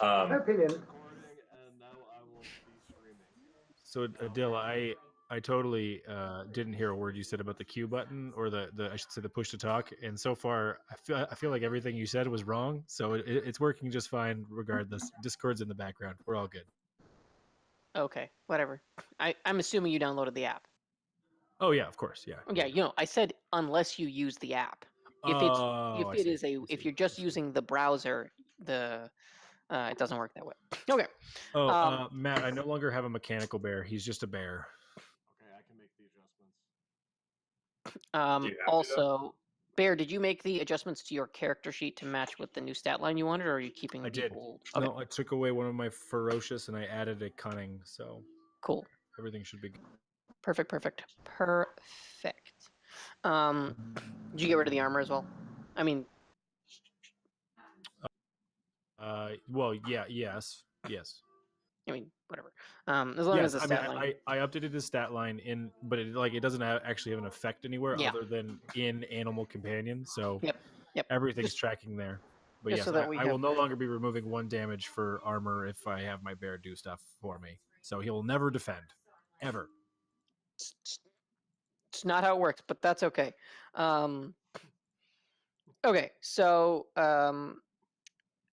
Opinion. Recording, and now I will be streaming. So Adil, I totally didn't hear a word you said about the Q button or the I should say the push to talk. And so far, I feel like everything you said was wrong. So it's working just fine regardless. Discord's in the background. We're all good. Okay, whatever. I'm assuming you downloaded the app. Oh yeah, of course, yeah. Yeah, I said unless you use the app. If you're just using the browser, it doesn't work that way. Okay. Matt, I no longer have a mechanical bear. He's just a bear. Okay, I can make the adjustments. Also, Bear, did you make the adjustments to your character sheet to match with the new stat line you wanted, or are you keeping the old? Okay. No, I took away one of my ferocious and I added a cunning, so cool. Everything should be good. Perfect. Did you get rid of the armor as well? I mean, well, yeah, yes. I mean, whatever. As long as the stat line. I updated the stat line but it doesn't actually have an effect anywhere other than in Animal Companion. So yep. Everything's tracking there. But yes, so I will no longer be removing 1 damage for armor if I have my bear do stuff for me. So he will never defend, ever. It's not how it works, but that's okay. Okay, so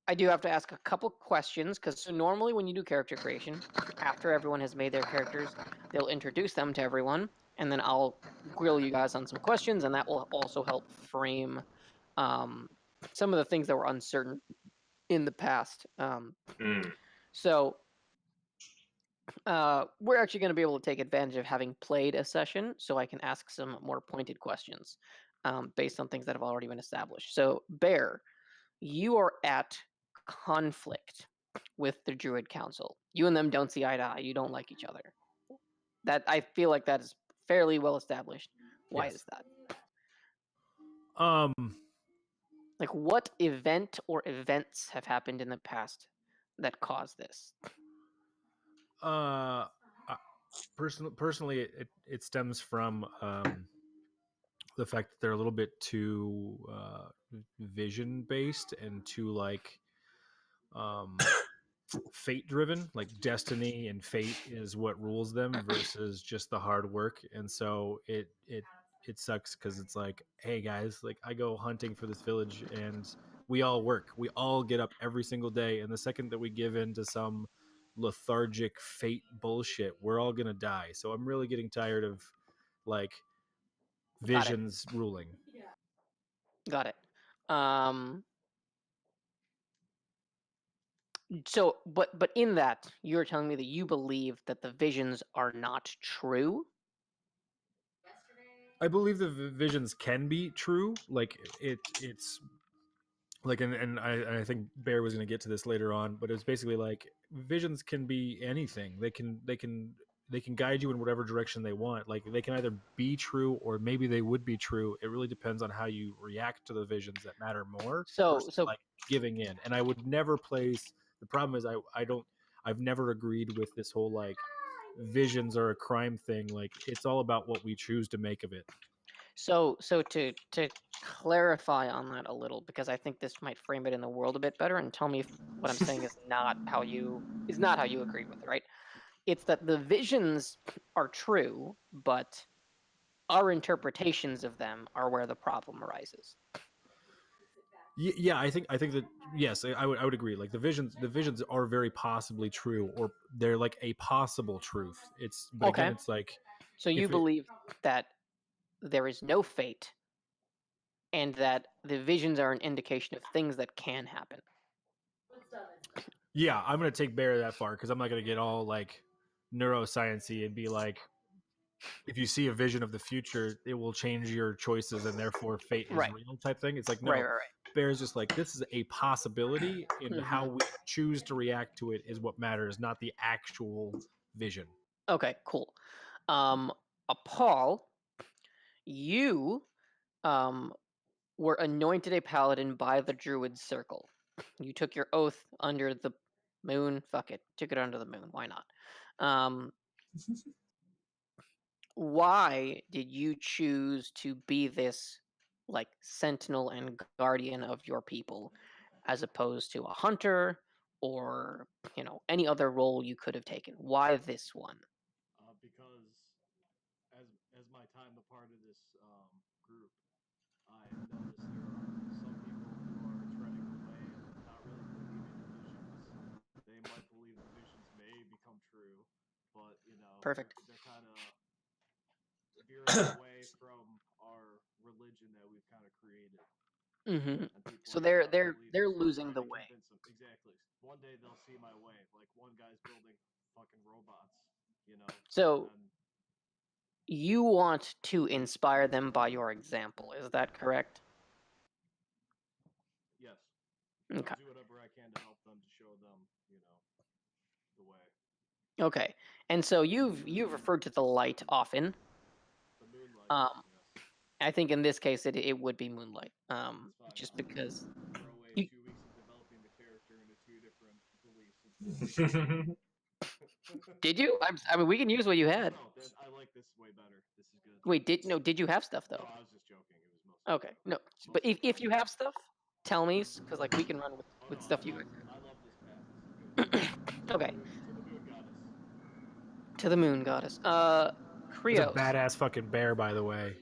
I do have to ask a couple questions, because normally when you do character creation, after everyone has made their characters, they'll introduce them to everyone, and then I'll grill you guys on some questions, and that will also help frame some of the things that were uncertain in the past. So we're actually going to be able to take advantage of having played a session, so I can ask some more pointed questions based on things that have already been established. So, Bear, you are at conflict with the Druid Council. You and them don't see eye to eye. You don't like each other. That I feel like that is fairly well established. Why is that? Like, what event or events have happened in the past that caused this? Personally, it stems from the fact that they're a little bit too vision based and too fate driven. Like destiny and fate is what rules them versus just the hard work. And so it sucks because it's like, hey guys, like I go hunting for this village and we all work. We all get up every single day, and the second that we give in to some lethargic fate bullshit, we're all gonna die. So I'm really getting tired of like visions ruling. Got it. So, but in that, you're telling me that you believe that the visions are not true? I believe the visions can be true. Like it's like, and I think Bear was going to get to this later on, but it's basically like visions can be anything. They can guide you in whatever direction they want. Like they can either be true or maybe they would be true. It really depends on how you react to the visions that matter more. So like giving in. And I would never place. The problem is I've never agreed with this whole like visions are a crime thing. Like it's all about what we choose to make of it. So to clarify on that a little, because I think this might frame it in the world a bit better, and tell me if what I'm saying is not how you agree with it, right? It's that the visions are true, but our interpretations of them are where the problem arises. Yeah, I think that yes, I would agree. Like the visions are very possibly true, or they're like a possible truth. Again, it's like. So you believe that there is no fate, and that the visions are an indication of things that can happen. Yeah, I'm gonna take Bear that far because I'm not gonna get all like neuroscience-y and be like, if you see a vision of the future, it will change your choices and therefore fate is real type thing. It's like, no, Bear's just like, this is a possibility, and how we choose to react to it is what matters, not the actual vision. Okay, cool. Paul, you were anointed a paladin by the Druid Circle. You took your oath under the moon. Fuck it. Took it under the moon. Why not? Why did you choose to be this like sentinel and guardian of your people as opposed to a hunter or any other role you could have taken? Why this one? Because as my time a part of this group, I have noticed there are some people who are treading away and not really believing the visions. They might believe the visions may become true, but Perfect. they're kind of veering away from our religion that we've kind of created. Mm-hmm. And people So are not they're believing, so I'm losing trying the to way. convince them. Exactly. One day they'll see my way. Like one guy's building fucking robots, So and you want to inspire them by your example, is that correct? yes, Okay. I'll do whatever I can to help them, to show them, the way. Okay. And so you've referred to the light often. The moonlight. Um, Yes. I think in this case it would be moonlight. That's fine. Just I'll because throw away you, 2 weeks of developing the character into 2 different beliefs. did you? I mean, we can use what you had. No, I like this way better. This is good. Wait, did you have stuff No, though? I was just joking. It was mostly. Okay, no. But if you have stuff, tell me, because like we can run with no, stuff you guys I love this path. This is good. Okay. To the moon goddess. To the moon goddess. It's a KIROS. badass fucking bear, by the way.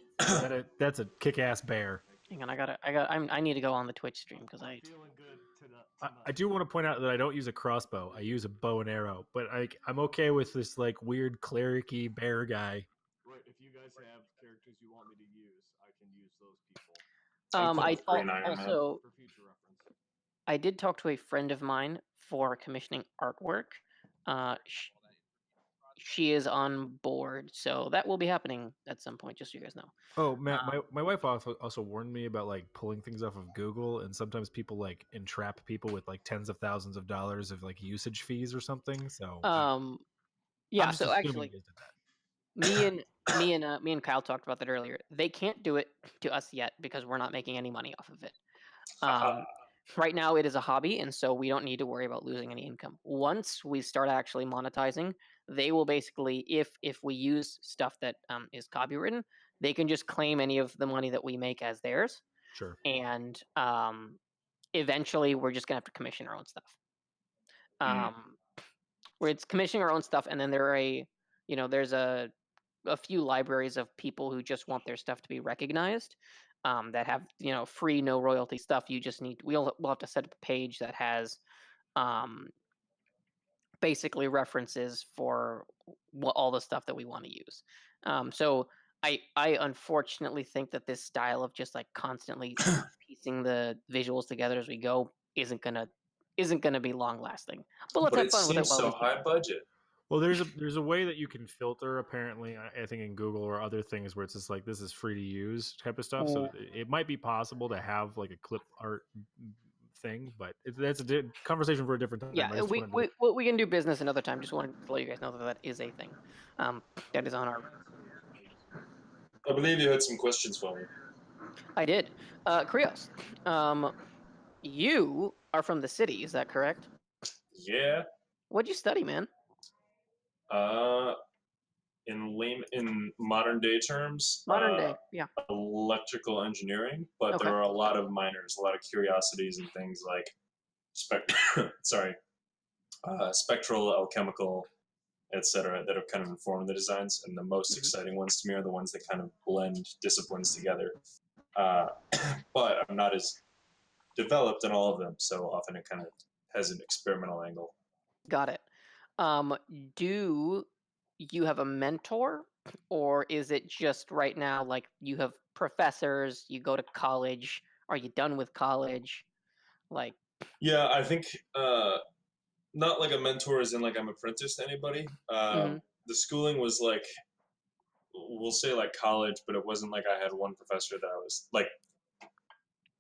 That's a kick-ass bear. Hang on, I need to go on the Twitch stream because I'm feeling good tonight. I do want to point out that I don't use a crossbow. I use a bow and arrow, but I'm okay with this like weird cleric-y bear guy. Right, if you guys have characters you want me to use, I can use those people. Also for future reference. I did talk to a friend of mine for commissioning artwork. She is on board, so that will be happening at some point, just so you guys know. Oh, Matt, my wife also warned me about like pulling things off of Google, and sometimes people like entrap people with like tens of thousands of dollars of like usage fees or something. So yeah. So actually, you did that. me and Kyle talked about that earlier. They can't do it to us yet because we're not making any money off of it. Right now, it is a hobby, and so we don't need to worry about losing any income. Once we start actually monetizing, they will basically, if we use stuff that is copywritten, they can just claim any of the money that we make as theirs. Sure. And eventually, we're just gonna have to commission our own stuff. Where it's commissioning our own stuff, and then there's a few libraries of people who just want their stuff to be recognized. That have free, no royalty stuff. We'll have to set up a page that has basically references for all the stuff that we want to use. So I unfortunately think that this style of just like constantly piecing the visuals together as we go isn't gonna be long lasting. But let's have fun with it while we high budget. Well, there's a way that you can filter apparently. I think in Google or other things where it's just like this is free to use type of stuff. So it might be possible to have like a clip art thing, but that's a conversation for a different time. Yeah, we can do business another time. Just wanted to let you guys know that is a thing. That is on our. I believe you had some questions for me. I did. KIROS, you are from the city, is that correct? Yeah. What'd you study, man? In modern day terms, yeah. electrical engineering, but Okay. there are a lot of minors, a lot of curiosities and things like spectral, alchemical, etc., that have kind of informed the designs. And the most exciting ones to me are the ones that kind of blend disciplines together. But I'm not as developed in all of them, so often it kind of has an experimental angle. Got it. Do you have a mentor, or is it just right now like you have professors, you go to college, are you done with college? Like, yeah, I think not like a mentor as in like I'm apprenticed to anybody. The schooling was like, we'll say like college, but it wasn't like I had one professor that I was like,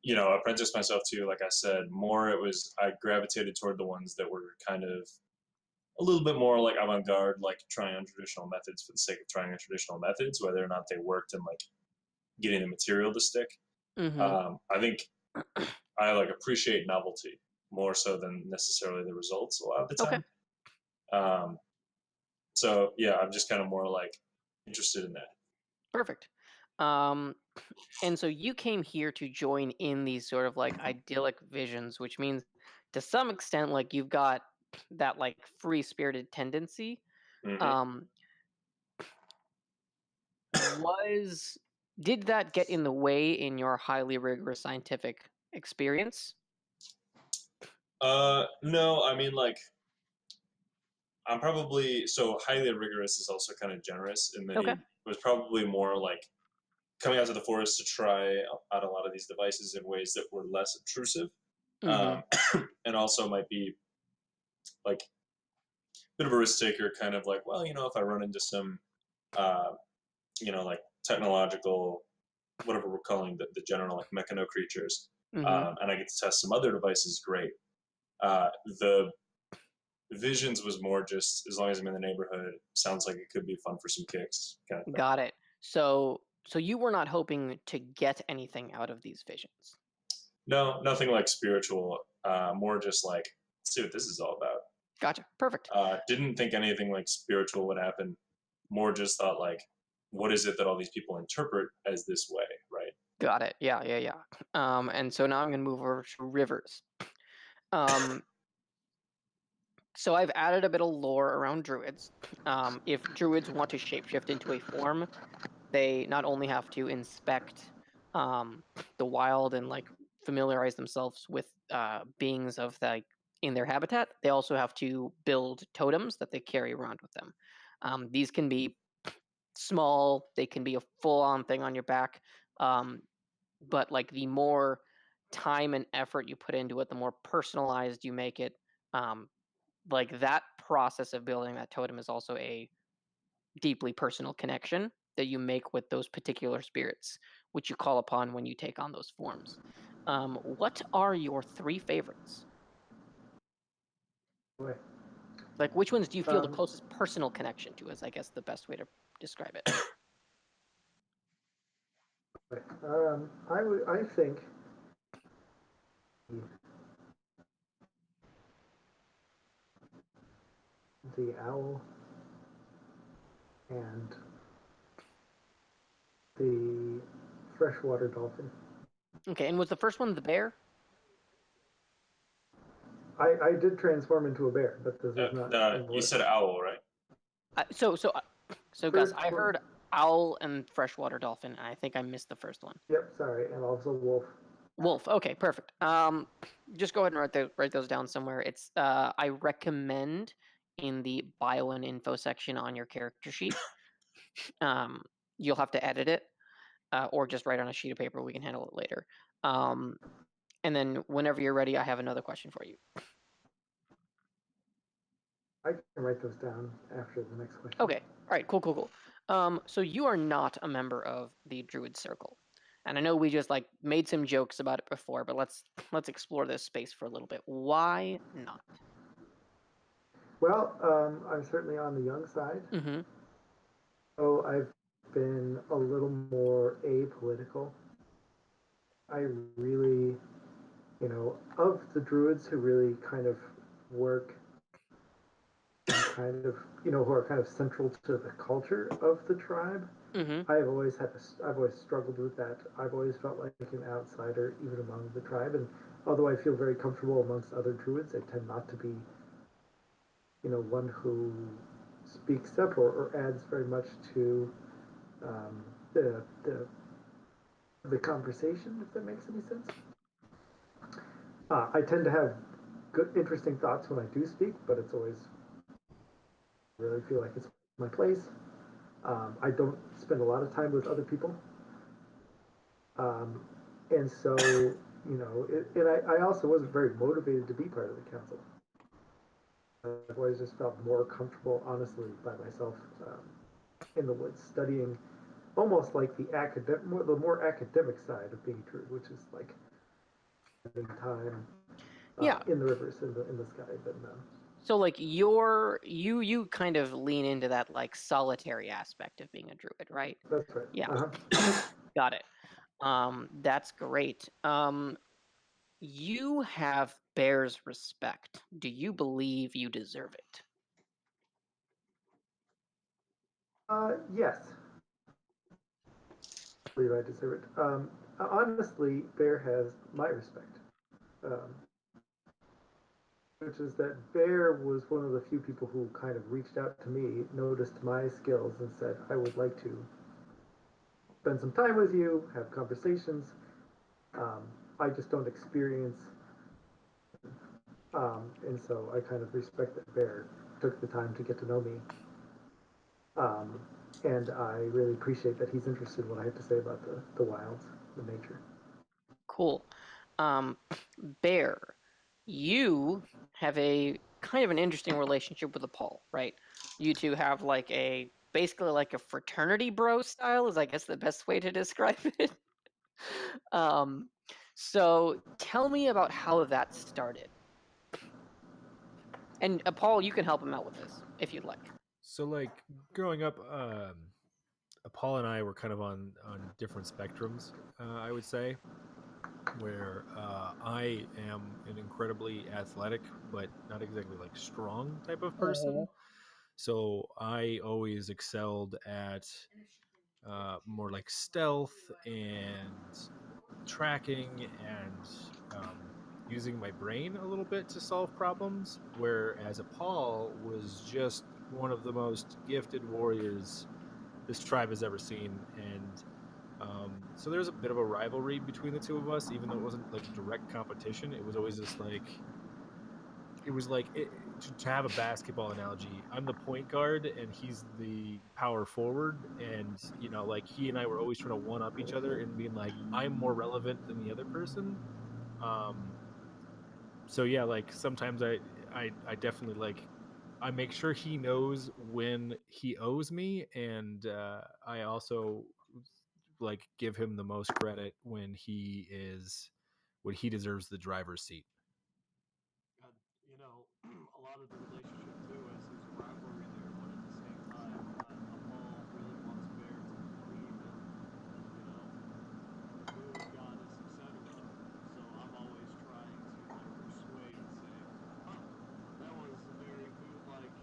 apprenticed myself to. Like I said, more it was I gravitated toward the ones that were kind of a little bit more like avant-garde, like trying untraditional methods for the sake of trying untraditional methods, whether or not they worked in like getting the material to stick. I think I like appreciate novelty more so than necessarily the results a lot of the time. Okay. So yeah, I'm just kind of more like interested in that. Perfect. And so you came here to join in these sort of like idyllic visions, which means to some extent, like you've got that like free-spirited tendency. Mhm. Did that get in the way in your highly rigorous scientific experience? No, I mean, like, I'm probably so highly rigorous is also kind of generous in that Okay. he was probably more like coming out to the forest to try out a lot of these devices in ways that were less intrusive, Mhm. and also might be like a bit of a risk taker, kind of like, well, if I run into some, uh, like technological, whatever we're calling the general like mechano creatures, Mhm. and I get to test some other devices, great. The Visions was more just as long as I'm in the neighborhood, sounds like it could be fun for some kicks, kind of thing. Got it. So you were not hoping to get anything out of these visions. No, nothing like spiritual. More just like, let's see what this is all about. Gotcha. Perfect. Didn't think anything like spiritual would happen. More just thought like, what is it that all these people interpret as this way, right? Got it. Yeah. And so now I'm going to move over to rivers. So I've added a bit of lore around druids. If druids want to shapeshift into a form, they not only have to inspect the wild and like familiarize themselves with beings of like in their habitat, they also have to build totems that they carry around with them. These can be small, they can be a full-on thing on your back, but like the more time and effort you put into it, the more personalized you make it. Like that process of building that totem is also a deeply personal connection that you make with those particular spirits, which you call upon when you take on those forms. What are your 3 favorites? Boy. Like, which ones do you feel the Um, closest personal connection to? Is I guess the best way to describe it. I think the owl and the freshwater dolphin. Okay, and was the first one the bear? I did transform into a bear, but this is not in You order. said owl, right? So Gus, First I one- heard owl and freshwater dolphin, and I think I missed the first one. Yep, sorry, and also wolf. Wolf. Okay, perfect. Just go ahead and write those down somewhere. It's I recommend in the bio and info section on your character sheet. You'll have to edit it, or just write on a sheet of paper. We can handle it later. And then whenever you're ready, I have another question for you. I can write those down after the next question. Okay. All right. Cool. So you are not a member of the Druid Circle, and I know we just like made some jokes about it before, but let's explore this space for a little bit. Why not? Well, I'm certainly on the young side. Mm-hmm. So I've been a little more apolitical. I really, of the druids who really kind of work kind of, who are kind of central to the culture of the tribe. Mm-hmm. I've always struggled with that. I've always felt like an outsider, even among the tribe. And although I feel very comfortable amongst other druids, I tend not to be, one who speaks up or adds very much to um, the, the the conversation, if that makes any sense. I tend to have good, interesting thoughts when I do speak, but it's always really feel like it's my place. I don't spend a lot of time with other people. And so, I also wasn't very motivated to be part of the council. I've always just felt more comfortable, honestly, by myself in the woods, studying almost like the more academic side of being true, which is like spending time Yeah. in the rivers, in the sky. But So like you kind of lean into that like solitary aspect of being a druid, right? that's right. Yeah. Uh-huh. Got it. That's great. You have bear's respect. Do you believe you deserve it? Yes, I believe I deserve it. Honestly, Bear has my respect. Um, which is that Bear was one of the few people who kind of reached out to me, noticed my skills, and said, I would like to spend some time with you, have conversations. Um, I just don't experience, and so I kind of respect that Bear took the time to get to know me. Um, and I really appreciate that he's interested in what I have to say about the wilds, the nature. Cool. Bear, you have a kind of an interesting relationship with Paul, right? You two have like a basically like a fraternity bro style is I guess the best way to describe it. um, so tell me about how that started. And Paul, you can help him out with this if you'd like. So like growing up, Paul and I were kind of on different spectrums. I would say, where I am an incredibly athletic but not exactly like strong type of person. So I always excelled at more like stealth and tracking and using my brain a little bit to solve problems. Whereas Paul was just one of the most gifted warriors this tribe has ever seen, and so there's a bit of a rivalry between the two of us, even though it wasn't like direct competition. It was always just like to have a basketball analogy. I'm the point guard and he's the power forward, and like he and I were always trying to one up each other and being like, I'm more relevant than the other person. Um, so yeah, like sometimes I definitely like I make sure he knows when he owes me, and I also like give him the most credit when he deserves the driver's seat. A lot of the relationship too is there's a rivalry there, but at the same time, Paul really wants Bear to believe in, moon goddess, etc. So I'm always trying to like persuade and say, huh, that was a very moon-like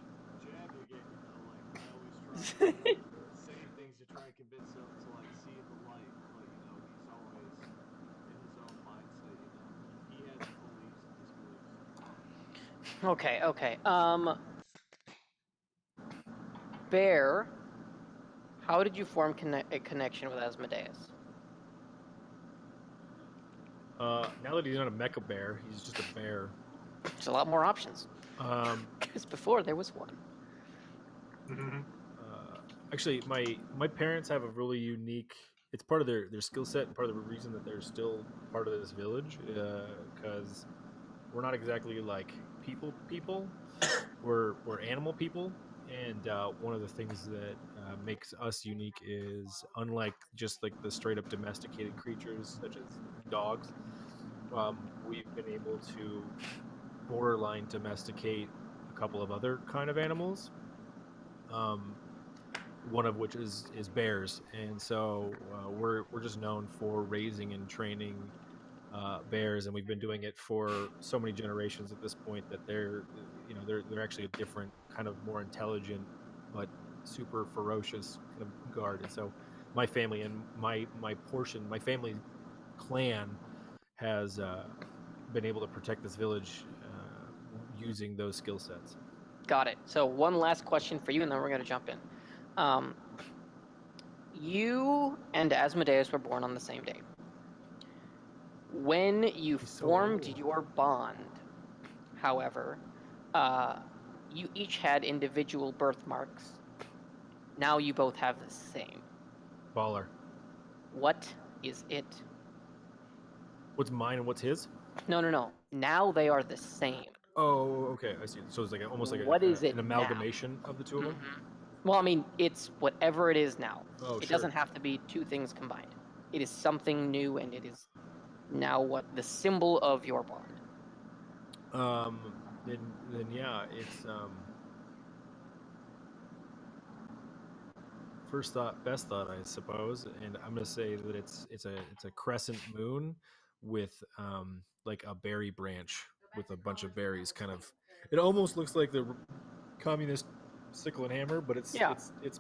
jab you get. Like I always try to say things to try and convince him to like see the light, but he's always in his own mindset. He has his beliefs and disbeliefs. Okay. Bear, how did you form a connection with Asmodeus? Now that he's not a mecha bear, he's just a bear. There's a lot more options. Because before there was one. Actually, my parents have a really unique. It's part of their skill set and part of the reason that they're still part of this village. Because we're not exactly like people. We're animal people, and one of the things that makes us unique is unlike just like the straight up domesticated creatures such as dogs. We've been able to borderline domesticate a couple of other kind of animals. One of which is bears, and so we're just known for raising and training bears, and we've been doing it for so many generations at this point that they're actually a different kind of more intelligent but super ferocious kind of guard. And so my family and my family clan has been able to protect this village using those skill sets. Got it. So one last question for you, and then we're going to jump in. You and Asmodeus were born on the same day. When you formed your bond, however, you each had individual birthmarks. Now you both have the same. Baller. What is it? What's mine and what's his? No. Now they are the same. Oh, okay. I see. So it's like almost like an amalgamation of the two of them? Well, I mean, it's whatever it is now. Oh, it doesn't have to be two things combined. It is something new, and it is now what the symbol of your bond. Then yeah, it's first thought, best thought, I suppose, and I'm gonna say that it's a crescent moon with like a berry branch with a bunch of berries. Kind of, it almost looks like the communist sickle and hammer, but it's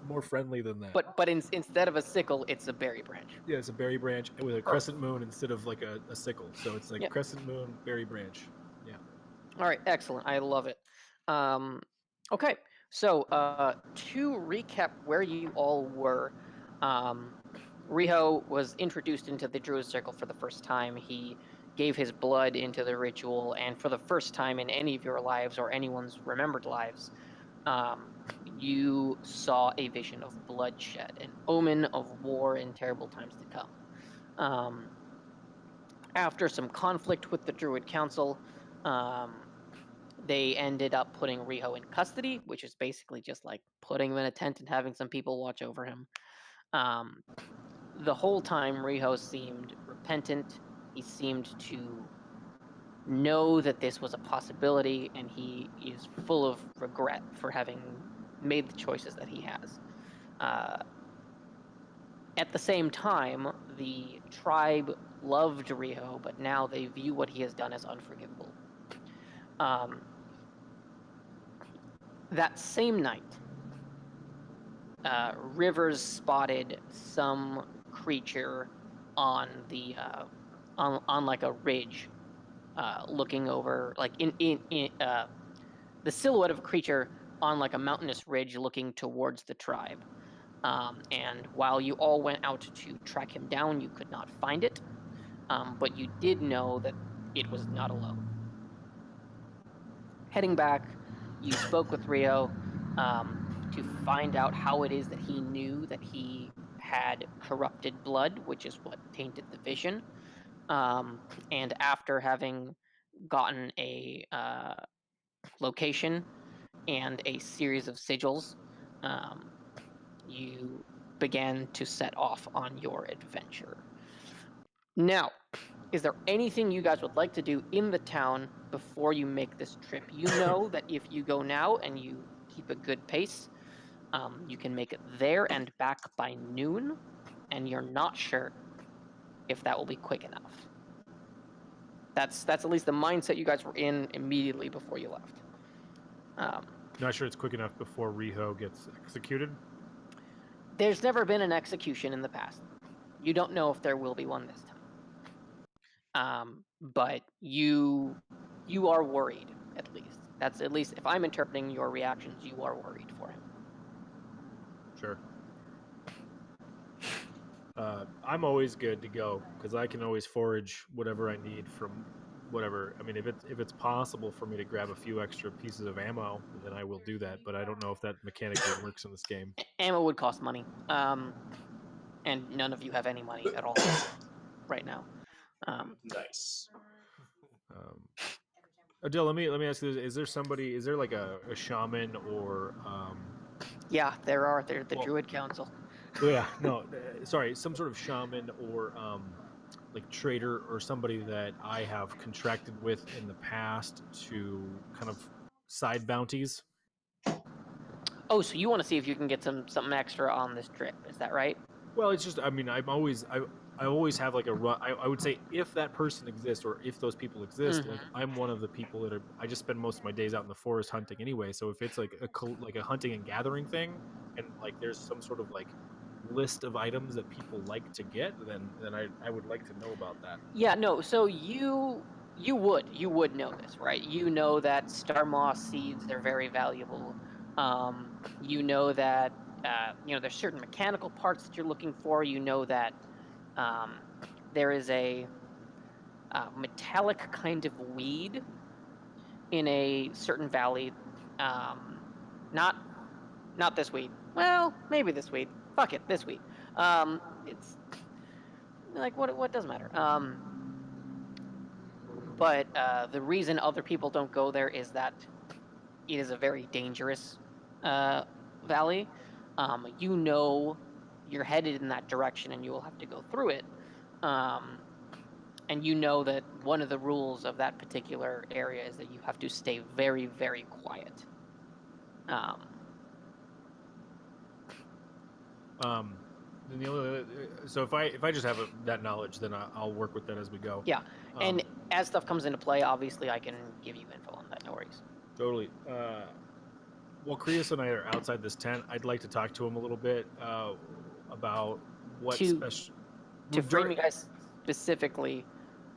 more friendly than that. But instead of a sickle, it's a berry branch. Yeah, it's a berry branch with a crescent moon instead of like a sickle. So it's like crescent moon, berry branch. Yeah. All right, excellent. I love it. Okay, so to recap where you all were, Riho was introduced into the Druid Circle for the first time. He gave his blood into the ritual, and for the first time in any of your lives or anyone's remembered lives, you saw a vision of bloodshed, an omen of war and terrible times to come. After some conflict with the Druid Council, they ended up putting Riho in custody, which is basically just like putting him in a tent and having some people watch over him. The whole time, Riho seemed repentant. He seemed to know that this was a possibility, and he is full of regret for having made the choices that he has. At the same time, the tribe loved Riho, but now they view what he has done as unforgivable. That same night, Rivers spotted some creature on the on like a ridge, looking over, like in the silhouette of a creature on like a mountainous ridge looking towards the tribe. And while you all went out to track him down, you could not find it, but you did know that it was not alone. Heading back, you spoke with Rio to find out how it is that he knew that he had corrupted blood, which is what tainted the vision. And after having gotten a location and a series of sigils, you began to set off on your adventure. Now, is there anything you guys would like to do in the town before you make this trip? You know that if you go now and you keep a good pace, you can make it there and back by noon, and you're not sure if that will be quick enough. That's at least the mindset you guys were in immediately before you left. Not sure it's quick enough before Riho gets executed. There's never been an execution in the past. You don't know if there will be one this time. But you are worried, at least. That's at least, if I'm interpreting your reactions, you are worried for him. Sure. I'm always good to go because I can always forage whatever I need from whatever. I mean, if it's possible for me to grab a few extra pieces of ammo, then I will do that. But I don't know if that mechanically works in this game. Ammo would cost money, and none of you have any money at all right now. Nice. Adele, let me ask you this: is there like a shaman or Yeah, they're the Druid Council. Oh yeah, no, sorry, some sort of shaman or like trader or somebody that I have contracted with in the past to kind of side bounties. Oh, so you want to see if you can get something extra on this trip? Is that right? Well, it's just, I mean, I always have like a run. I would say if that person exists or if those people exist, like I'm one of the people that I just spend most of my days out in the forest hunting anyway. So if it's like a hunting and gathering thing, and like there's some sort of like list of items that people like to get, then I would like to know about that. Yeah, no. So you would know this, right? You know that star moss seeds are very valuable. You know that there's certain mechanical parts that you're looking for. You know that there is a metallic kind of weed in a certain valley. Not this weed. Well, maybe this weed. Fuck it, this weed. It's like what does matter. But the reason other people don't go there is that it is a very dangerous valley. You know you're headed in that direction and you will have to go through it. And you know that one of the rules of that particular area is that you have to stay very, very quiet. Then the only so if I just have that knowledge, then I'll work with that as we go. Yeah, and as stuff comes into play, obviously I can give you info on that. No worries. Totally. While Krios and I are outside this tent, I'd like to talk to him a little bit about what special. To frame you guys specifically,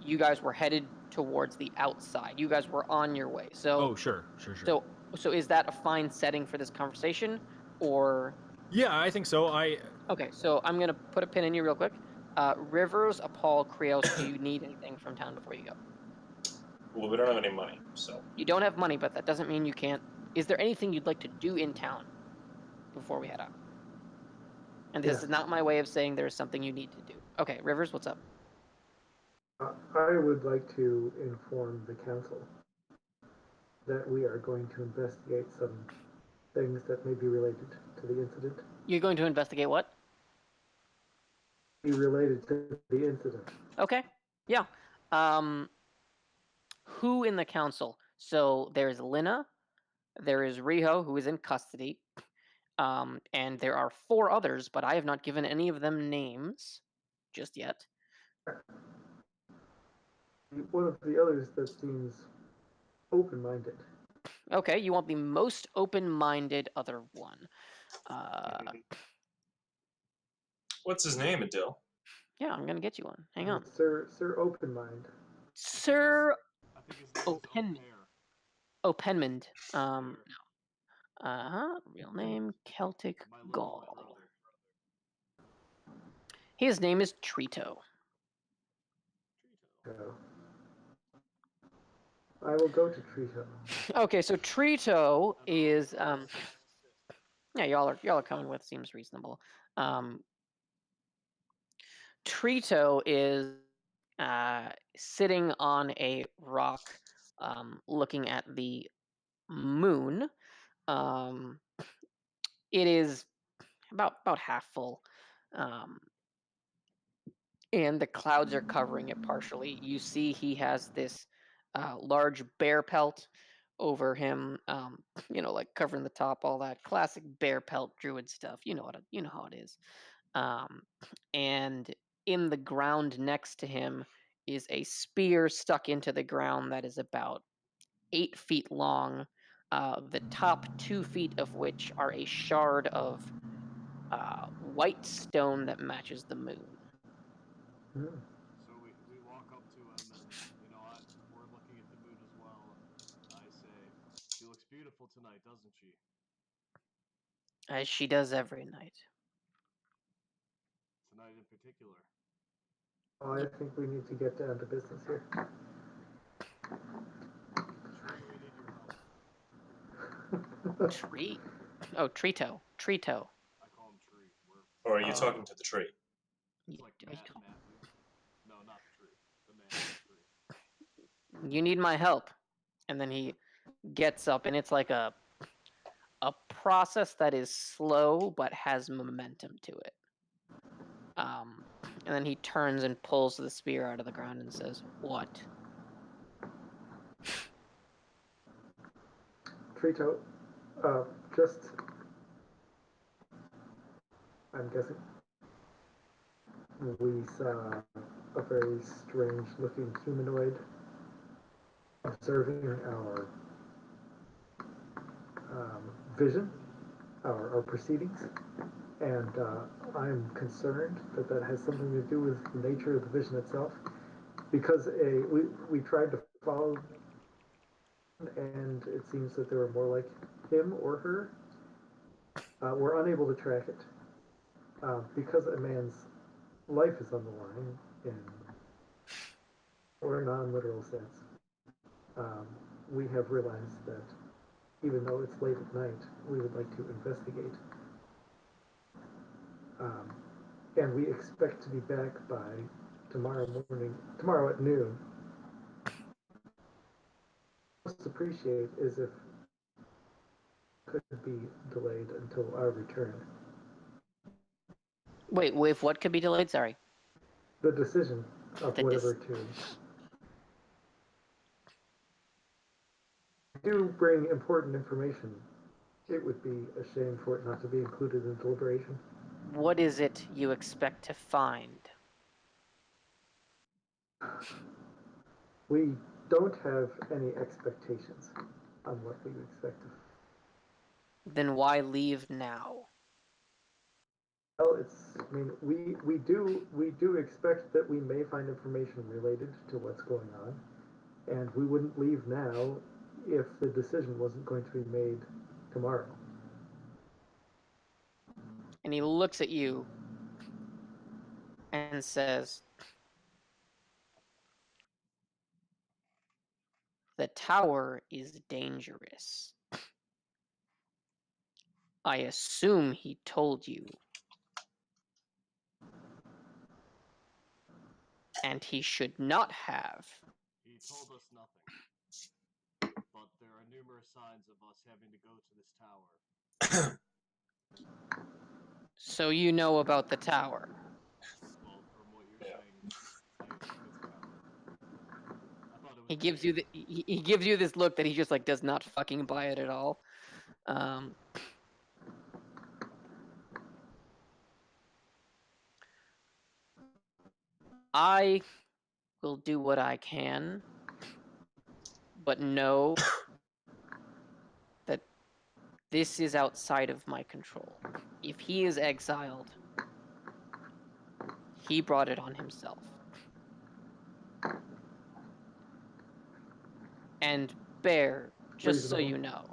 you guys were headed towards the outside. You guys were on your way. So Oh, sure. so is that a fine setting for this conversation, or? Yeah, I think so. Okay, so I'm gonna put a pin in you real quick. Rivers, Apol, Krios, do you need anything from town before you go? Well, we don't have any money, so. You don't have money, but that doesn't mean you can't. Is there anything you'd like to do in town before we head out? And this is not my way of saying there's something you need to do. Okay, Rivers, what's up? I would like to inform the council that we are going to investigate some things that may be related to the incident. You're going to investigate what? Be related to the incident. Okay, yeah. Who in the council? So there's Lina, there is Riho, who is in custody, and there are 4 others, but I have not given any of them names just yet. One of the others that seems open-minded. Okay, you want the most open-minded other one. What's his name, Adil? Yeah, I'm gonna get you one. Hang on. Sir Open-Mind. Sir I think his name is Openmund. No. Real name, Celtic Gaul. His name is Trito. I will go to Trito. Okay, so Trito is yeah, y'all are coming with, seems reasonable. Trito is sitting on a rock, looking at the moon. It is about half full, and the clouds are covering it partially. You see, he has this large bear pelt over him, like covering the top, all that classic bear pelt druid stuff. You know how it is. And in the ground next to him is a spear stuck into the ground that is about 8 feet long. The top 2 feet of which are a shard of white stone that matches the moon. Hmm. So we walk up to him, and we're looking at the moon as well, and I say, "She looks beautiful tonight, doesn't she?" As she does every night. Tonight in particular. Oh, I think we need to get down to business here. Tree? Oh, Trito. Trito. I call him Tree. Or are you talking to the tree? It's like Matt. No, not the tree. The man tree. You need my help. And then he gets up, and it's like a process that is slow but has momentum to it. And then he turns and pulls the spear out of the ground and says, "What?" Trito, I'm guessing, we saw a very strange-looking humanoid observing our vision, our proceedings, and I'm concerned that has something to do with the nature of the vision itself, because we tried to follow, and it seems that they were more like him or her. We're unable to track it because a man's life is on the line in or non-literal sense. We have realized that even though it's late at night, we would like to investigate. And we expect to be back by tomorrow at noon. Most appreciate is if it could be delayed until our return. Wait, what could be delayed? Sorry. The decision of whatever to do bring important information. It would be a shame for it not to be included in deliberation. What is it you expect to find? We don't have any expectations on what we expect. Then why leave now? Well, we do expect that we may find information related to what's going on, and we wouldn't leave now if the decision wasn't going to be made tomorrow. And he looks at you and says, "The tower is dangerous. I assume he told you. And he should not have." He told us nothing. But there are numerous signs of us having to go to this tower. So you know about the tower. Well, from what you're saying, I assume it's a tower. I thought it was He gives you he gives you this look that he just like does not fucking buy it at all. I will do what I can, but know that this is outside of my control. If he is exiled, he brought it on himself. And Bear, just so you know,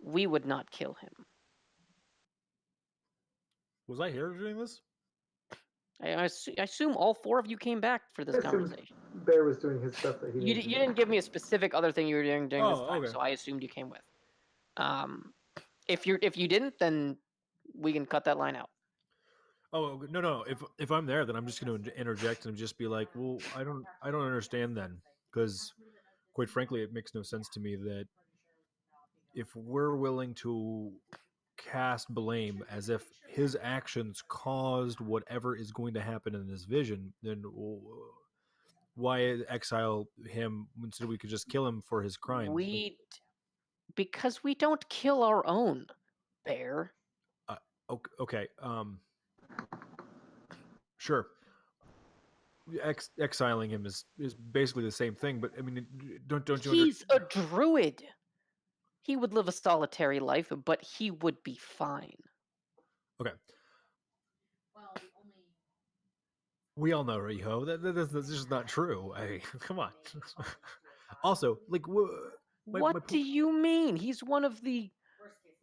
we would not kill him. Was I here during this? I assume all four of you came back for this conversation. Bear was doing his stuff that he You didn't give me a specific other thing you were doing during this time, okay. so I assumed you came with. If you didn't, then we can cut that line out. Oh no! If I'm there, then I'm just going to interject and just be like, well, I don't understand then, because quite frankly, it makes no sense to me that if we're willing to cast blame as if his actions caused whatever is going to happen in this vision, then why exile him instead we could just kill him for his crimes? Because we don't kill our own, Bear. Okay. Sure. Exiling him is basically the same thing, but I mean, don't you? He's a druid. He would live a solitary life, but he would be fine. Okay. We all know Riho. That's just not true. Come on. Also, like, what do you mean? He's one of the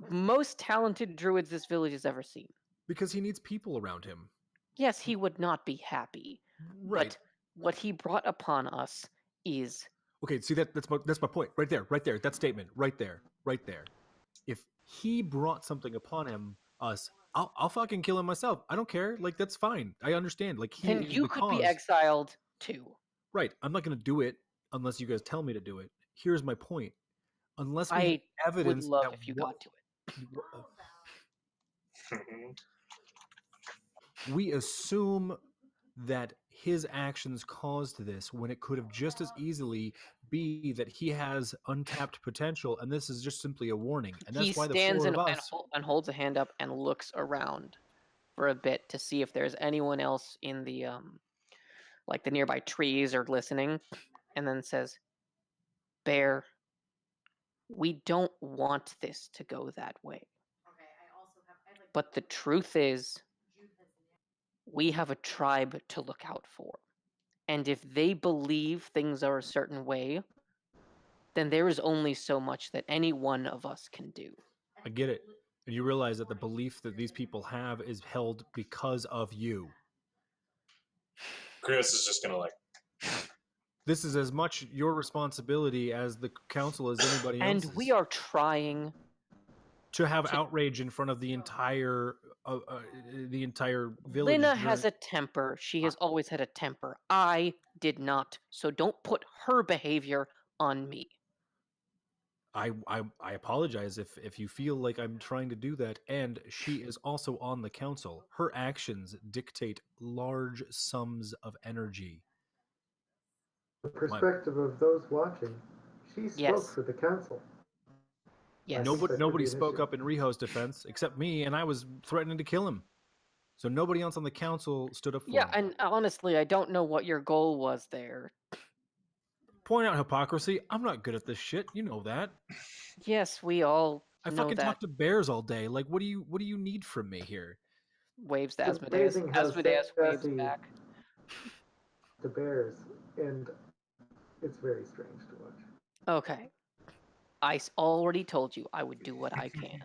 most talented druids this village has ever seen. Because he needs people around him. Yes, he would not be happy. Right. But what he brought upon us is... Okay, see, that's my point. Right there. That statement. Right there. If he brought something upon us, I'll fucking kill him myself. I don't care. Like, that's fine. I understand. Like, then you could be exiled too. Right. I'm not going to do it unless you guys tell me to do it. Here's my point. Unless we have evidence, would love if you got to it. We assume that his actions caused this when it could have just as easily be that he has untapped potential, and this is just simply a warning. And that's why the four of us and holds a hand up and looks around for a bit to see if there's anyone else in the like the nearby trees or listening, and then says, "Bear, we don't want this to go that way. But the truth is, we have a tribe to look out for. And if they believe things are a certain way, then there is only so much that any one of us can do." I get it. And you realize that the belief that these people have is held because of you. Chris is just gonna This is as much your responsibility as the council as anybody else's. And we are trying to have outrage in front of the entire village. Lina has a temper. She has always had a temper. I did not. So don't put her behavior on me. I apologize if you feel like I'm trying to do that. And she is also on the council. Her actions dictate large sums of energy. The perspective of those watching, she spoke for the council. Yes. Nobody spoke up in Riho's defense except me, and I was threatening to kill him. So nobody else on the council stood up for him. Yeah, and honestly, I don't know what your goal was there. Point out hypocrisy. I'm not good at this shit. You know that. Yes, we all I know fucking that. talk to bears all day. Like, what do you need from me here? Waves to Asmodeus. Asmodeus waves back. The bears, and it's very strange to watch. Okay. I already told you I would do what I can.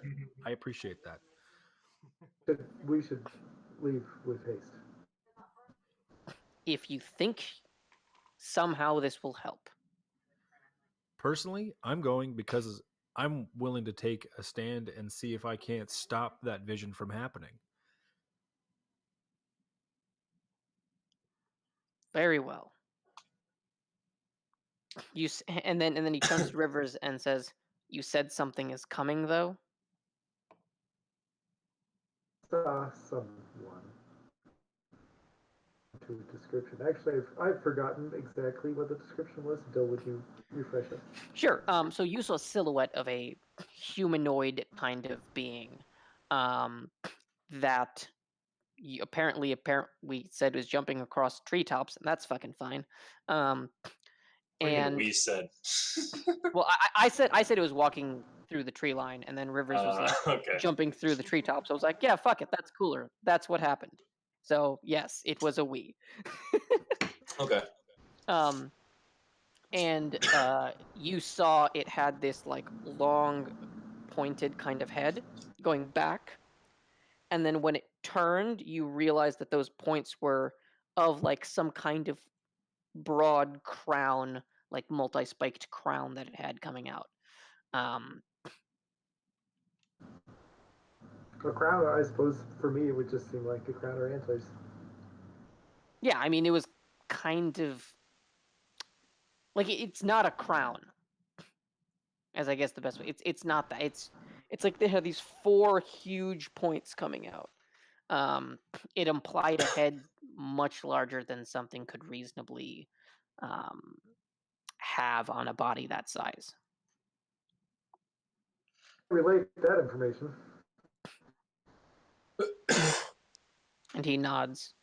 I appreciate that. We should leave with haste. If you think somehow this will help. Personally, I'm going because I'm willing to take a stand and see if I can't stop that vision from happening. Very well. And then he turns to Rivers and says, "You said something is coming, though." Someone to a description. Actually, I've forgotten exactly what the description was. Dill, would you refresh us? Sure. So you saw a silhouette of a humanoid kind of being that apparently we said was jumping across treetops, and that's fucking fine. And we said. well, I said it was walking through the tree line, and then Rivers was like okay. jumping through the treetops. I was like, yeah, fuck it, that's cooler. That's what happened. So yes, it was a we. Okay. And you saw it had this like long, pointed kind of head going back, and then when it turned, you realized that those points were of like some kind of broad crown, like multi-spiked crown that it had coming out. A crown, I suppose, for me, it would just seem like a crown or antlers. Yeah, I mean, it was kind of like it's not a crown, as I guess the best way. It's not that. It's like they have these 4 huge points coming out. It implied a head much larger than something could reasonably have on a body that size. Relate that information. And he nods.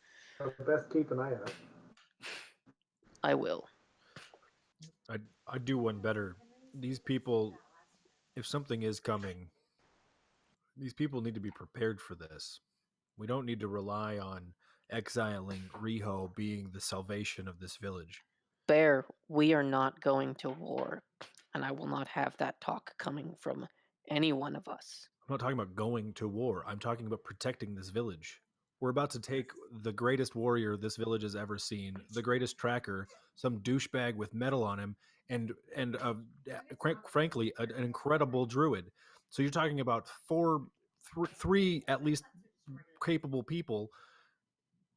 Best keep an eye on it. I will. I'd do one better. These people, if something is coming, these people need to be prepared for this. We don't need to rely on exiling Riho being the salvation of this village. Bear, we are not going to war, and I will not have that talk coming from any one of us. I'm not talking about going to war. I'm talking about protecting this village. We're about to take the greatest warrior this village has ever seen, the greatest tracker, some douchebag with metal on him, and frankly, an incredible druid. So you're talking about three at least capable people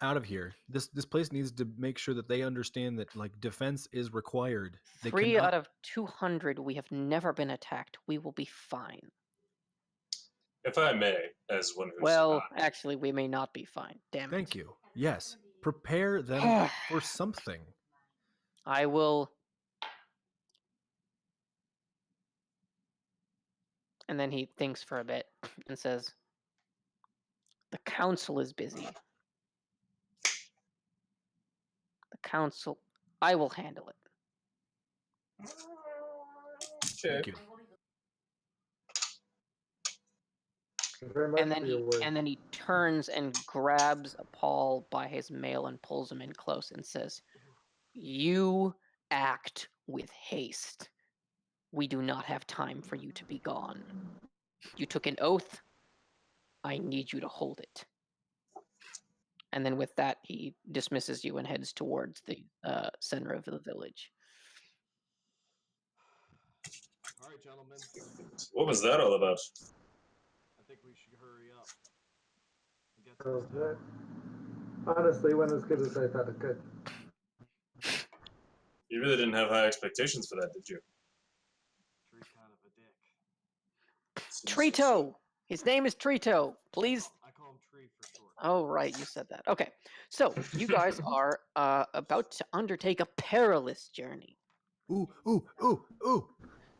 out of here. This place needs to make sure that they understand that like defense is required. 3 out of 200, we have never been attacked. We will be fine. If I may, as one who's well, actually, we may not be fine. Damn it. Thank you. Yes, prepare them for something. I will. And then he thinks for a bit and says, "The council is busy. The council, I will handle it." Okay. Thank you. Very much And then for your words. and then he turns and grabs Paul by his mail and pulls him in close and says, "You act with haste. We do not have time for you to be gone. You took an oath. I need you to hold it." And then with that, he dismisses you and heads towards the center of the village. All right, gentlemen. What was that all about? I think we should hurry up and get to this town. Honestly, went as good as I thought it could. You really didn't have high expectations for that, did you? Tree's kind of a dick. Trito! His name is Trito. Please. I call him Tree for short. Oh, right, you said that. Okay, so you guys are about to undertake a perilous journey. Ooh.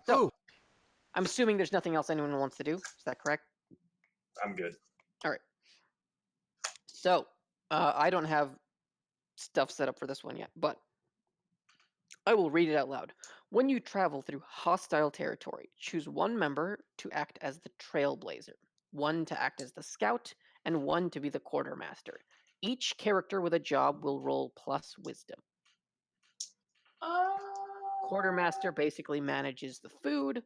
So, I'm assuming there's nothing else anyone wants to do. Is that correct? I'm good. All right. So, I don't have stuff set up for this one yet, but I will read it out loud. When you travel through hostile territory, choose 1 member to act as the trailblazer, 1 to act as the scout, and 1 to be the quartermaster. Each character with a job will roll plus wisdom. Quartermaster basically manages the food.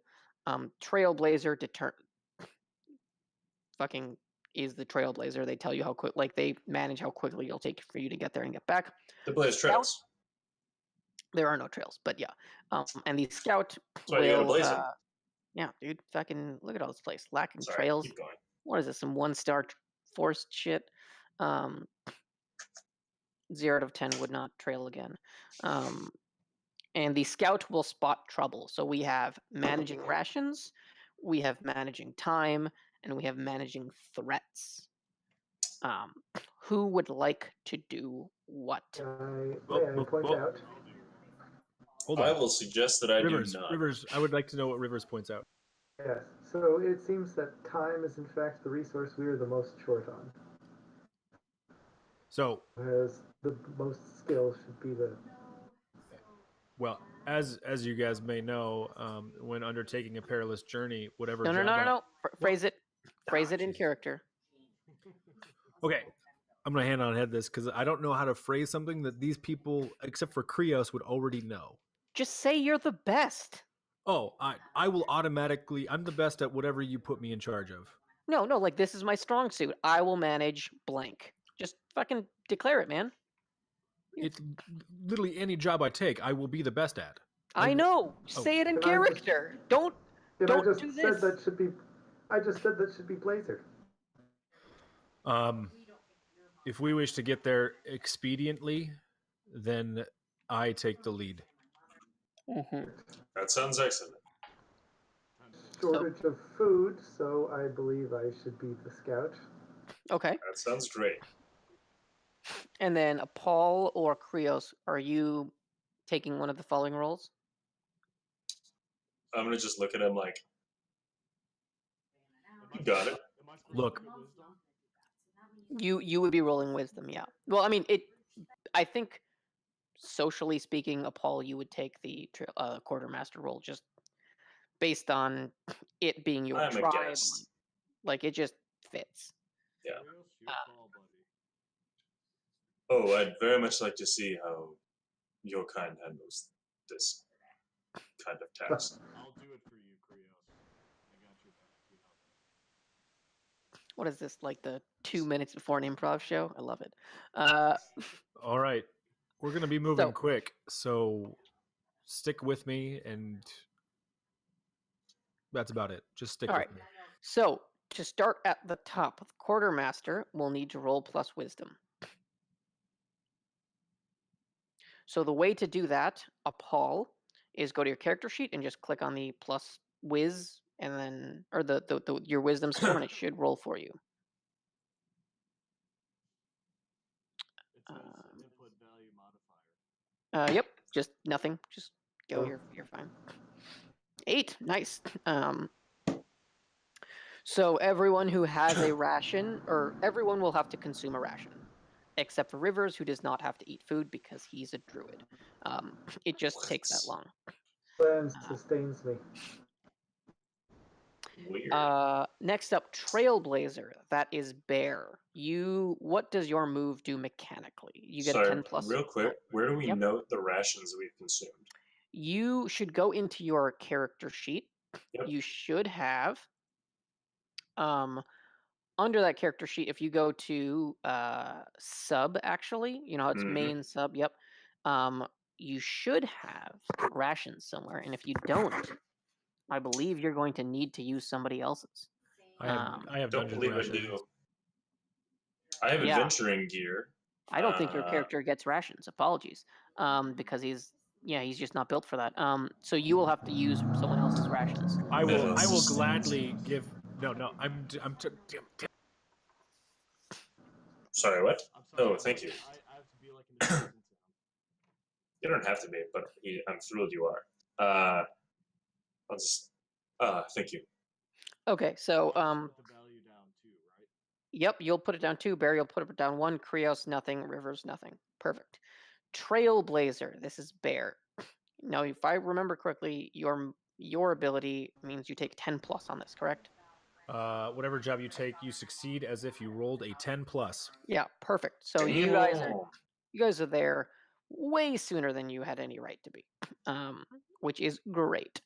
Trailblazer fucking is the Trailblazer. They tell you how quick, like they manage how quickly it'll take for you to get there and get back. The Blaze trails. There are no trails, but yeah. And the Scout That's why you gotta will. blaze them. Yeah, dude, fucking look at all this place lacking Sorry, trails. keep going. What is this? Some 1-star forced shit. 0 out of 10 would not trail again. And the Scout will spot trouble. So we have managing rations, we have managing time, and we have managing threats. Who would like to do what? May I point out? Hold I on. will suggest that I Rivers, do not. Rivers, I would like to know what Rivers points out. Yes. So it seems that time is in fact the resource we are the most short on. So, Whereas the most skill should be the. well, as you guys may know, when undertaking a perilous journey, whatever. No. Phrase it. Phrase it in Jesus. character. Okay, I'm gonna hand on head this because I don't know how to phrase something that these people, except for Krios, would already know. Just say you're the best. Oh, I will automatically. I'm the best at whatever you put me in charge of. No, like this is my strong suit. I will manage blank. Just fucking declare it, man. It's literally any job I take, I will be the best at. I know. Oh. Say it in Can I just- character. Don't I Don't just do said this. that should be. I just said that should be Blazer. If we wish to get there expediently, then I take the lead. That sounds excellent. Shortage of food, so I believe I should be the Scout. Okay. That sounds great. And then Paul or Krios, are you taking one of the following roles? I'm gonna just look at him like, you got it. Am I supposed Look. to roll wisdom? You would be rolling wisdom, yeah. Well, I mean, I think socially speaking, Paul, you would take the quartermaster role just based on it being your I'm a tribe. guest. Like it just fits. Yeah. Krios, your call, buddy. Oh, I'd very much like to see how your kind handles this kind of task. I'll do it for you, Krios. I got your back. You know that. What is this? Like the 2 minutes before an improv show? I love it. All right, we're gonna be moving So- quick, so stick with me, and that's about it. Just stick All with right. me. So to start at the top, the quartermaster will need to roll plus wisdom. So the way to do that, Paul, is go to your character sheet and just click on the plus whiz, and then or the your wisdom score, and it should roll for you. It says input value modifier. Yep, just nothing. Just go. Oh. You're fine. 8, nice. So everyone who has a ration, or everyone will have to consume a ration, except for Rivers, who does not have to eat food because he's a druid. It just takes that long. Plan sustains me. Weird. Next up, Trailblazer. That is Bear. What does your move do mechanically? You get Sorry, 10 plus. real quick, where do we Yep. note the rations we've consumed? You should go into your character sheet. Yep. You should have under that character sheet, if you go to sub, actually, you know how it's Mhm. main sub, yep. You should have rations somewhere, and if you don't, I believe you're going to need to use somebody else's. I have Don't dungeon believe I rations. do. I have Yeah. adventuring gear. I don't think your Uh, character gets rations. Apologies, because he's just not built for that. So you will have to use someone else's rations. I will Yes. gladly give. No, Sorry, what? I'm sorry. Oh, thank you. I have to be like an assistant to him. You don't have to be, but I'm thrilled you are. I'll just. Thank you. Okay, so Also put the value down too, right? yep, you'll put it down 2. Barry will put it down 1. Krios nothing. Rivers nothing. Perfect. Trailblazer. This is Bear. Now, if I remember correctly, your ability means you take 10 plus on this, correct? whatever job you take, you succeed as if you rolled a 10 plus. Yeah, perfect. So you guys are there. way sooner than you had any right to be, which is great.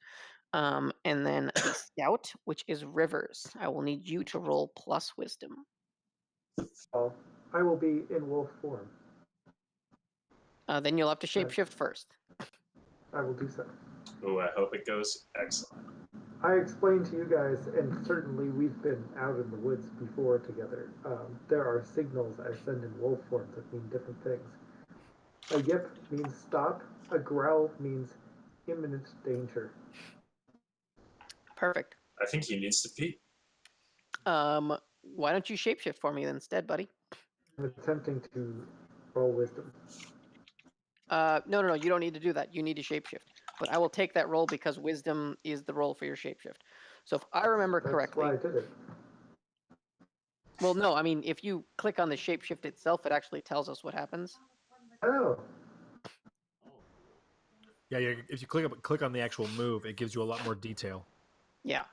And then the scout, which is Rivers. I will need you to roll plus wisdom. Well, I will be in wolf form. Then you'll have to shapeshift first. I will do so. Oh, I hope it goes excellent. I explained to you guys, and certainly we've been out in the woods before together. There are signals I send in wolf form that mean different things. A yip means stop. A growl means imminent danger. Perfect. I think he needs to pee. Why don't you shapeshift for me instead, buddy? I'm attempting to roll wisdom. No. You don't need to do that. You need to shapeshift. But I will take that roll because wisdom is the roll for your shapeshift. So if I remember correctly, That's why I did it. well, no, I mean if you click on the shapeshift itself, it actually tells us what happens. Oh, Yeah, if you click on the actual move, it gives you a lot more detail. Yeah,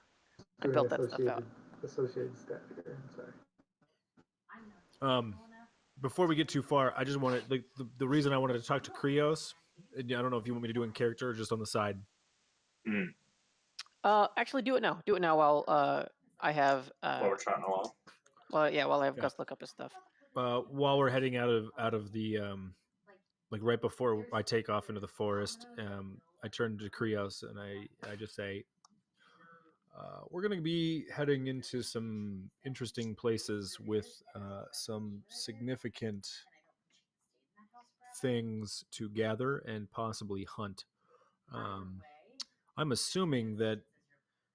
I doing built that stuff out. associated stat here. I'm sorry. Before we get too far, I just wanted the reason I wanted to talk to KIROS. I don't know if you want me to do it in character or just on the side. Actually, do it now. Do it now while I have. While we're trotting along. Well, yeah, while I have Gus look up his stuff. While we're heading out of the like right before I take off into the forest, I turn to KIROS and I just say, we're going to be heading into some interesting places with some significant things to gather and possibly hunt. I'm assuming that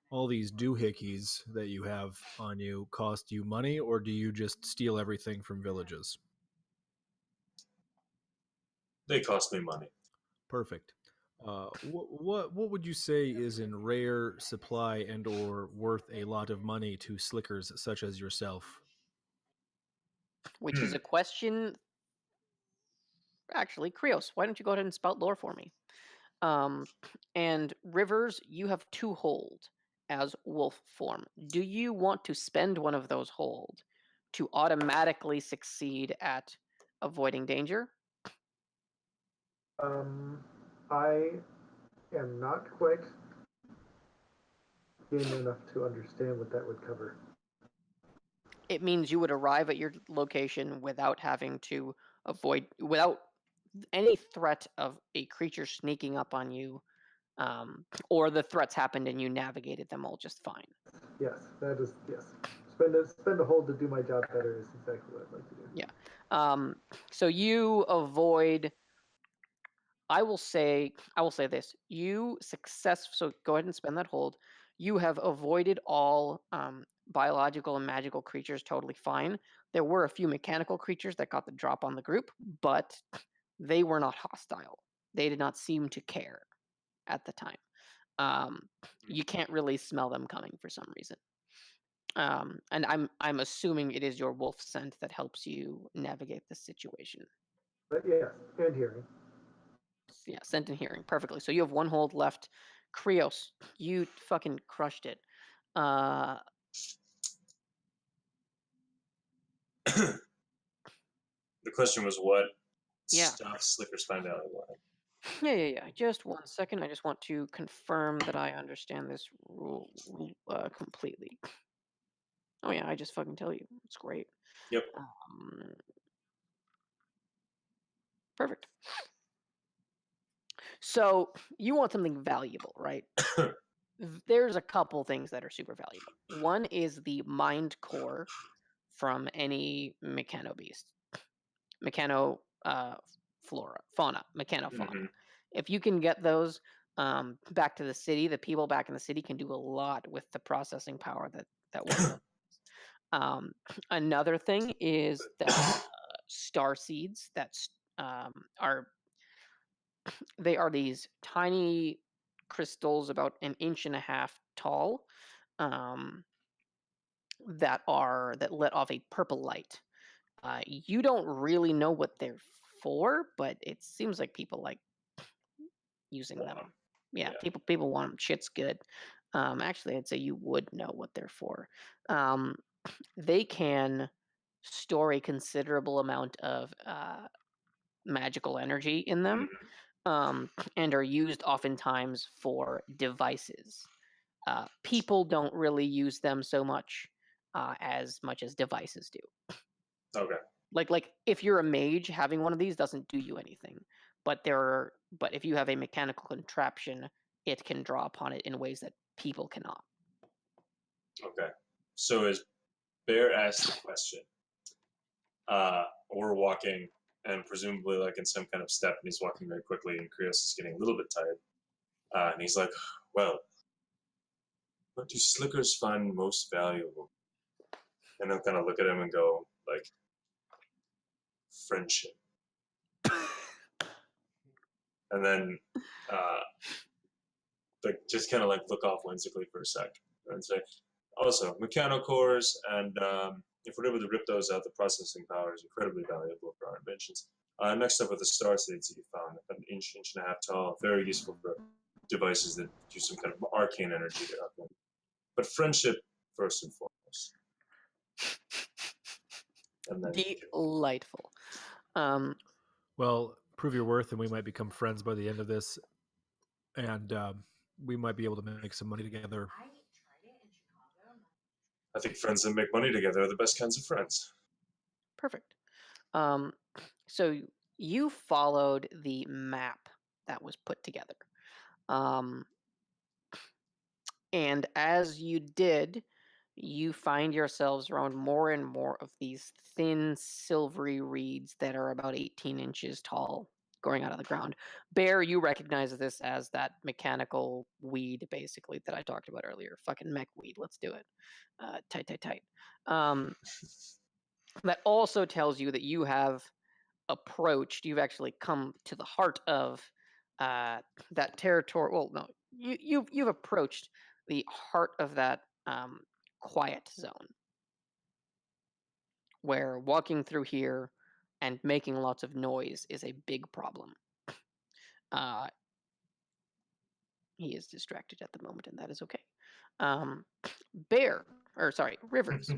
all these doohickeys that you have on you cost you money, or do you just steal everything from villages? They cost me money. Perfect. What would you say is in rare supply and or worth a lot of money to slickers such as yourself? Which is a question. Actually, Krios, why don't you go ahead and spout lore for me? And Rivers, you have 2 hold as wolf form. Do you want to spend one of those hold to automatically succeed at avoiding danger? I am not quite game enough to understand what that would cover. It means you would arrive at your location without having to without any threat of a creature sneaking up on you, or the threats happened and you navigated them all just fine. Yes, that is yes. Spend a hold to do my job better is exactly what I'd like to do. Yeah. So you avoid. I will say this. So go ahead and spend that hold. You have avoided all biological and magical creatures totally fine. There were a few mechanical creatures that got the drop on the group, but they were not hostile. They did not seem to care at the time. You can't really smell them coming for some reason. And I'm assuming it is your wolf scent that helps you navigate this situation. But yes, and hearing. Yeah, scent and hearing perfectly. So you have 1 hold left. Krios, you fucking crushed it. The question was what Yeah. stuff Slicker Spine Valley wanted. Yeah. Just 1 second. I just want to confirm that I understand this rule completely. Oh yeah, I just fucking tell you. It's great. Yep. Perfect. So you want something valuable, right? There's a couple things that are super valuable. One is the mind core from any mechano beast. Mechano fauna. Mm-hmm. If you can get those back to the city, the people back in the city can do a lot with the processing power that one of them has. Another thing is that star seeds that they are these tiny crystals about 1.5 inches tall that let off a purple light. You don't really know what they're for, but it seems like people like using them. Yeah, people want them. Shit's good. Actually, I'd say you would know what they're for. They can store a considerable amount of magical energy in them, and are used oftentimes for devices. People don't really use them so much as devices do. Okay. Like if you're a mage, having one of these doesn't do you anything. But if you have a mechanical contraption, it can draw upon it in ways that people cannot. Okay. So as Bear asked the question, we're walking, and presumably like in some kind of step, and he's walking very quickly, and KIROS is getting a little bit tired. And he's like, well, what do slickers find most valuable? And I'll kind of look at him and go, like, friendship. And then, like, just kind of like look off whimsically for a sec, and say, also, mechanical cores, and if we're able to rip those out, the processing power is incredibly valuable for our inventions. Next up with the star seeds that you found, an inch and a half tall, very useful for devices that use some kind of arcane energy to help them. But friendship first and foremost. And then Delightful. Well, prove your worth, and we might become friends by the end of this, and we might be able to make some money together. I think friends that make money together are the best kinds of friends. Perfect. So you followed the map that was put together. And as you did, you find yourselves around more and more of these thin, silvery reeds that are about 18 inches tall, growing out of the ground. Bear, you recognize this as that mechanical weed, basically, that I talked about earlier. Fucking mech weed. Let's do it. Tight. That also tells you that you have you've actually come to the heart of that territory. Well, no, you've approached the heart of that quiet zone, where walking through here and making lots of noise is a big problem. He is distracted at the moment, and that is okay. Rivers,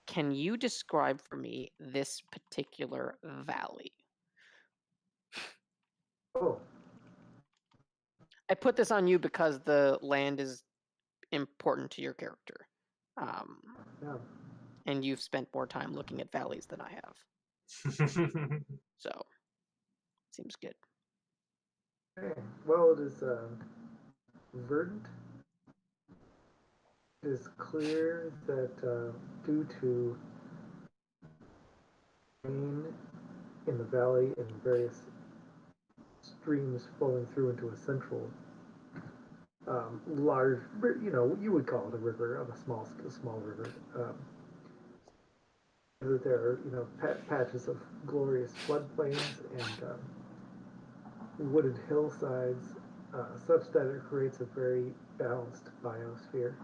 can you describe for me this particular valley? Oh, I put this on you because the land is important to your character. yeah. And you've spent more time looking at valleys than I have. So, seems good. Okay. Well, it is verdant. It is clear that due to rain in the valley and various streams flowing through into a central large, you would call it a river, of a small river. That there are, patches of glorious floodplains and wooded hillsides, such that it creates a very balanced biosphere.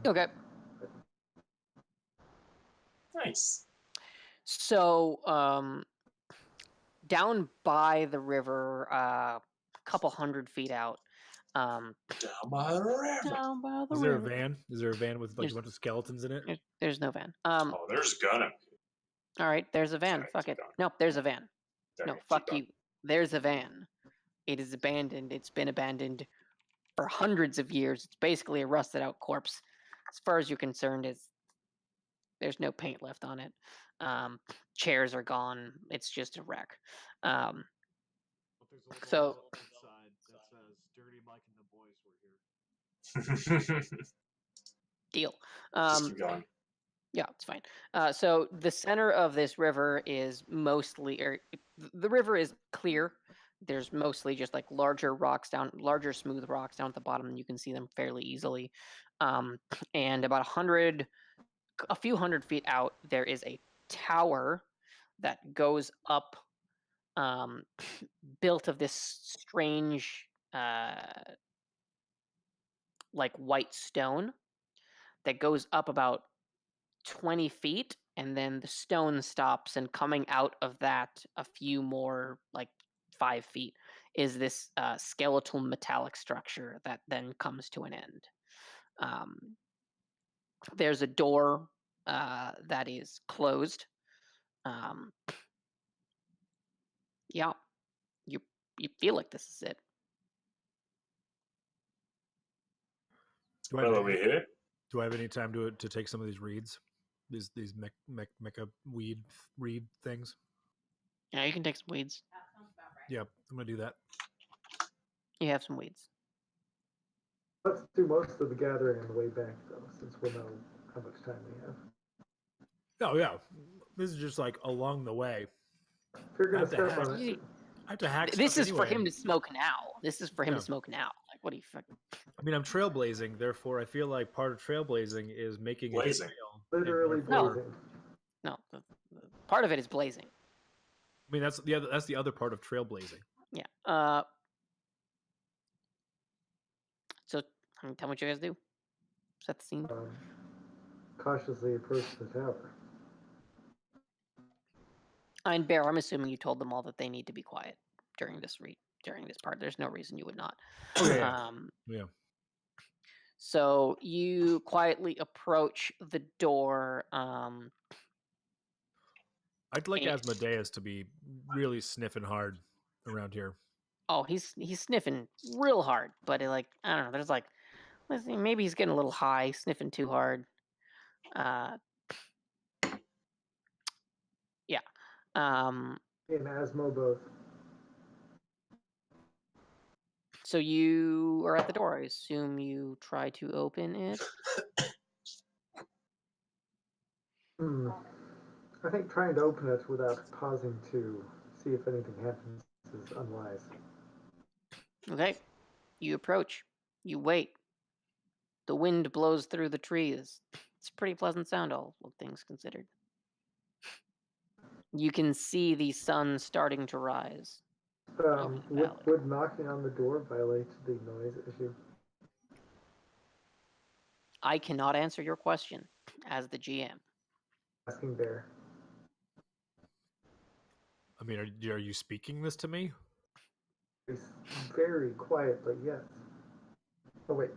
Okay. Nice. So, down by the river, a couple 100 feet out. Down by the river. Down by the Is there a river. van? Is there a van with like a bunch of skeletons in it? There's no van. Oh, there's gonna be. All right, there's a van. Sorry, Fuck keep it. going. Nope, there's a van. Sorry, No, keep fuck going. you. There's a van. It is abandoned. It's been abandoned for hundreds of years. It's basically a rusted out corpse. As far as you're concerned, there's no paint left on it. Chairs are gone. It's just a wreck. But there's a little So- note inside that says, "Dirty Mike and the boys were here." Deal. Just keep going. Yeah, it's fine. So the center of this river is the river is clear. There's mostly just like larger smooth rocks down at the bottom, and you can see them fairly easily. And about a few hundred feet out, there is a tower that goes up, built of this strange, like white stone that goes up about 20 feet, and then the stone stops, and coming out of that a few more, like 5 feet, is this skeletal metallic structure that then comes to an end. There's a door that is closed. Yeah, you feel like this is it. Do I have Well, are any, we here? do I have any time to take some of these reeds? These mecha weed reed things? Yeah, you can take some weeds. Yep, I'm gonna do that. You have some weeds. Let's do most of the gathering on the way back, though, since we'll know how much time we have. Oh yeah, this is just like along the way. If you're I going have to to step hack. on it, I have to hack This stuff is for anyway. him to smoke now. This is for him Yeah. to smoke now. Like, what do you fucking? I mean, I'm trailblazing, therefore I feel like part of trailblazing is making Blazing. a trail. and literally therefore- blazing. No, the part of it is blazing. I mean, that's the other part of trailblazing. Yeah. So, tell me what you guys do. Set the scene. Cautiously approach the tower. And Bear, I'm assuming you told them all that they need to be quiet during this part. There's no reason you would not. Okay. Yeah. Yeah. So you quietly approach the door. I'd like And- Asmodeus to be really sniffing hard around here. Oh, he's sniffing real hard, but I don't know. There's like, let's see, maybe he's getting a little high, sniffing too hard. Yeah. In Asmo both. So you are at the door. I assume you try to open it. I think trying to open it without pausing to see if anything happens is unwise. Okay. You approach. You wait. The wind blows through the trees. It's a pretty pleasant sound, all things considered. You can see the sun starting to rise. Over the valley. Would knocking on the door violate the noise issue? I cannot answer your question as the GM. Asking Bear. I mean, are you speaking this to me? It's very quiet, but yes. Oh wait,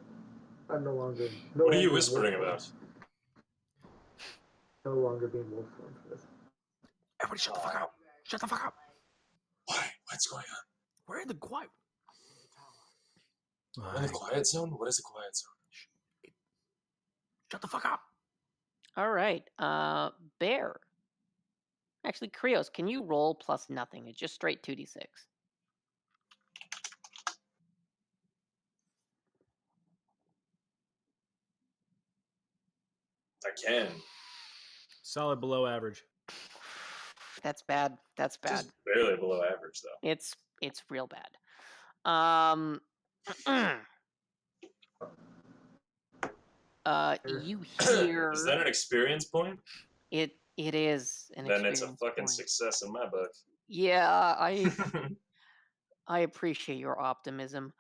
I'm no longer. What are you whispering about? No longer being wolf form for this. Everybody, shut the fuck up! Shut the fuck up! Why? What's going on? We're in the quiet. We're in the quiet zone? What is a quiet zone? Shut the fuck up! All right. Bear. Actually, Krios, can you roll plus nothing? It's just straight 2d6. I can. Solid below average. That's bad. That's bad. Just barely below average, though. It's real bad. You hear Is that an experience point? it is an Then it's a experience fucking point. success in my book. Yeah, I appreciate your optimism.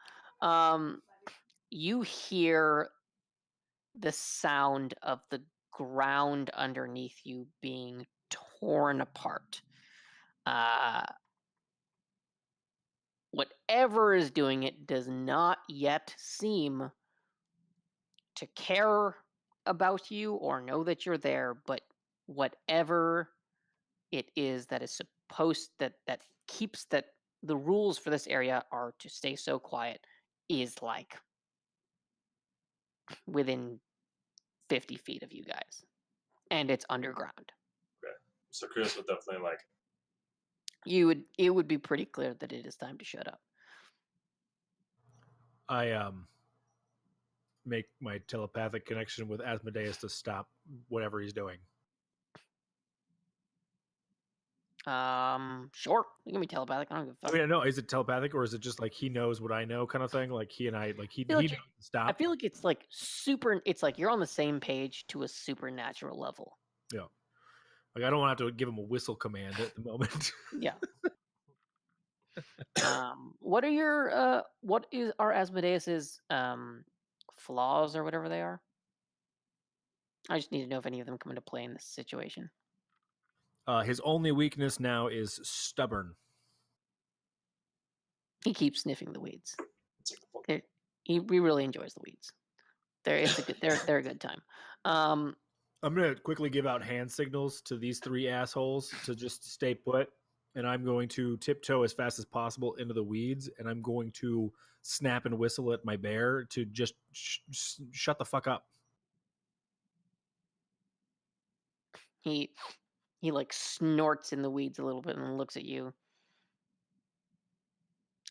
You hear the sound of the ground underneath you being torn apart. Whatever is doing it does not yet seem to care about you or know that you're there, but whatever it is that is supposed that keeps that the rules for this area are to stay so quiet is like within 50 feet of you guys, and it's underground. Okay. So Chris would definitely like. It would be pretty clear that it is time to shut up. I make my telepathic connection with Asmodeus to stop whatever he's doing. Sure, you can be telepathic. I don't give a I fuck. mean, no, is it telepathic or is it just like he knows what I know kind of thing? Like he and I, like he feel like knows to stop. I feel like it's like super. It's like you're on the same page to a supernatural level. Yeah. Like I don't want to have to give him a whistle command at the moment. Yeah. What are your what are Asmodeus's flaws or whatever they are? I just need to know if any of them come into play in this situation. His only weakness now is stubborn. He keeps sniffing the weeds. It's like, He really enjoys the weeds. They're a good time. I'm gonna quickly give out hand signals to these three assholes to just stay put. and I'm going to tiptoe as fast as possible into the weeds, and I'm going to snap and whistle at my bear to just shut the fuck up. He like snorts in the weeds a little bit and looks at you.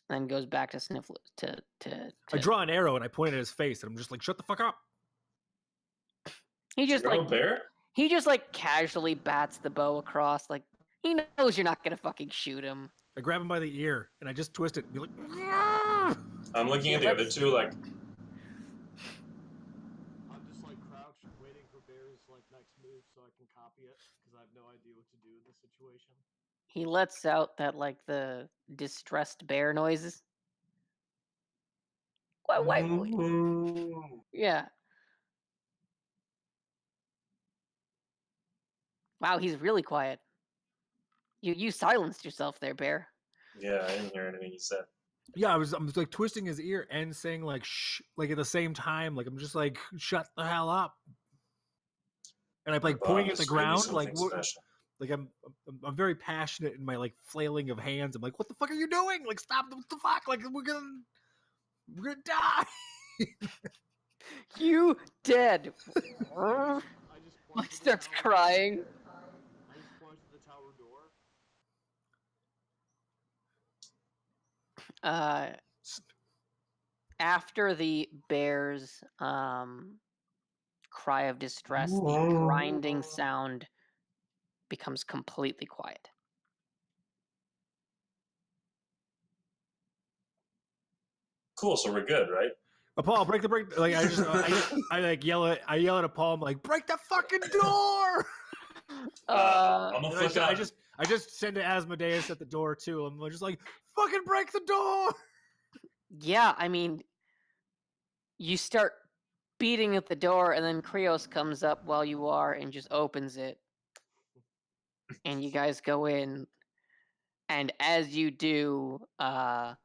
And then goes back to sniff to I draw an arrow and I point it at his face, and I'm just like, shut the fuck up. He just like bear? he just like casually bats the bow across, like he knows you're not gonna fucking shoot him. I grab him by the ear and I just twist it and be like, I'm looking at the other two like, I'm just like crouched, waiting for Bear's like next move so I can copy it because I have no idea what to do in this situation. He lets out that like the distressed bear noises. Wait. Yeah. Wow, he's really quiet. You silenced yourself there, Bear. yeah, I didn't hear anything he said. yeah, I'm like twisting his ear and saying like shh, like at the same time, like I'm just like shut the hell up, and I'm like pointing at the ground, like like I'm very passionate in my like flailing of hands. I'm like, what the fuck are you doing? Like stop! What the fuck? Like we're gonna die. You dead. I just He pointed to the starts tower- crying. I just pointed to the tower door. After the bear's cry of distress, the grinding sound becomes completely quiet. Cool, so we're good, right? Paul, break the break. Like I just I like yell at Paul. I'm like, break the fucking door. I'm gonna And flip out. I just send to Asmodeus at the door too. I'm just like, fucking break the door. Yeah, I mean, you start beating at the door, and then KIROS comes up while you are and just opens it. And you guys go in, and as you do, a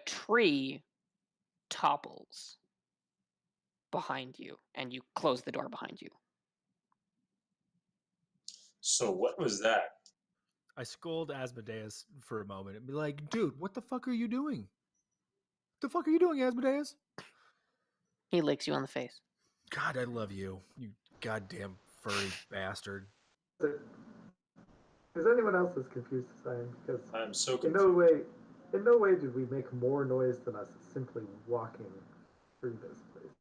tree topples behind you, and you close the door behind you. So what was that? I scold Asmodeus for a moment and be like, dude, what the fuck are you doing? What the fuck are you doing, Asmodeus? He licks you on the face. God, I love you, you goddamn furry bastard. Is anyone else as confused as I am? Because I'm so in confused. no way did we make more noise than us simply walking through this place.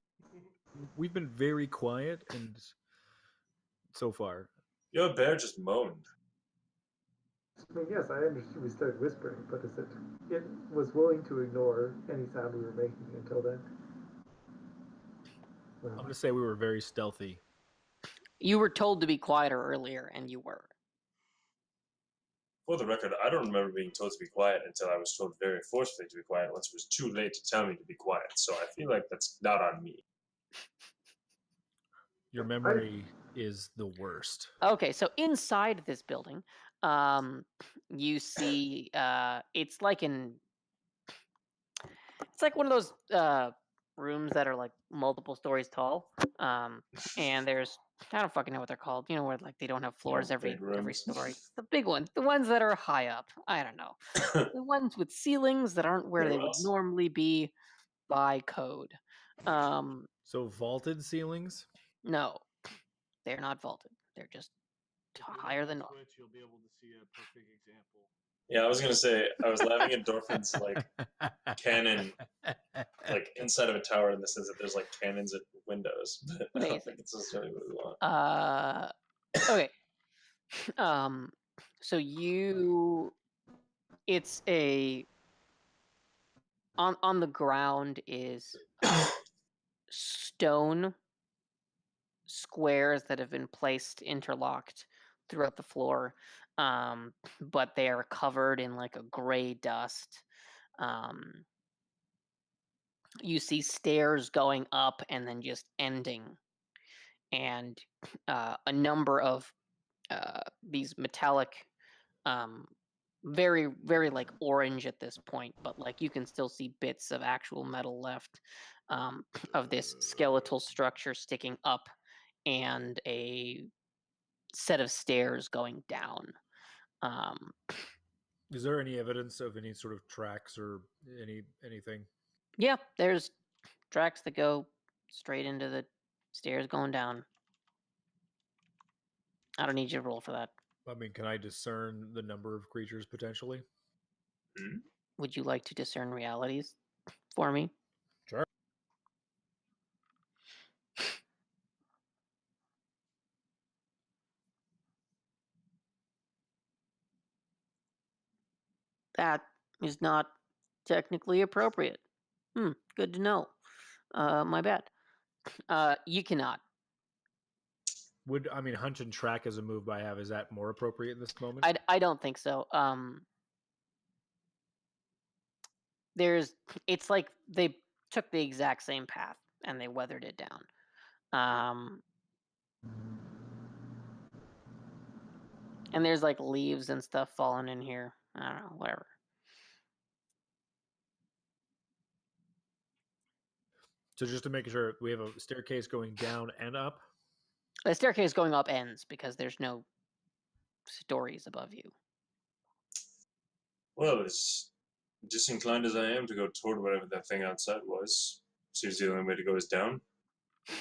We've been very quiet and so far. Your bear just moaned. I mean, yes, I understood we started whispering, but it was willing to ignore any sound we were making until then. I'm gonna say we were very stealthy. You were told to be quieter earlier, and you were. For the record, I don't remember being told to be quiet until I was told very forcefully to be quiet once it was too late to tell me to be quiet. So I feel like that's not on me. Your memory is the worst. Okay, so inside this building, you see it's like one of those rooms that are like multiple stories tall. And there's, I don't fucking know what they're called. You know, where like they don't have floors every story. The big ones, the ones that are high up. I don't know. The ones with ceilings that aren't where they would normally be by code. So vaulted ceilings? No, they're not vaulted. They're just higher than normal. Twitch, you'll be able to see a perfect example. Yeah, I was gonna say I was laughing at Dorfin's like cannon, like inside of a tower in the sense that there's like cannons at windows. But I don't think it's necessarily what we want. Okay. So it's a on the ground is stone squares that have been placed interlocked throughout the floor, but they are covered in like a gray dust. You see stairs going up and then just ending, and a number of these metallic, very very like orange at this point, but like you can still see bits of actual metal left, of this skeletal structure sticking up, and a set of stairs going down. Is there any evidence of any sort of tracks or anything? Yeah, there's tracks that go straight into the stairs going down. I don't need you to roll for that. I mean, can I discern the number of creatures potentially? Would you like to discern realities for me? Sure. That is not technically appropriate. Good to know. My bad. You cannot. Hunt and track as a move I have, is that more appropriate in this moment? I don't think so. It's like they took the exact same path and they weathered it down. And there's like leaves and stuff falling in here. I don't know, whatever. So just to make sure, we have a staircase going down and up? The staircase going up ends because there's no stories above you. Well, as disinclined as I am to go toward whatever that thing outside was, seems the only way to go is down. Yes,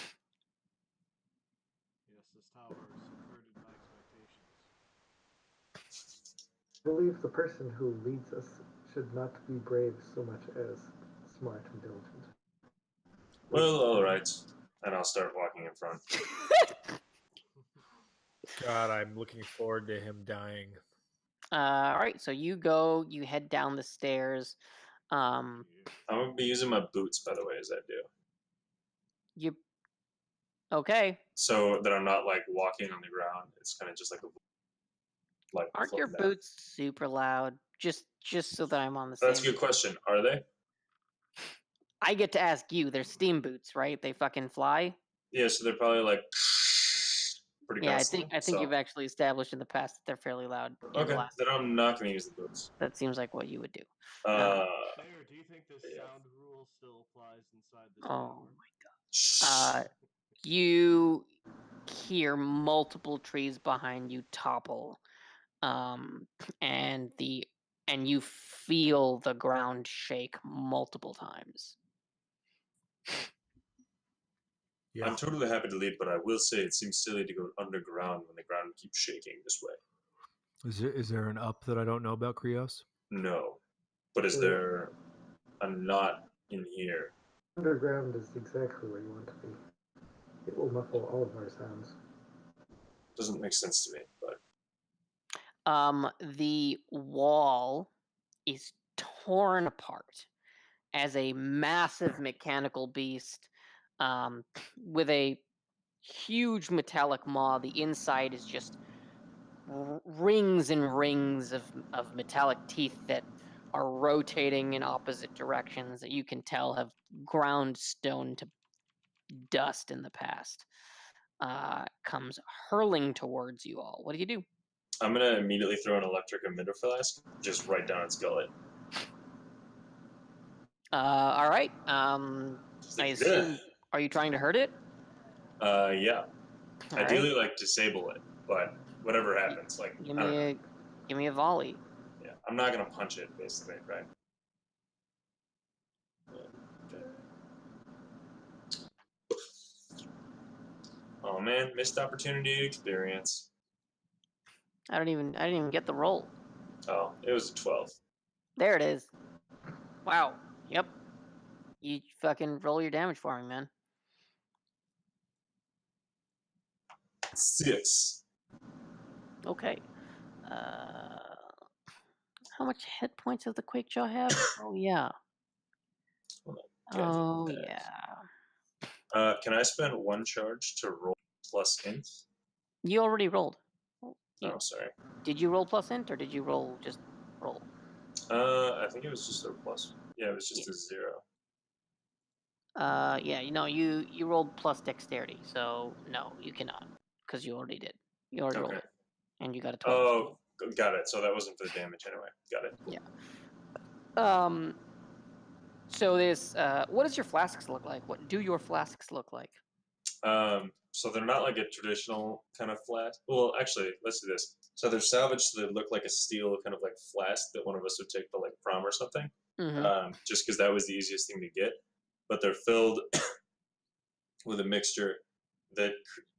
this tower subverted my expectations. I believe the person who leads us should not be brave so much as smart and diligent. Well, all right, and I'll start walking in front. God, I'm looking forward to him dying. All right, so you you head down the stairs. I'm gonna be using my boots, by the way, as I do. Okay. So that I'm not like walking on the ground. It's kind of just like a. Aren't your boots super loud? Just so that I'm on the same. That's a good question. Are they? I get to ask you. They're steam boots, right? They fucking fly. Yeah, so they're probably like pretty. Yeah, constantly, I think you've actually established in the past that they're fairly loud. Okay, then I'm not going to use the boots. That seems like what you would do. Mayor, do you think this sound rule still applies inside this tower? Oh my god. You hear multiple trees behind you topple, and you feel the ground shake multiple times. Yeah. I'm totally happy to lead, but I will say it seems silly to go underground when the ground keeps shaking this way. Is there an up that I don't know about, KIROS? No. But is there a not in here? Underground is exactly where you want to be. It will muffle all of our sounds. Doesn't make sense to me, but the wall is torn apart as a massive mechanical beast with a huge metallic maw. The inside is just rings and rings of metallic teeth that are rotating in opposite directions that you can tell have ground stone to dust in the past. Comes hurling towards you all. What do you do? I'm going to immediately throw an electric emitter flask just right down its gullet. All right. I assume, are you trying to hurt it? Yeah. All Ideally, right. like, disable it, but whatever happens, like, Give me a volley. Yeah, I'm not going to punch it, basically, right? Okay. Oh, man, missed opportunity experience. I didn't even get the roll. Oh, it was a 12. There it is. Wow. Yep. You fucking roll your damage for me, man. 6. Okay. How much hit points does the Quakejaw have? Oh yeah. Oh yeah. Can I spend 1 charge to roll plus int? You already rolled. Oh, sorry. Did you roll plus int or did you roll just roll? I think it was just a plus. Yeah, it was just a 0. Yeah, you rolled plus dexterity, so no, you cannot, because you already did. You already rolled it, and you got a 12. Oh, got it. So that wasn't for the damage anyway. Got it. Yeah. So this, what does your flasks look like? What do your flasks look like? So they're not like a traditional kind of flask. Well, actually, let's do this. So they're salvaged, so they look like a steel kind of like flask that one of us would take to like prom or something. Just because that was the easiest thing to get. But they're filled with a mixture that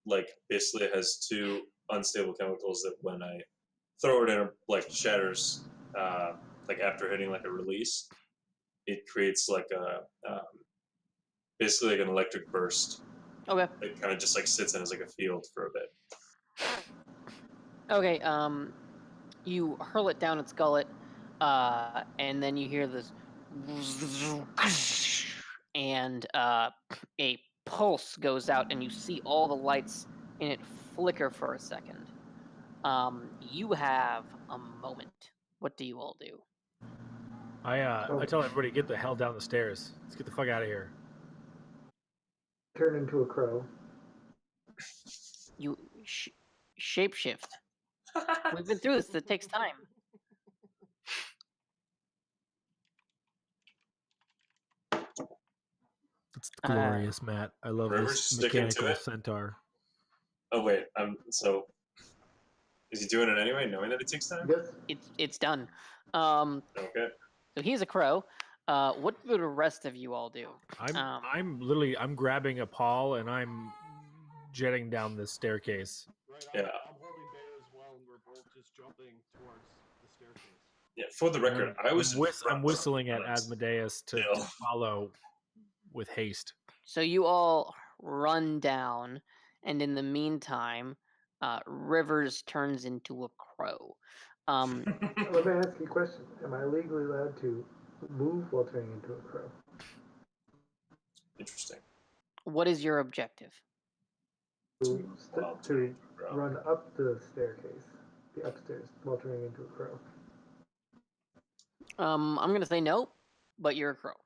like basically has two unstable chemicals that when I throw it in, like shatters. Like after hitting like a release, it creates like a basically like an electric burst. Okay. It kind of just like sits in as like a field for a bit. Okay. You hurl it down its gullet, and then you hear this, and a pulse goes out, and you see all the lights in it flicker for a second. You have a moment. What do you all do? I tell everybody, get the hell down the stairs. Let's get the fuck out of here. Turn into a crow. You shapeshift. We've been through this. It takes time. It's glorious, Matt. I love River's this sticking to mechanical it. centaur. Oh wait, so is he doing it anyway, knowing that it takes time? Yes. It's done. Okay. So he's a crow. What do the rest of you all do? I'm grabbing a paw and I'm jetting down this staircase. Right, Yeah. I'm holding Bear as well, and we're both just jumping towards the staircase. Yeah. For the record, I was. I'm whistling at Asmodeus to follow with haste. So you all run down, and in the meantime, Rivers turns into a crow. Let me ask you a question. Am I legally allowed to move while turning into a crow? Interesting. What is your objective? To run up the staircase, the upstairs, while turning into a crow. I'm gonna say no, but you're a crow.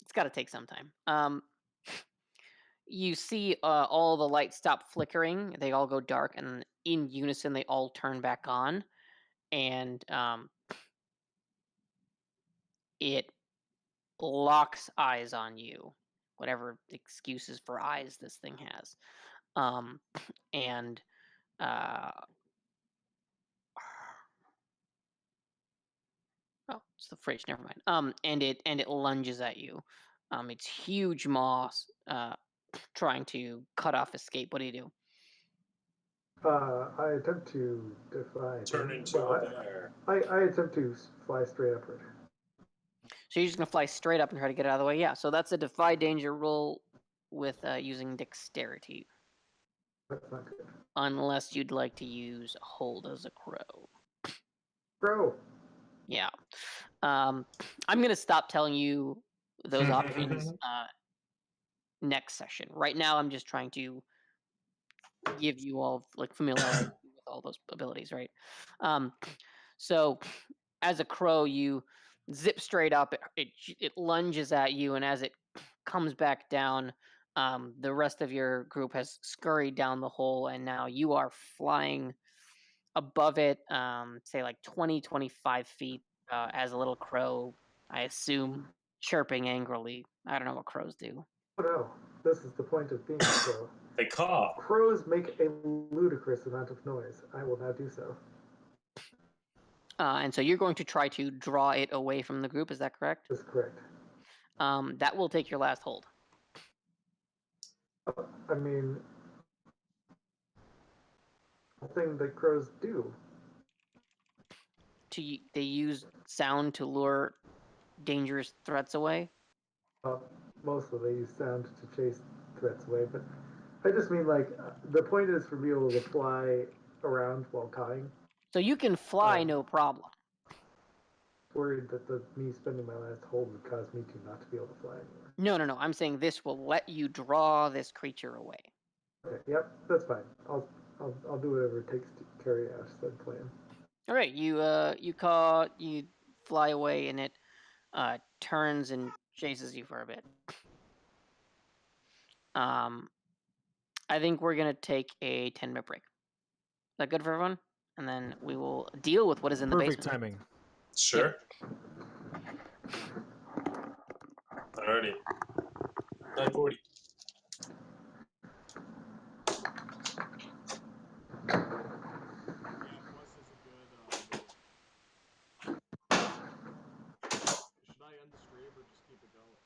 It's got to take some time. You see all the lights stop flickering. They all go dark, and in unison, they all turn back on. And it locks eyes on you, whatever excuses for eyes this thing has. And oh, it's the fridge. Never mind. And it lunges at you. Its huge maws trying to cut off escape. What do you do? I attempt to defy. Turn into a bear. I attempt to fly straight upward. So you're just gonna fly straight up and try to get out of the way. Yeah. So that's a defy danger roll with using dexterity. That's not good. Unless you'd like to use hold as a crow. Crow. Yeah. I'm gonna stop telling you those options next session. Right now, I'm just trying to give you all like familiarity with all those abilities, right? So as a crow, you zip straight up. It lunges at you, and as it comes back down, the rest of your group has scurried down the hole, and now you are flying above it, say like 20, 25 feet as a little crow, I assume, chirping angrily. I don't know what crows do. Oh no, this is the point of being a crow. They caw. Crows make a ludicrous amount of noise. I will not do so. And so you're going to try to draw it away from the group, is that correct? That's correct. That will take your last hold. I mean, the thing that crows do. They use sound to lure dangerous threats away? Mostly they use sound to chase threats away, but I just mean like the point is for me to fly around while cawing. So you can fly, no problem. Worried that me spending my last hold would cause me to not to be able to fly anymore. No. I'm saying this will let you draw this creature away. Okay, yep, that's fine. I'll do whatever it takes to carry out said plan. All right, you fly away, and it turns and chases you for a bit. I think we're gonna take a 10-minute break. Is that good for everyone? And then we will deal with what is in the basement. Perfect timing. Sure. All Alrighty. 940. Yeah, Quest is a good move. Should I end the stream or just keep it going?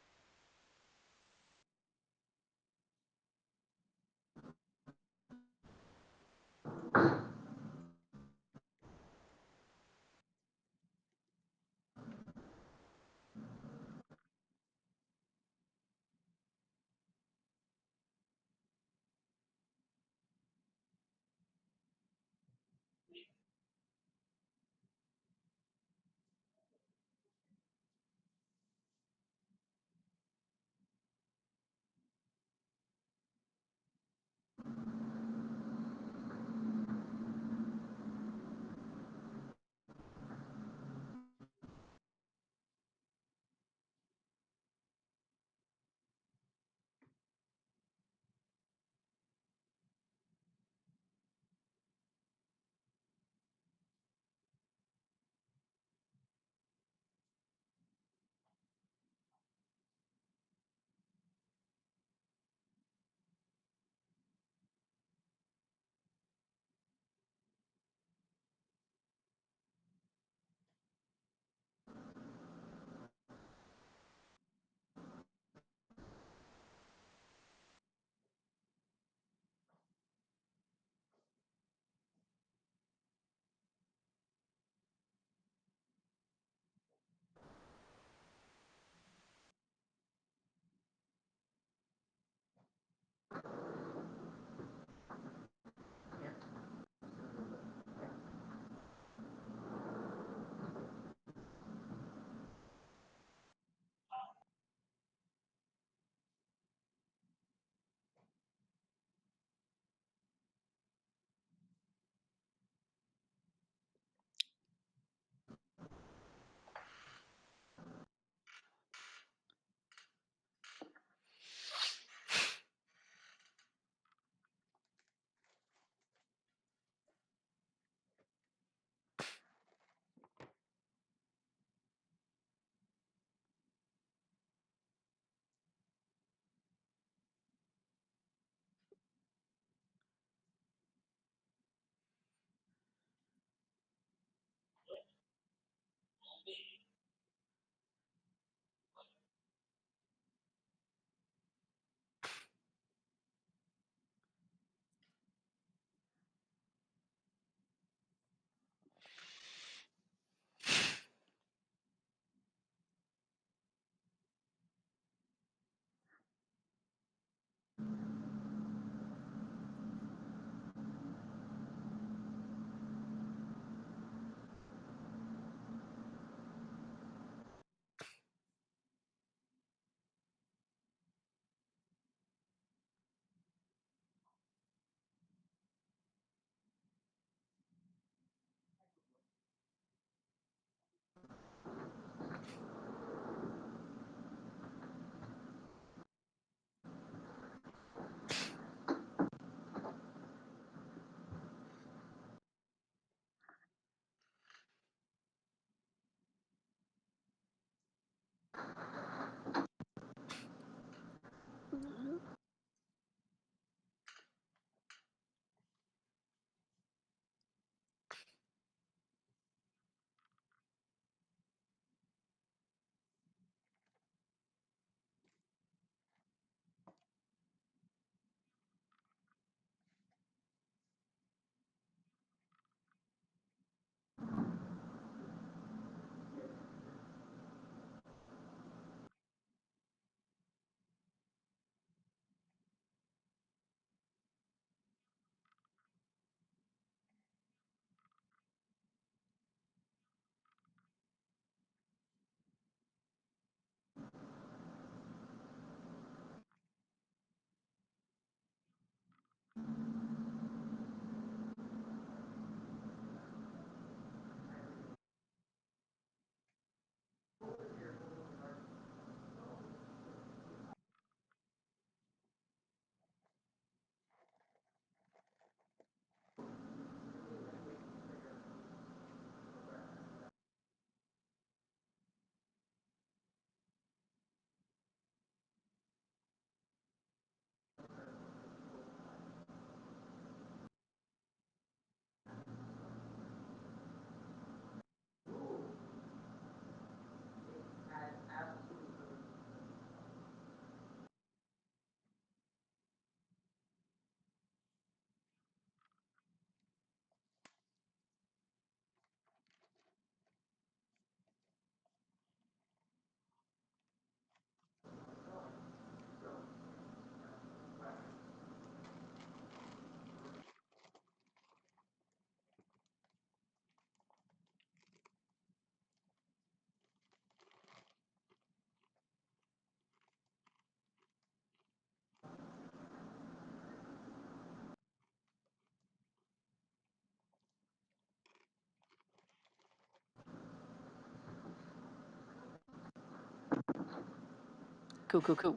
Cool.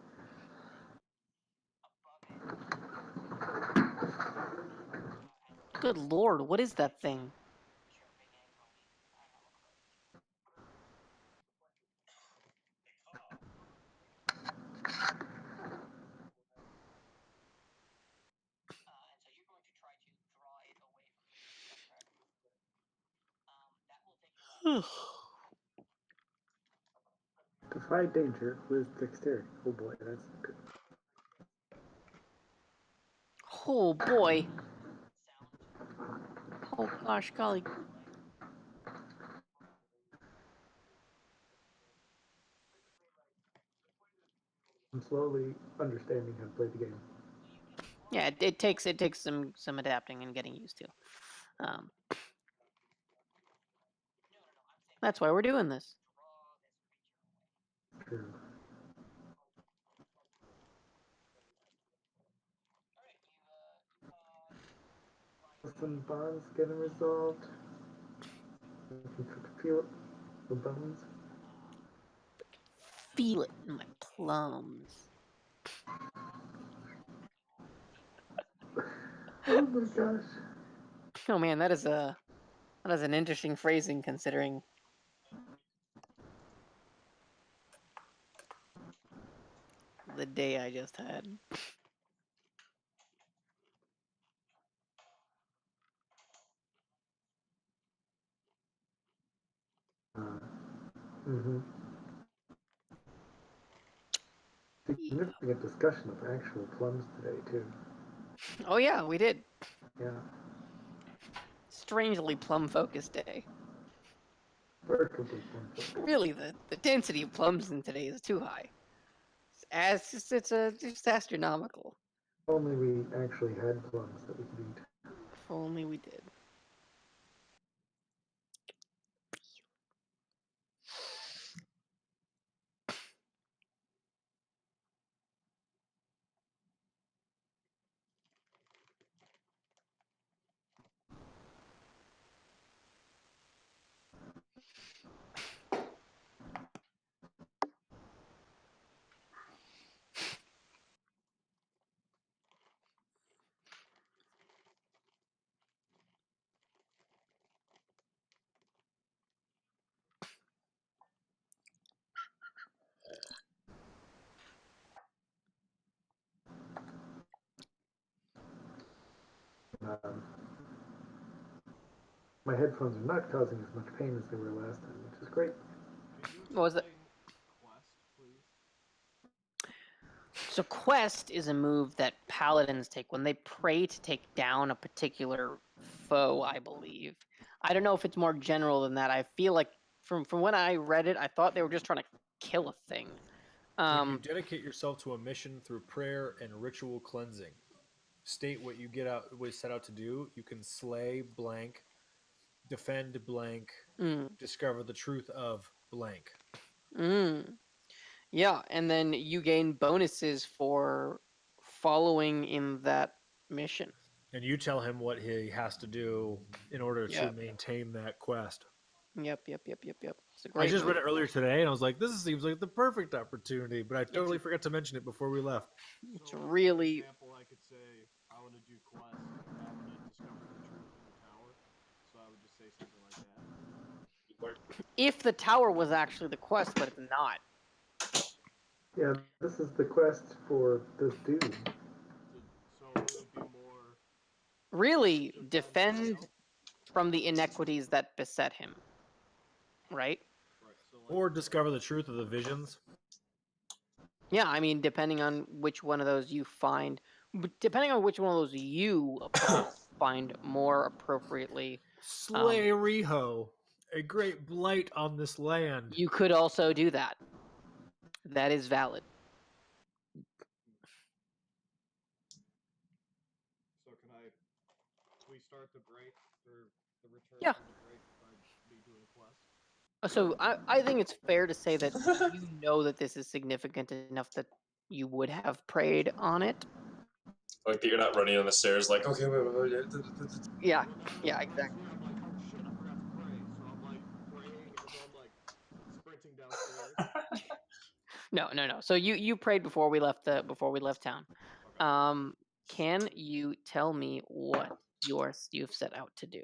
Good lord, what is that thing? Defy danger with dexterity. Oh boy, that's good. Oh boy. Oh gosh, golly. I'm slowly understanding how to play the game. Yeah, it takes some adapting and getting used to. That's why we're doing this. True. Some bonds getting resolved. Feel it. The bones. Feel it in my plums. Oh my gosh. Oh man, that is an interesting phrasing considering the day I just had. Mm-hmm. Significant discussion of actual plums today too. Oh yeah, we did. Yeah. Strangely plum focused day. Remarkably plum focused. Really, the density of plums in today is too high. It's just astronomical. If only we actually had plums that we could eat. If only we did. Um, my headphones are not causing as much pain as they were last time, which is great. What was that? Quest, please. So quest is a move that paladins take when they pray to take down a particular foe, I believe. I don't know if it's more general than that. I feel like from when I read it, I thought they were just trying to kill a thing. When you dedicate yourself to a mission through prayer and ritual cleansing, state what you set out to do. You can slay blank, defend blank, discover the truth of blank. Yeah, and then you gain bonuses for following in that mission. And you tell him what he has to do in order to maintain that quest. Yep. It's a great I just move. read it earlier today, and I was like, "This seems like the perfect opportunity," but I totally forgot to mention it before we left. It's So, really. For example, I could say I want to do quest. I want to discover the truth of the tower. So I would just say something like that. If the tower was actually the quest, but it's not. Yeah, this is the quest for this dude. So it would be more. Really, defend from the inequities that beset him. Right? Right. So Or discover the truth of the visions. Yeah, I mean, depending on which one of those you find, depending on which one of those you find more appropriately. Slay Riho, a great blight on this land. You could also do that. That is valid. So can we start the break for the return Yeah. from the break by me doing quest? So I think it's fair to say that you know that this is significant enough that you would have prayed on it. Like that you're not running on the stairs like, okay, wait. Yeah, exactly. I'm like, oh shit, I forgot to pray. So I'm like praying as I'm like sprinting downstairs. No. So you prayed before we left town. Okay. Can you tell me what you've set out to do?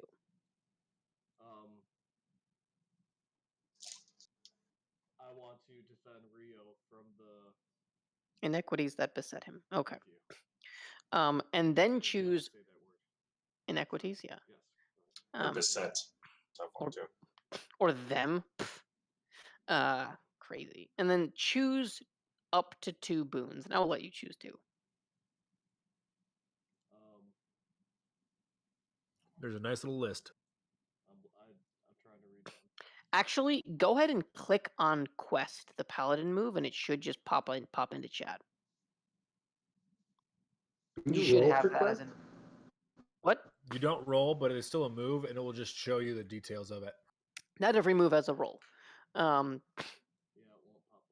I want to defend Rio from the Inequities that beset him. Okay. Thank you. And then Did not choose say that word. inequities. Yeah. Yes. Or Um, beset. Tough one too. or them. Crazy. And then choose up to 2 boons, and I'll let you choose 2. There's a nice little list. I'm trying to read them. Actually, go ahead and click on Quest, the Paladin move, and it should just pop into chat. Do You you should roll have for that quest? as an what? You don't roll, but it's still a move, and it will just show you the details of it. Not every move has a roll. Yeah, it won't pop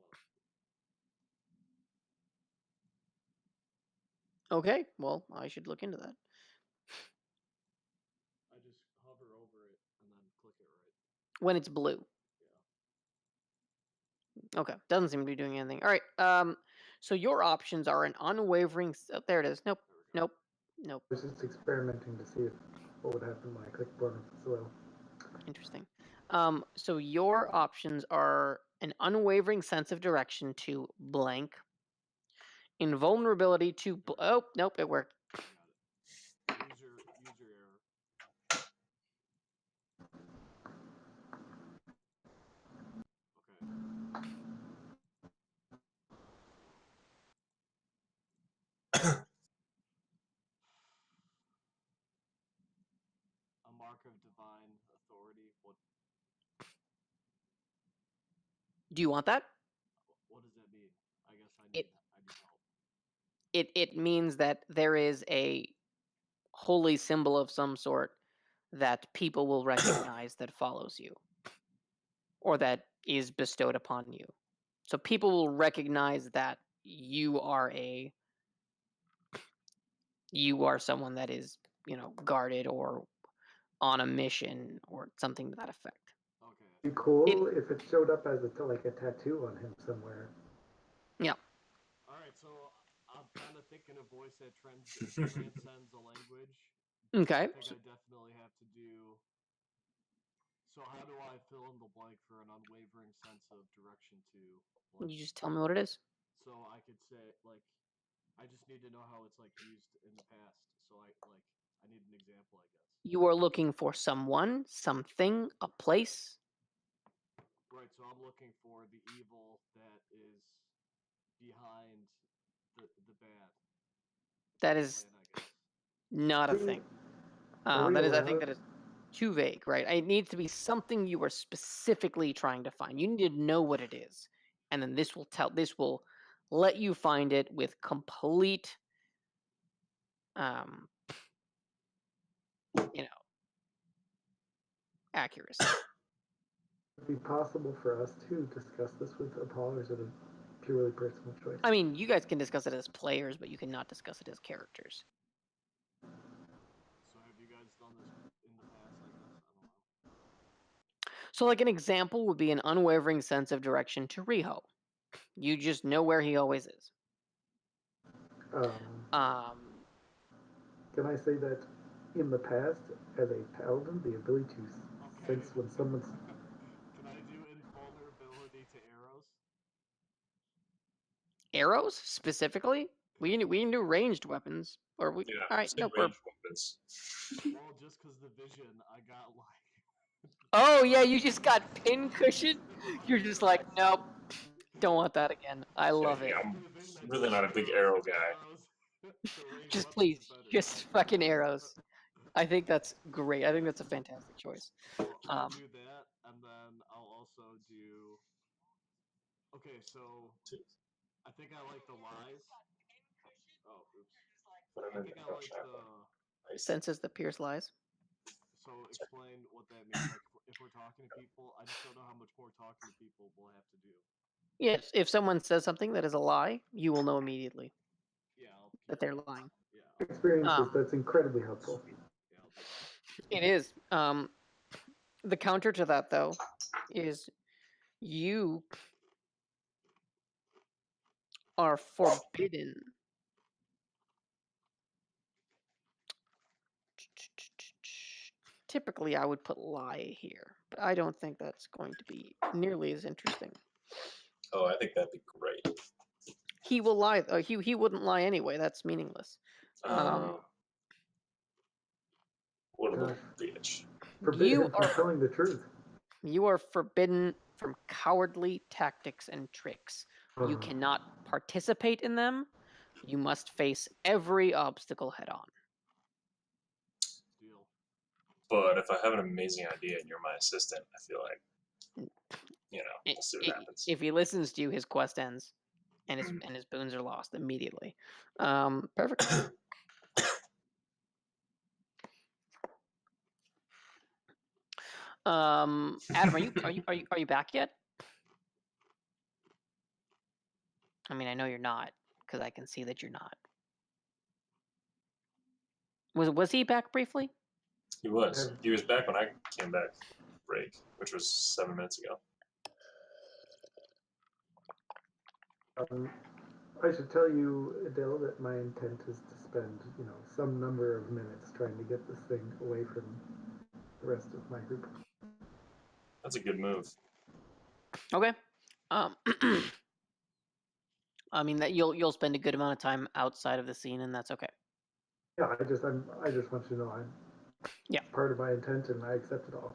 up. Okay, well, I should look into that. I just hover over it and then click it right. When it's blue. Yeah. Okay, doesn't seem to be doing anything. All right. So your options are an unwavering. Oh, there it is. Nope. There we go. Nope. I was just experimenting to see what would happen when I click burn soil. Interesting. So your options are an unwavering sense of direction to blank, invulnerability to. Oh, nope, it worked. Got it. User error. Okay. A mark of divine authority. Do you want that? What does that mean? I guess I It- need help. It means that there is a holy symbol of some sort that people will recognize that follows you, or that is bestowed upon you. So people will recognize that you are someone that is, guarded or on a mission or something to that effect. Okay. It'd be cool if it showed up as a tattoo on him somewhere. Yeah. All right, so I'm kind of thinking a voice that transcends the language. Okay. I think I definitely have to do. So how do I fill in the blank for an unwavering sense of direction to? You just tell me what it is. So I could say I just need to know how it's used in the past. So I need an example, I guess. You are looking for someone, something, a place. Right. So I'm looking for the evil that is behind the bad. That is plan, I guess. not a thing. I think that is too vague, right? It needs to be something you are specifically trying to find. You need to know what it is, and then this will let you find it with complete, accuracy. Would it be possible for us to discuss this with Paul, or is it a purely personal choice? I mean, you guys can discuss it as players, but you cannot discuss it as characters. So have you guys done this in the past, I guess? I don't know. So, like, an example would be an unwavering sense of direction to Riho. You just know where he always is. Can I say that in the past, as a paladin, the ability to sense when someone's... Can I do invulnerability to arrows? Arrows specifically? We can do ranged weapons, or we. Yeah, All right, no. ranged weapons. Well, just because the vision, I got Oh yeah, you just got pin cushion. You're just like, nope, don't want that again. I love it. I'm really not a big arrow guy. Just please, just fucking arrows. I think that's great. I think that's a fantastic choice. I'll do that, and then I'll also do. Okay, so I think I like the lies. Oh, oops. I think I like the senses that pierce lies. So explain what that means. If we're talking to people, I just don't know how much more talking to people we'll have to do. Yes, if someone says something that is a lie, you will know immediately. Yeah, that they're lying. Yeah. Experiences, that's incredibly helpful. Yeah, it is. The counter to that, though, is you are forbidden. Typically, I would put lie here, but I don't think that's going to be nearly as interesting. Oh, I think that'd be great. He will lie. He wouldn't lie anyway. That's meaningless. What a little Gosh. bitch. Forbid You him from are telling the truth. you are forbidden from cowardly tactics and tricks. You Oh. cannot participate in them. You must face every obstacle head on. Deal. But if I have an amazing idea and you're my assistant, I feel like, we'll see what happens. If he listens to you, his quest ends, and his boons are lost immediately. Perfect. Adam, are you back yet? I mean, I know you're not, because I can see that you're not. Was he back briefly? He was. He was back when I came back break, which was 7 minutes ago. I should tell you, Adele, that my intent is to spend, some number of minutes trying to get this thing away from the rest of my group. That's a good move. Okay. I mean that you'll spend a good amount of time outside of the scene, and that's okay. Yeah, I just want you to know it's part of my intent, and I accept it all.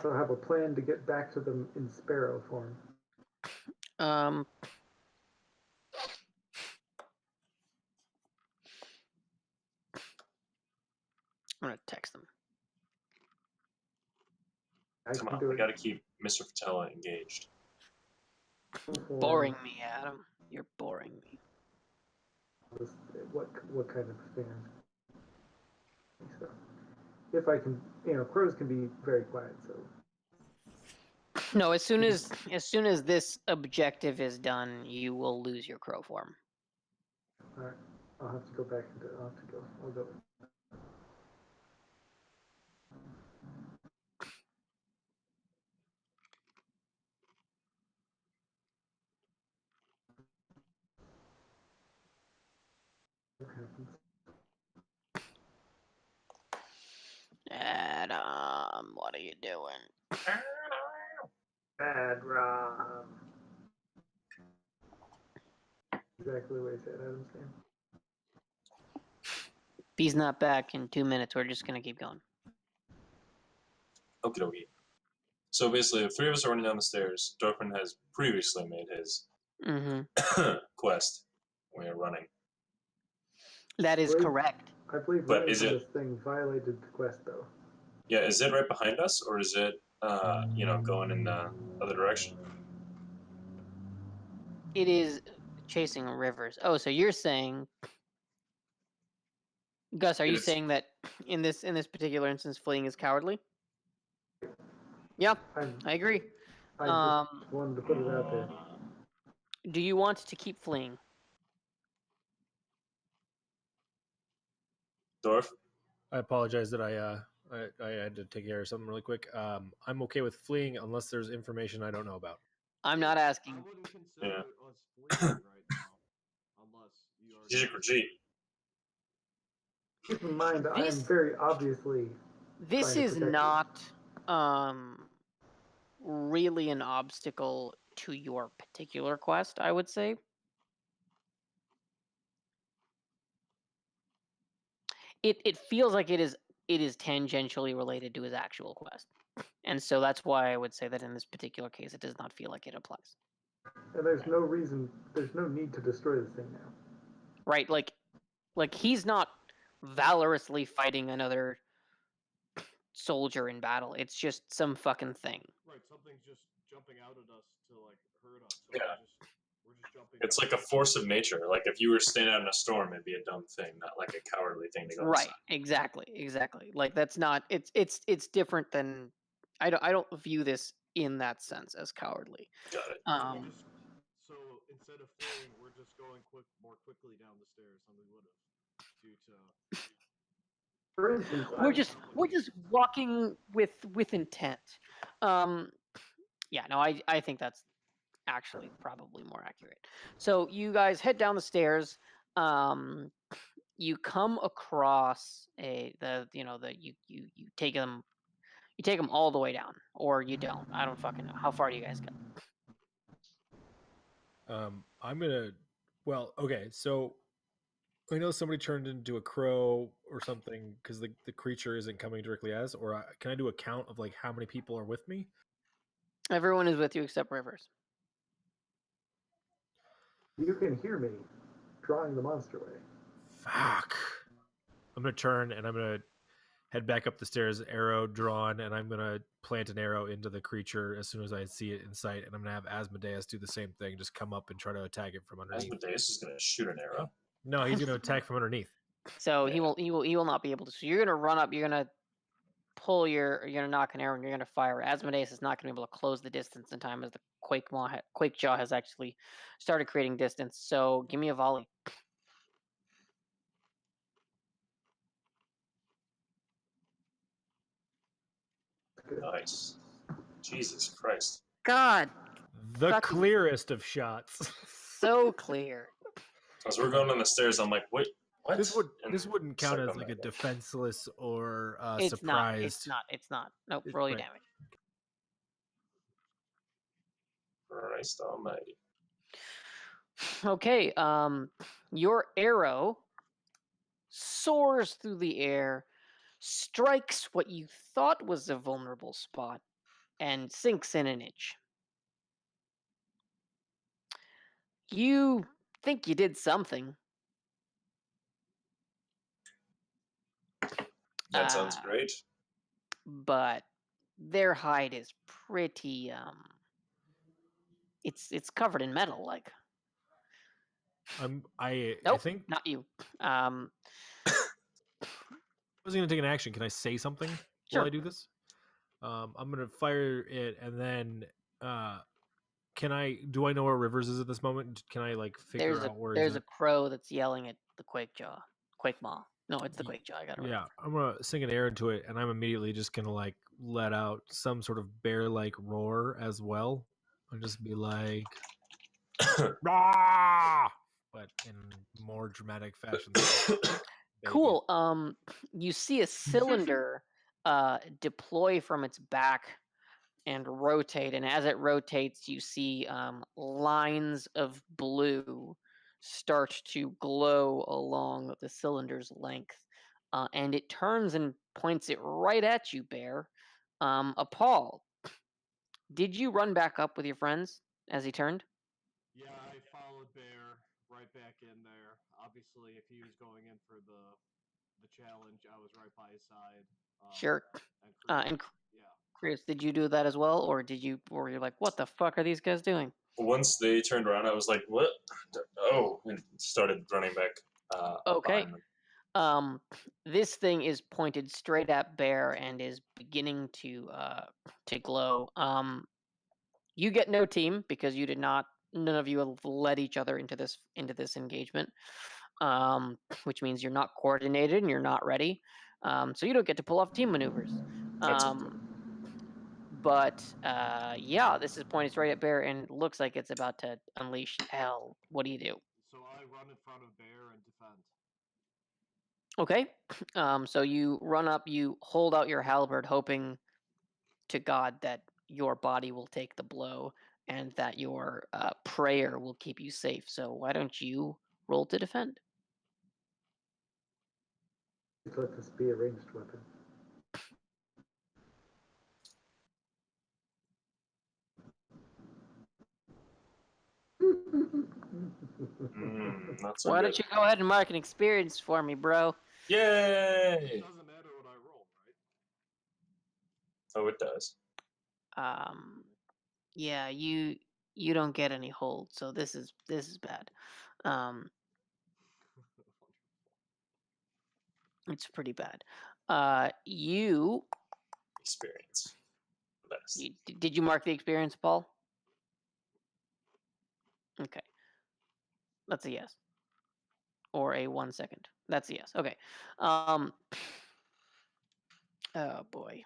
So I have a plan to get back to them in sparrow form. I'm gonna text them. Come on, we gotta keep Mr. Fatella engaged. Boring me, Adam. You're boring me. What kind of thing? So, if I can, crows can be very quiet. So no, as soon as this objective is done, you will lose your crow form. All right, I'll have to go back into. I'll go. What happens? Adam, what are you doing? Bad Rob. Exactly what I said, Adam's name. If he's not back in 2 minutes, we're just gonna keep going. Okie dokie. So basically, if three of us are running down the stairs, Dorfman has previously made his quest. We are running. That is correct. I believe But is this thing violated the quest, though. Yeah, is it right behind us, or is it, going in the other direction? It is chasing rivers. Oh, so you're saying, Gus? Are you saying that in this particular instance, fleeing is cowardly? Yeah, I agree. I just wanted to put it out there. Do you want to keep fleeing? Dorf? I apologize that I had to take care of something really quick. I'm okay with fleeing unless there's information I don't know about. I'm not asking. I wouldn't consider us fleeing right now, unless you are. Strategic retreat. Keep in mind, I'm very obviously. This is not really an obstacle to your particular quest, I would say. It feels like it is tangentially related to his actual quest. And so that's why I would say that in this particular case, it does not feel like it applies. And there's no need to destroy this thing now. Right, like he's not valorously fighting another soldier in battle. It's just some fucking thing. Right, something's just jumping out at us to hurt us. So Yeah. We're just jumping. It's like a force of nature. Like if you were standing out in a storm, it'd be a dumb thing, not like a cowardly thing to go Right, inside. exactly. Like that's not. It's different than. I don't view this in that sense as cowardly. Got it. So instead of fleeing, we're just going more quickly down the stairs than we would have due to. For instance, we're just walking with intent. Yeah, no, I think that's actually probably more accurate. So you guys head down the stairs. You come across you take them all the way down, or you don't. I don't fucking know. How far do you guys go? I'm gonna. Well, okay, so I know somebody turned into a crow or something because the creature isn't coming directly at us. Or can I do a count of like how many people are with me? Everyone is with you except Rivers. You can hear me drawing the monster away. Fuck. I'm gonna turn and I'm gonna head back up the stairs, arrow drawn, and I'm gonna plant an arrow into the creature as soon as I see it in sight. And I'm gonna have Asmodeus do the same thing, just come up and try to attack it from underneath. Asmodeus is going to shoot an arrow. No, he's gonna attack from underneath. So he will not be able to. So you're gonna run up. You're gonna you're gonna knock an arrow, and you're gonna fire. Asmodeus is not gonna be able to close the distance in time, as the Quake Jaw has actually started creating distance. So give me a volley. Nice. Jesus Christ. God, The fucking clearest of shots. so clear. As we're going on the stairs, I'm like, wait, what? This And wouldn't count start as going like a back. defenseless or It's not. surprised. It's not. Nope. It's Roll your right. damage. Christ almighty. Okay. Your arrow soars through the air, strikes what you thought was a vulnerable spot, and sinks in an inch. You think you did something. That sounds great. But their hide is pretty it's covered in metal, like. I Nope, think not you. I was gonna take an action. Can I say something Sure. while I do this? I'm gonna fire it, and then do I know where Rivers is at this moment? Can I like figure out where there's he's a crow that's yelling at the Quake Maw. No, it's the Quake Jaw. I got it right. Yeah, I'm gonna sing an air into it, and I'm immediately just gonna like let out some sort of bear-like roar as well, and just be like, "Rah!" but in more dramatic fashion. Cool. You see a cylinder deploy from its back and rotate, and as it rotates, you see lines of blue start to glow along the cylinder's length, and it turns and points it right at you, Bear. Paul, did you run back up with your friends as he turned? Yeah, I followed Bear right back in there. Obviously, if he was going in for the challenge, I was right by his side. Sure. And yeah. Chris, did you do that as well, or you're like, what the fuck are these guys doing? Once they turned around, I was like, what? Oh, and started running back. Okay. Behind them. This thing is pointed straight at Bear and is beginning to glow. You get no team because you did not. None of you have led each other into this engagement, which means you're not coordinated and you're not ready. So you don't get to pull off team maneuvers. That's okay. But yeah, this is pointed straight at Bear and looks like it's about to unleash hell. What do you do? So I run in front of Bear and defend. Okay. So you run up, you hold out your halberd, hoping to God that your body will take the blow and that your prayer will keep you safe. So why don't you roll to defend? Let this be a ranged weapon. Not so Why good. don't you go ahead and mark an experience for me, bro? Yay! It doesn't matter what I roll, right? Oh, it does. Yeah, you don't get any hold, so this is bad. It's pretty bad. You Experience. Best. did you mark the experience, Paul? Okay. That's a yes. Or a 1 second. That's a yes. Okay. Oh boy.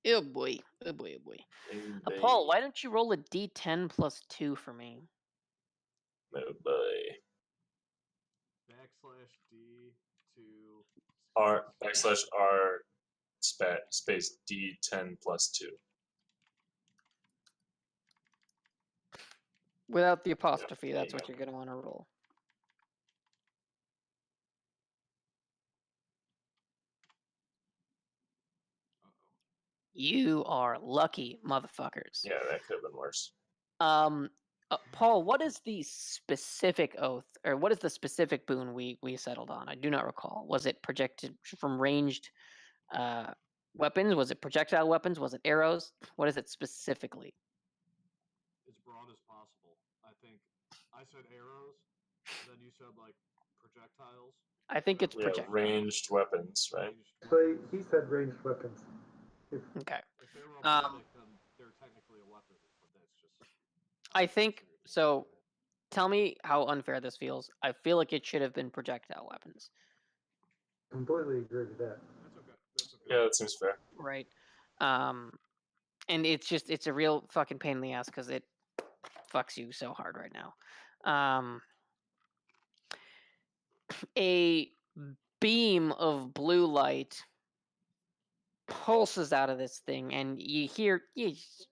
Oh boy. Oh boy. Oh boy. Indeed. Paul, why don't you roll a d10 plus 2 for me? Oh boy. \D to R space D10 plus 2. Without the apostrophe, there that's you what you're going to want to roll. You are lucky, motherfuckers. Yeah, that could have been worse. Paul, what is the specific oath, or what is the specific boon we settled on? I do not recall. Was it projected from ranged weapons? Was it projectile weapons? Was it arrows? What is it specifically? as broad as possible. I think I said arrows, then you said like projectiles. I think it's Yeah, projectile. ranged weapons, right? Ranged So weapons. he said ranged weapons. Okay. If they were athletic, then they're technically a weapon, but that's just. I think so. Tell me how unfair this feels. I feel like it should have been projectile weapons. Completely agree with that. That's okay. That's okay. Yeah, that seems fair. Right. And it's a real fucking pain in the ass because it fucks you so hard right now. A beam of blue light pulses out of this thing, and you hear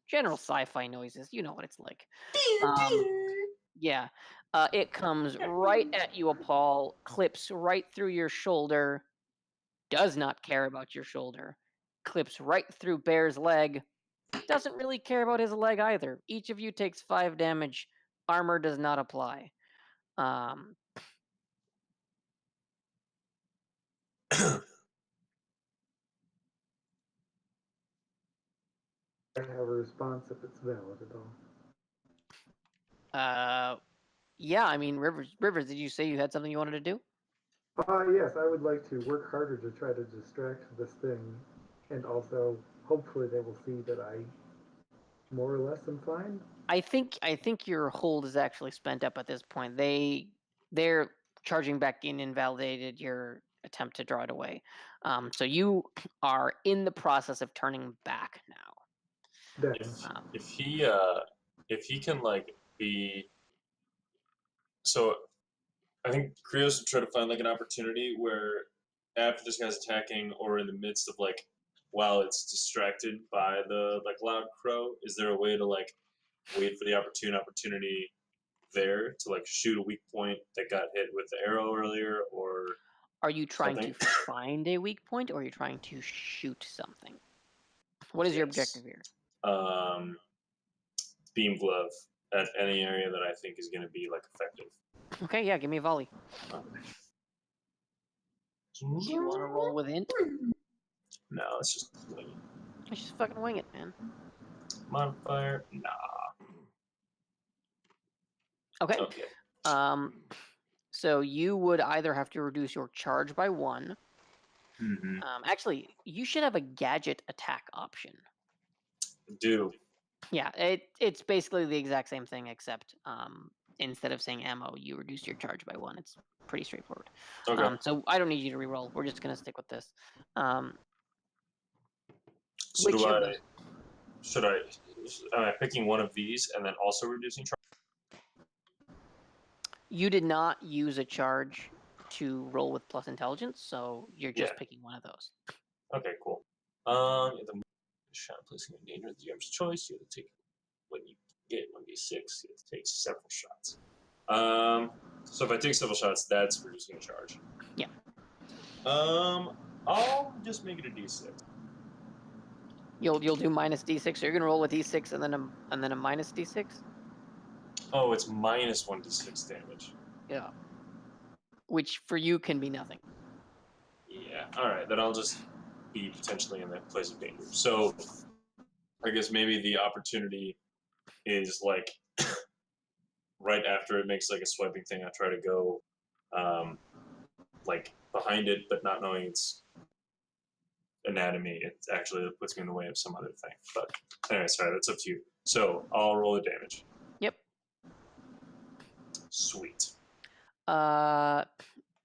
general sci-fi noises. You know what it's like. Yeah. It comes right at you, Paul, clips right through your shoulder, does not care about your shoulder, clips right through Bear's leg, doesn't really care about his leg either. Each of you takes 5 damage. Armor does not apply. I have a response if it's valid at all. Yeah, I mean, Rivers, did you say you had something you wanted to do? Yes, I would like to work harder to try to distract this thing, and also hopefully they will see that I more or less am fine. I think your hold is actually spent up at this point. They're charging back in, invalidated your attempt to draw it away. So you are in the process of turning back now. That's If he can like be, so I think Krios would try to find like an opportunity where after this guy's attacking or in the midst of like while it's distracted by the like loud crow, is there a way to like wait for the opportunity there to like shoot a weak point that got hit with the arrow earlier, or Are you trying something? to find a weak point, or are you trying to shoot something? What is your objective here? Beam glove at any area that I think is going to be like effective. Okay, yeah, give me a volley. Do you want to roll with int? No, it's just wing it. Let's just fucking wing it, man. Modifier? Nah. Okay. Okay. So you would either have to reduce your charge by 1. Mm-hmm. Actually, you should have a gadget attack option. Do. Yeah, it's basically the exact same thing, except instead of saying ammo, you reduce your charge by 1. It's pretty straightforward. Okay. So I don't need you to reroll. We're just gonna stick with this. So which of those? Am I picking one of these and then also reducing charge? You did not use a charge to roll with plus intelligence, so you're just picking one of those. Okay, cool. The shot placing in danger of the GM's choice. You have to take when you get 1d6. You have to take several shots. So if I take several shots, that's reducing charge. Yeah. I'll just make it a d6. You'll do minus d6. So you're gonna roll with d6 and then a minus d6. Oh, it's minus 1d6 damage. Yeah. Which for you can be nothing. Yeah. All right. Then I'll just be potentially in that place of danger. So I guess maybe the opportunity is like right after it makes like a swiping thing. I try to go like behind it, but not knowing its anatomy. It actually puts me in the way of some other thing. But anyway, sorry. That's up to you. So I'll roll the damage. Yep. Sweet.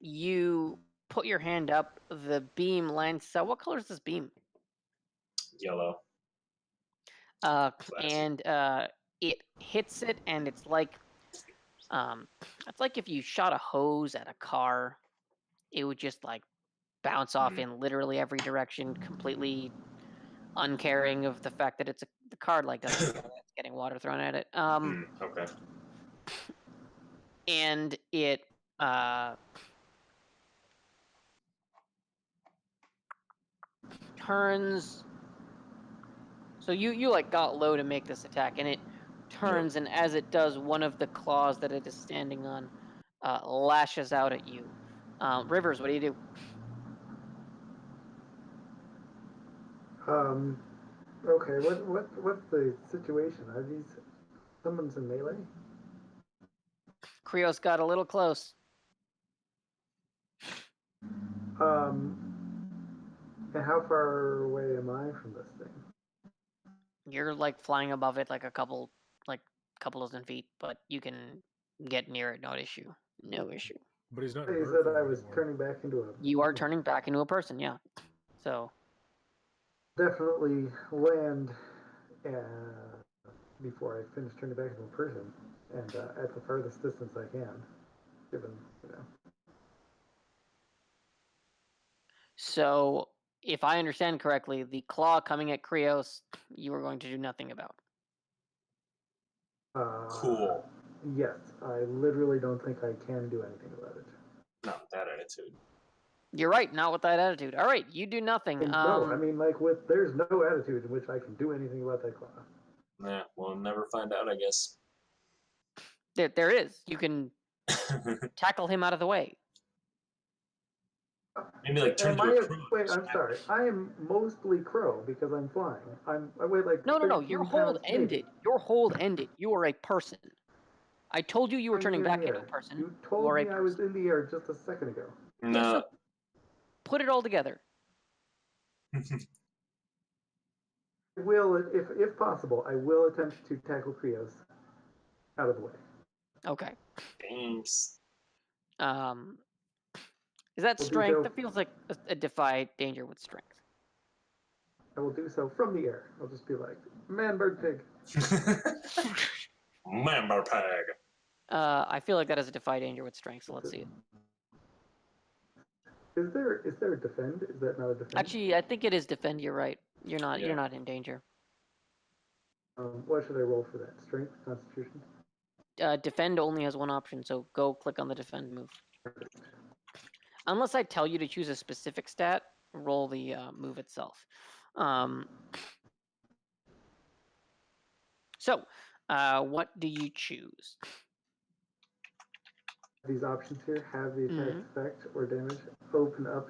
You put your hand up. The beam lands. So what color is this beam? Yellow. and it hits it, and it's like if you shot a hose at a car, it would just like bounce off in literally every direction, completely uncaring of the fact that the car like doesn't care that it's getting water thrown at it. Okay. And it turns. So you like got low to make this attack, and it turns, and as it does, one of the claws that it is standing on lashes out at you. Rivers, what do you do? Okay, what's the situation? Are these someone's in melee? Krios got a little close. And how far away am I from this thing? You're like flying above it like a couple dozen feet, but you can get near it, no issue. No issue. But he's not. You said I was turning back into a. You are turning back into a person, yeah. So definitely land before I finish turning back into a person, and at the farthest distance I can, given So, if I understand correctly, the claw coming at Krios, you are going to do nothing about. Cool. Yes, I literally don't think I can do anything about it. Not with that attitude. You're right, not with that attitude. All right, you do nothing. No, I mean, like, there's no attitude in which I can do anything about that claw. Nah, we'll never find out, I guess. There is. You can tackle him out of the way. Maybe like turn to a crow. Wait, I'm sorry. I am mostly crow because I'm flying. I weigh like No. Your hold ended. Your hold ended. You are a person. I told you were turning back into a person. You told me I was in the air just a second ago. No. So put it all together. Will, if possible, I will attempt to tackle Krios out of the way. Okay. Thanks. Is that strength? That feels like a defy danger with strength. I will do so from the air. I'll just be like, man, bird, pig. Man, bird, pig. I feel like that is a defy danger with strength, so let's see it. Is there a defend? Is that not a defend? Actually, I think it is defend. You're right. You're not in danger. What should I roll for that? Strength, Constitution? Defend only has one option, so go click on the defend move. Unless I tell you to choose a specific stat, roll the move itself. So, what do you choose? These options here have the attack effect or damage. Open up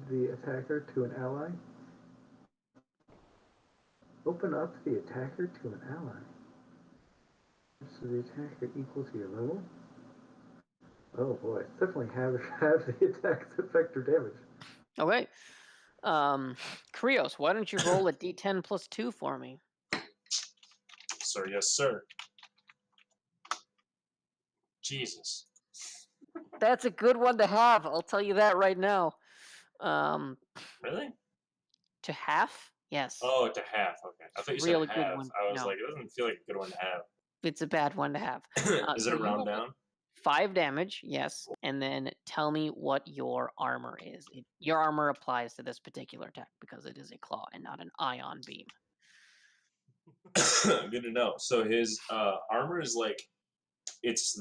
the attacker to an ally. Open up the attacker to an ally. So the attacker equal to your level. Oh boy, definitely have the attack's effect or damage. Okay. Krios, why don't you roll a d10 plus 2 for me? Sir, yes, sir. Jesus. That's a good one to have. I'll tell you that right now. Really? To half? Yes. Oh, to half. Okay. I thought you really said good half. one. I was like, it doesn't feel like a good one to have. It's a bad one to have. Is it a round down? 5 damage, yes. And then tell me what your armor is. Your armor applies to this particular attack because it is a claw and not an ion beam. Good to know. So his armor is like, it's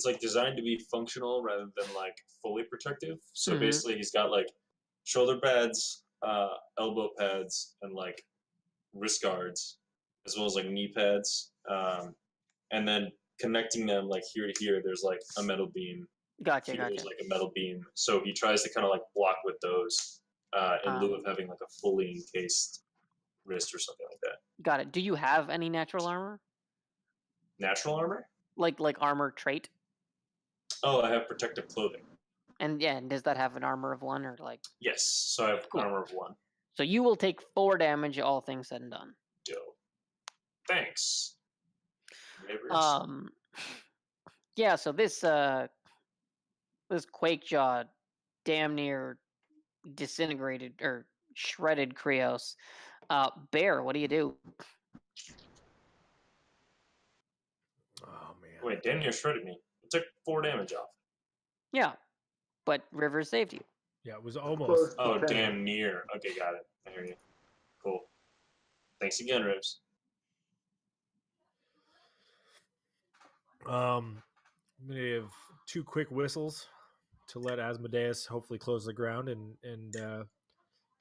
like designed to be functional rather than like fully protective. So basically he's got like shoulder pads, elbow pads, and like wrist guards, as well as like knee pads. And then connecting them like here to here, there's like a metal beam. Gotcha. There's like a metal beam. So he tries to kind of like block with those in lieu of having like a fully encased wrist or something like that. Got it. Do you have any natural armor? Natural armor? Like armor trait? Oh, I have protective clothing. And does that have an armor of 1 or like? Yes, so I have armor of 1. So you will take 4 damage, all things said and done. Dope. Thanks. Yeah. So this quake jaw, damn near disintegrated or shredded Krios. Bear, what do you do? Wait, damn near shredded me. It took 4 damage off. Yeah, but River saved you. Yeah, it was almost. Close to Oh, 10. damn near. Okay, got it. I hear you. Cool. Thanks again, Rivs. I'm gonna give 2 quick whistles to let Asmodeus hopefully close the ground, and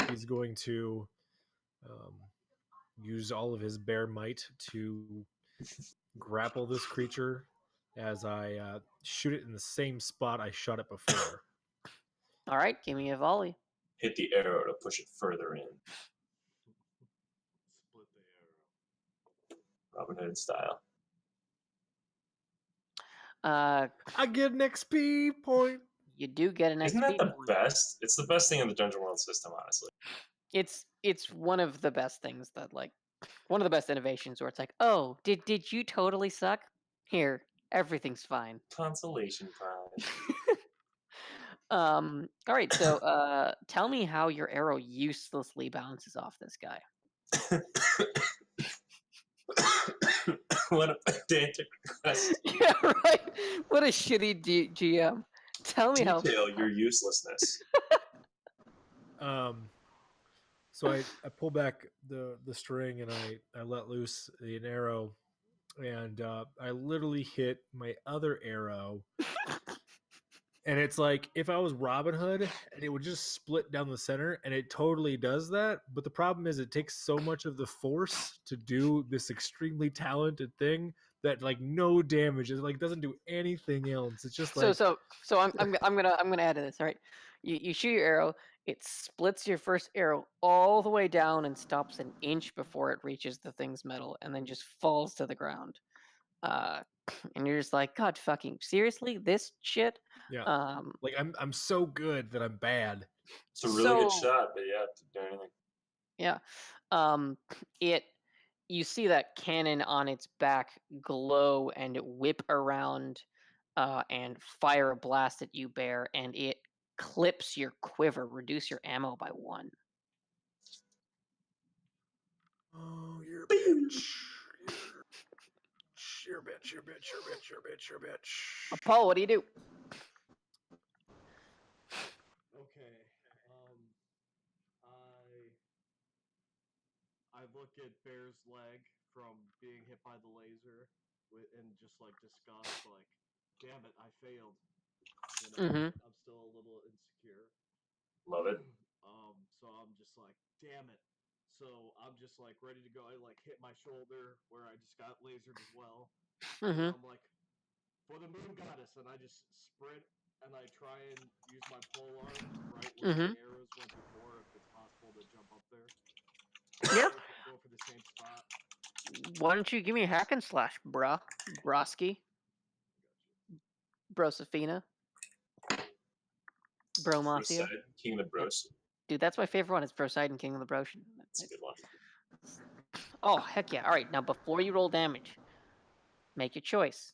he's going to use all of his bear might to grapple this creature as I shoot it in the same spot I shot it before. All right, give me a volley. Hit the arrow to push it further in. Split the arrow. Robin Hood style. I get an XP point. You do get an Isn't XP that the point. best? It's the best thing in the Dungeon World system, honestly. It's one of the best things that one of the best innovations where it's like, oh, did you totally suck? Here, everything's fine. Consolation prize. All right, so tell me how your arrow uselessly bounces off this guy. What a pedantic request. Yeah, right. What a shitty GM. Tell me Detail your uselessness. So I pull back the string and I let loose an arrow, and I literally hit my other arrow. And it's like if I was Robin Hood, and it would just split down the center, and it totally does that. But the problem is, it takes so much of the force to do this extremely talented thing that no damage. It doesn't do anything else. It's just like so I'm gonna add to this. All right, you shoot your arrow. It splits your first arrow all the way down and stops an inch before it reaches the thing's metal, and then just falls to the ground. And you're just like, God fucking seriously, this shit. yeah. I'm so good that I'm bad. It's a really good shot, but yeah, to do anything. Yeah. You see that cannon on its back glow and whip around and fire a blast at you, Bear, and it clips your quiver, reduce your ammo by 1. Oh, you're a bitch. You're a bitch. You're a bitch. You're a bitch. You're a bitch. You're a bitch. Paul, what do you do? Okay. I look at Bear's leg from being hit by the laser and just disgust, damn it, I failed. I'm still a little insecure. Love it. So I'm just damn it. So I'm just ready to go. I hit my shoulder where I just got lasered as well. Mm-hmm. I'm for the moon goddess, and I just sprint and I try and use my pole arm right where the arrows went before, if it's possible to jump up there. Yeah. Go for the same spot. Why don't you give me a hack and slash, bruh? Broski? Brosafina? Bromacia? King of the Bros. Dude, that's my favorite one. It's Broseidon, King of the Broshan. That's a good one. Oh, heck yeah. All right, now before you roll damage, make your choice.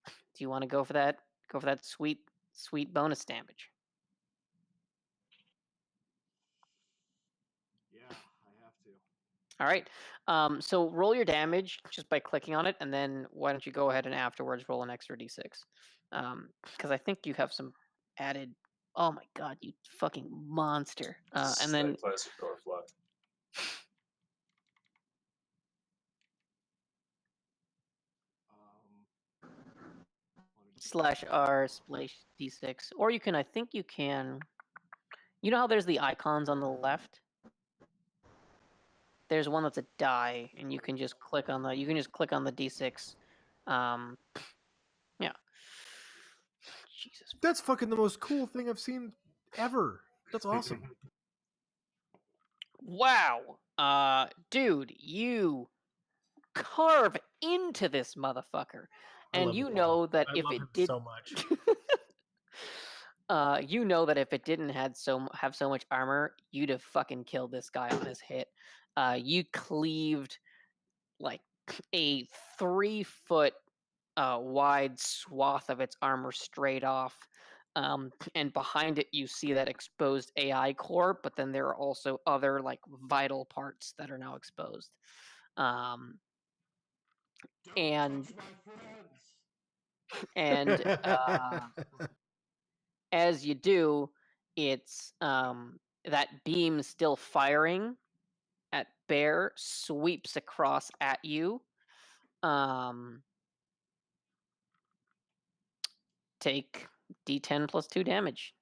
Do you want to go for that? Go for that sweet bonus damage. Yeah, I have to. All right. So roll your damage just by clicking on it, and then why don't you go ahead and afterwards roll an extra d6? Because I think you have some added. Oh my god, you fucking monster! And then Classic door fluff. /R splash d6, or you can. I think you can. You know how there's the icons on the left? There's one that's a die, and you can just click on the. You can just click on the d6. Yeah. Jesus. That's fucking the most cool thing I've seen ever. That's awesome. Wow. Dude, you carve into this motherfucker. And you know that if it did so much. you know that if it didn't have so much armor, you'd have fucking killed this guy on his hit. You cleaved a 3-foot wide swath of its armor straight off. And behind it, you see that exposed AI core, but then there are also other vital parts that are now exposed. Don't And touch my friends. And as you do, it's that beam still firing at Bear sweeps across at you. Take D10 plus 2 damage.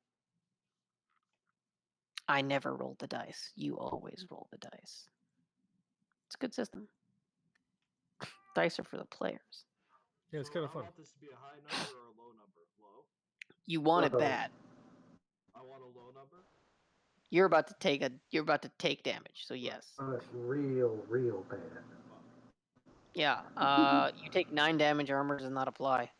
I never rolled the dice. You always roll the dice. It's a good system. Dice are for the players. Yeah, it's So kind of I fun. want this to be a high number or a low number? Low? You want it Low. bad. I want a low number? You're about to take damage, so yes. It's real bad. Yeah. You take 9 damage, armor does not apply.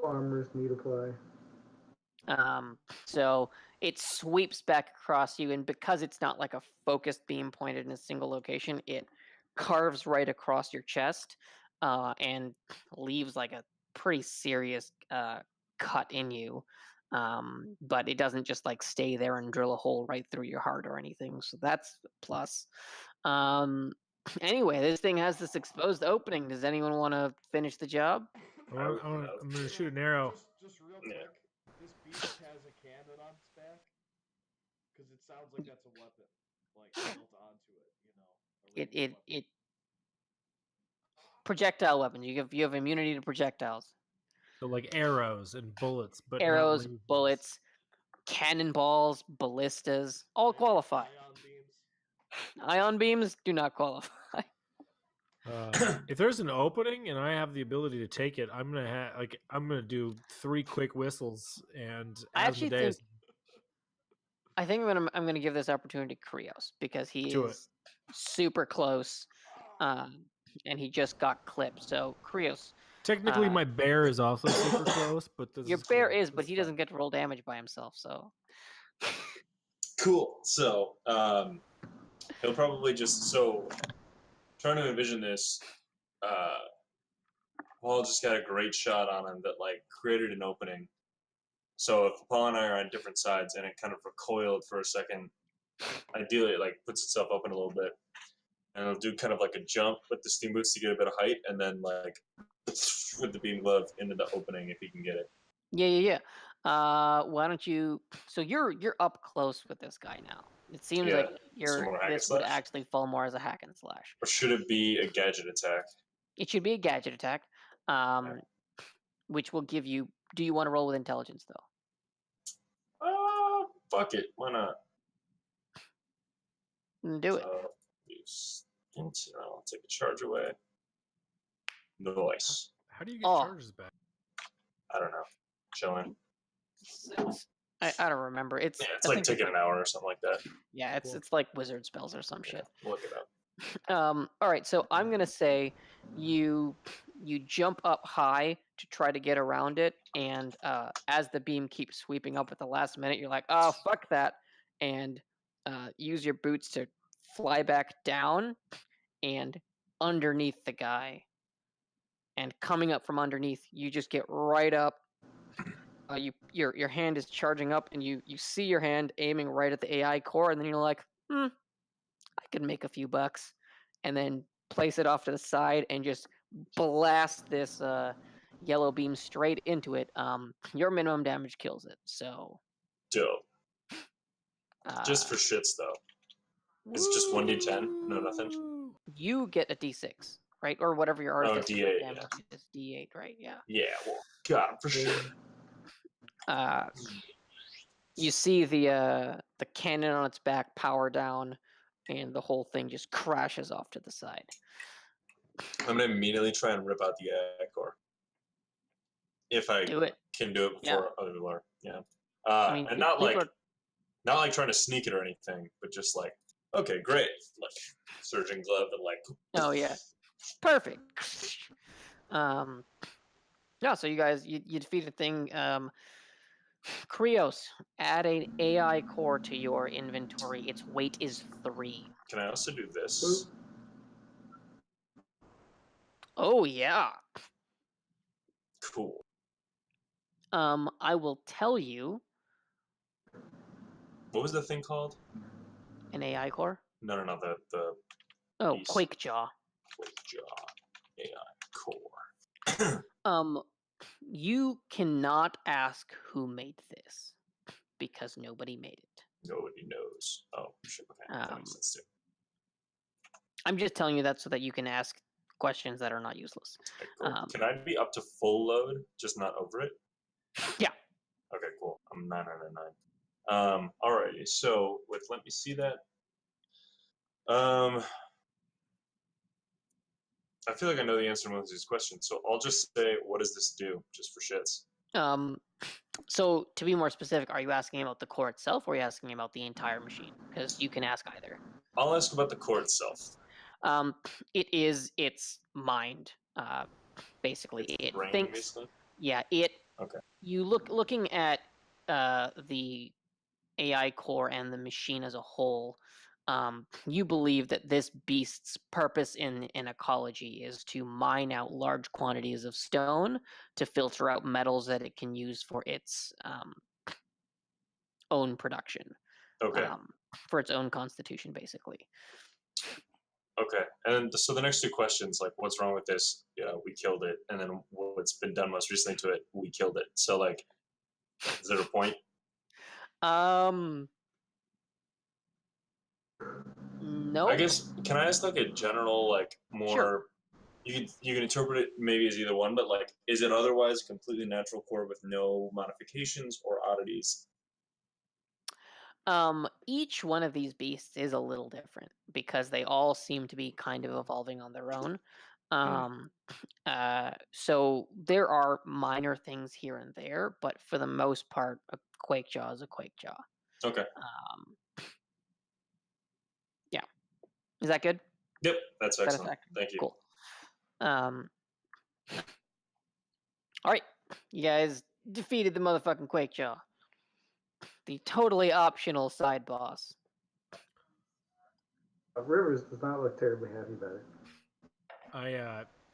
Armors need apply. So it sweeps back across you, and because it's not like a focused beam pointed in a single location, it carves right across your chest, and leaves like a pretty serious cut in you. But it doesn't just like stay there and drill a hole right through your heart or anything. So that's a plus. Anyway, this thing has this exposed opening. Does anyone want to finish the job? I'm going to shoot an arrow. Just real Yeah. quick, this beast has a cannon on its back? Because it sounds like that's a weapon, like built onto it, you know. a ranged weapon. It projectile weapons. You have immunity to projectiles. So like arrows and bullets, but Arrows, not lasers. bullets, cannonballs, ballistas, all qualify. Ion beams do not qualify. If there's an opening and I have the ability to take it, I'm gonna do 3 quick whistles and I actually think Asmodeus. I'm gonna give this opportunity to Krios because he Do it. is super close, and he just got clipped. So Krios, Technically, my bear is also super close, but this your is bear cool. is, but It's he fun. doesn't get to roll damage by himself. So Cool. So he'll probably just trying to envision this. Paul just got a great shot on him that like created an opening. So if Paul and I are on different sides and it kind of recoiled for a second, ideally it like puts itself open a little bit, and it'll do kind of like a jump with the steam boots to get a bit of height, and then like with the beam glove into the opening if he can get it. yeah. Why don't you? So you're up close with this guy now. It seems Yeah, like so more hack and this would slash? actually fall more as a hack and slash. Or should it be a gadget attack? It should be a gadget attack, which will give you. Do you want to roll with intelligence though? Fuck it, why not? Do it. So, use int, and I'll take a charge away. Nice. How do you get Oh. charges back? I don't know. Chilling. I don't remember. It's Yeah, it's I like think taking an hour or something like that. Yeah, it's Cool. it's like wizard spells or some shit. Look it up. All right, so I'm gonna say you jump up high to try to get around it, and as the beam keeps sweeping up at the last minute, you're like, oh fuck that, and use your boots to fly back down and underneath the guy, and coming up from underneath, you just get right up. Your hand is charging up, and you see your hand aiming right at the AI core, and then you're like, I could make a few bucks, and then place it off to the side and just blast this yellow beam straight into it. Your minimum damage kills it. So Dope. Just for shits though. Is it just 1d10? No, nothing. You get a d6, right? Or whatever your artificer D8, damage is. D8, right? Yeah. Yeah, well, got him for sure. You see the cannon on its back power down, and the whole thing just crashes off to the side. I'm gonna immediately try and rip out the AI core. If I Do it. can do it before other people are. Yeah. And people not like are- not like trying to sneak it or anything, but just like, okay, great. Like surgeon glove and like Oh yeah, perfect. Yeah. So you guys, you defeated thing. Krios, add an AI core to your inventory. Its weight is 3. Can I also do this? Oh yeah. Cool. I will tell you What was the thing called? an AI core. No, the Oh, beast. Quake Jaw. Quake jaw. You cannot ask who made this because nobody made it. Nobody knows. Oh, shit. Okay. That makes sense too. I'm just telling you that so that you can ask questions that are not useless. Okay, cool. Can I be up to full load, just not over it? Yeah. Okay, cool. I'm 909. Alrighty. So let me see that. I feel like I know the answer to most of these questions, so I'll just say, what does this do, just for shits? So to be more specific, are you asking about the core itself, or are you asking about the entire machine? Because you can ask either. I'll ask about the core itself. It's mind. Basically, Its it brain, thinks. basically? Yeah, it. Okay. You looking at the AI core and the machine as a whole. You believe that this beast's purpose in ecology is to mine out large quantities of stone to filter out metals that it can use for its own production. Okay. For its own constitution, basically. Okay. And so the next two questions, like, what's wrong with this? Yeah, we killed it. And then what's been done most recently to it? We killed it. So, like, is there a point? No. I guess, can I ask, like, a general, like, more... Sure. You can interpret it maybe as either one, but, like, is it otherwise a completely natural core with no modifications or oddities? Each one of these beasts is a little different because they all seem to be kind of evolving on their own. So there are minor things here and there, but for the most part, a quake jaw is a quake jaw. Okay. Yeah. Is that good? Yep, that's excellent. Thank you. Cool. All right, you guys defeated the motherfucking quake jaw, the totally optional side boss. Rivers does not look terribly happy about it.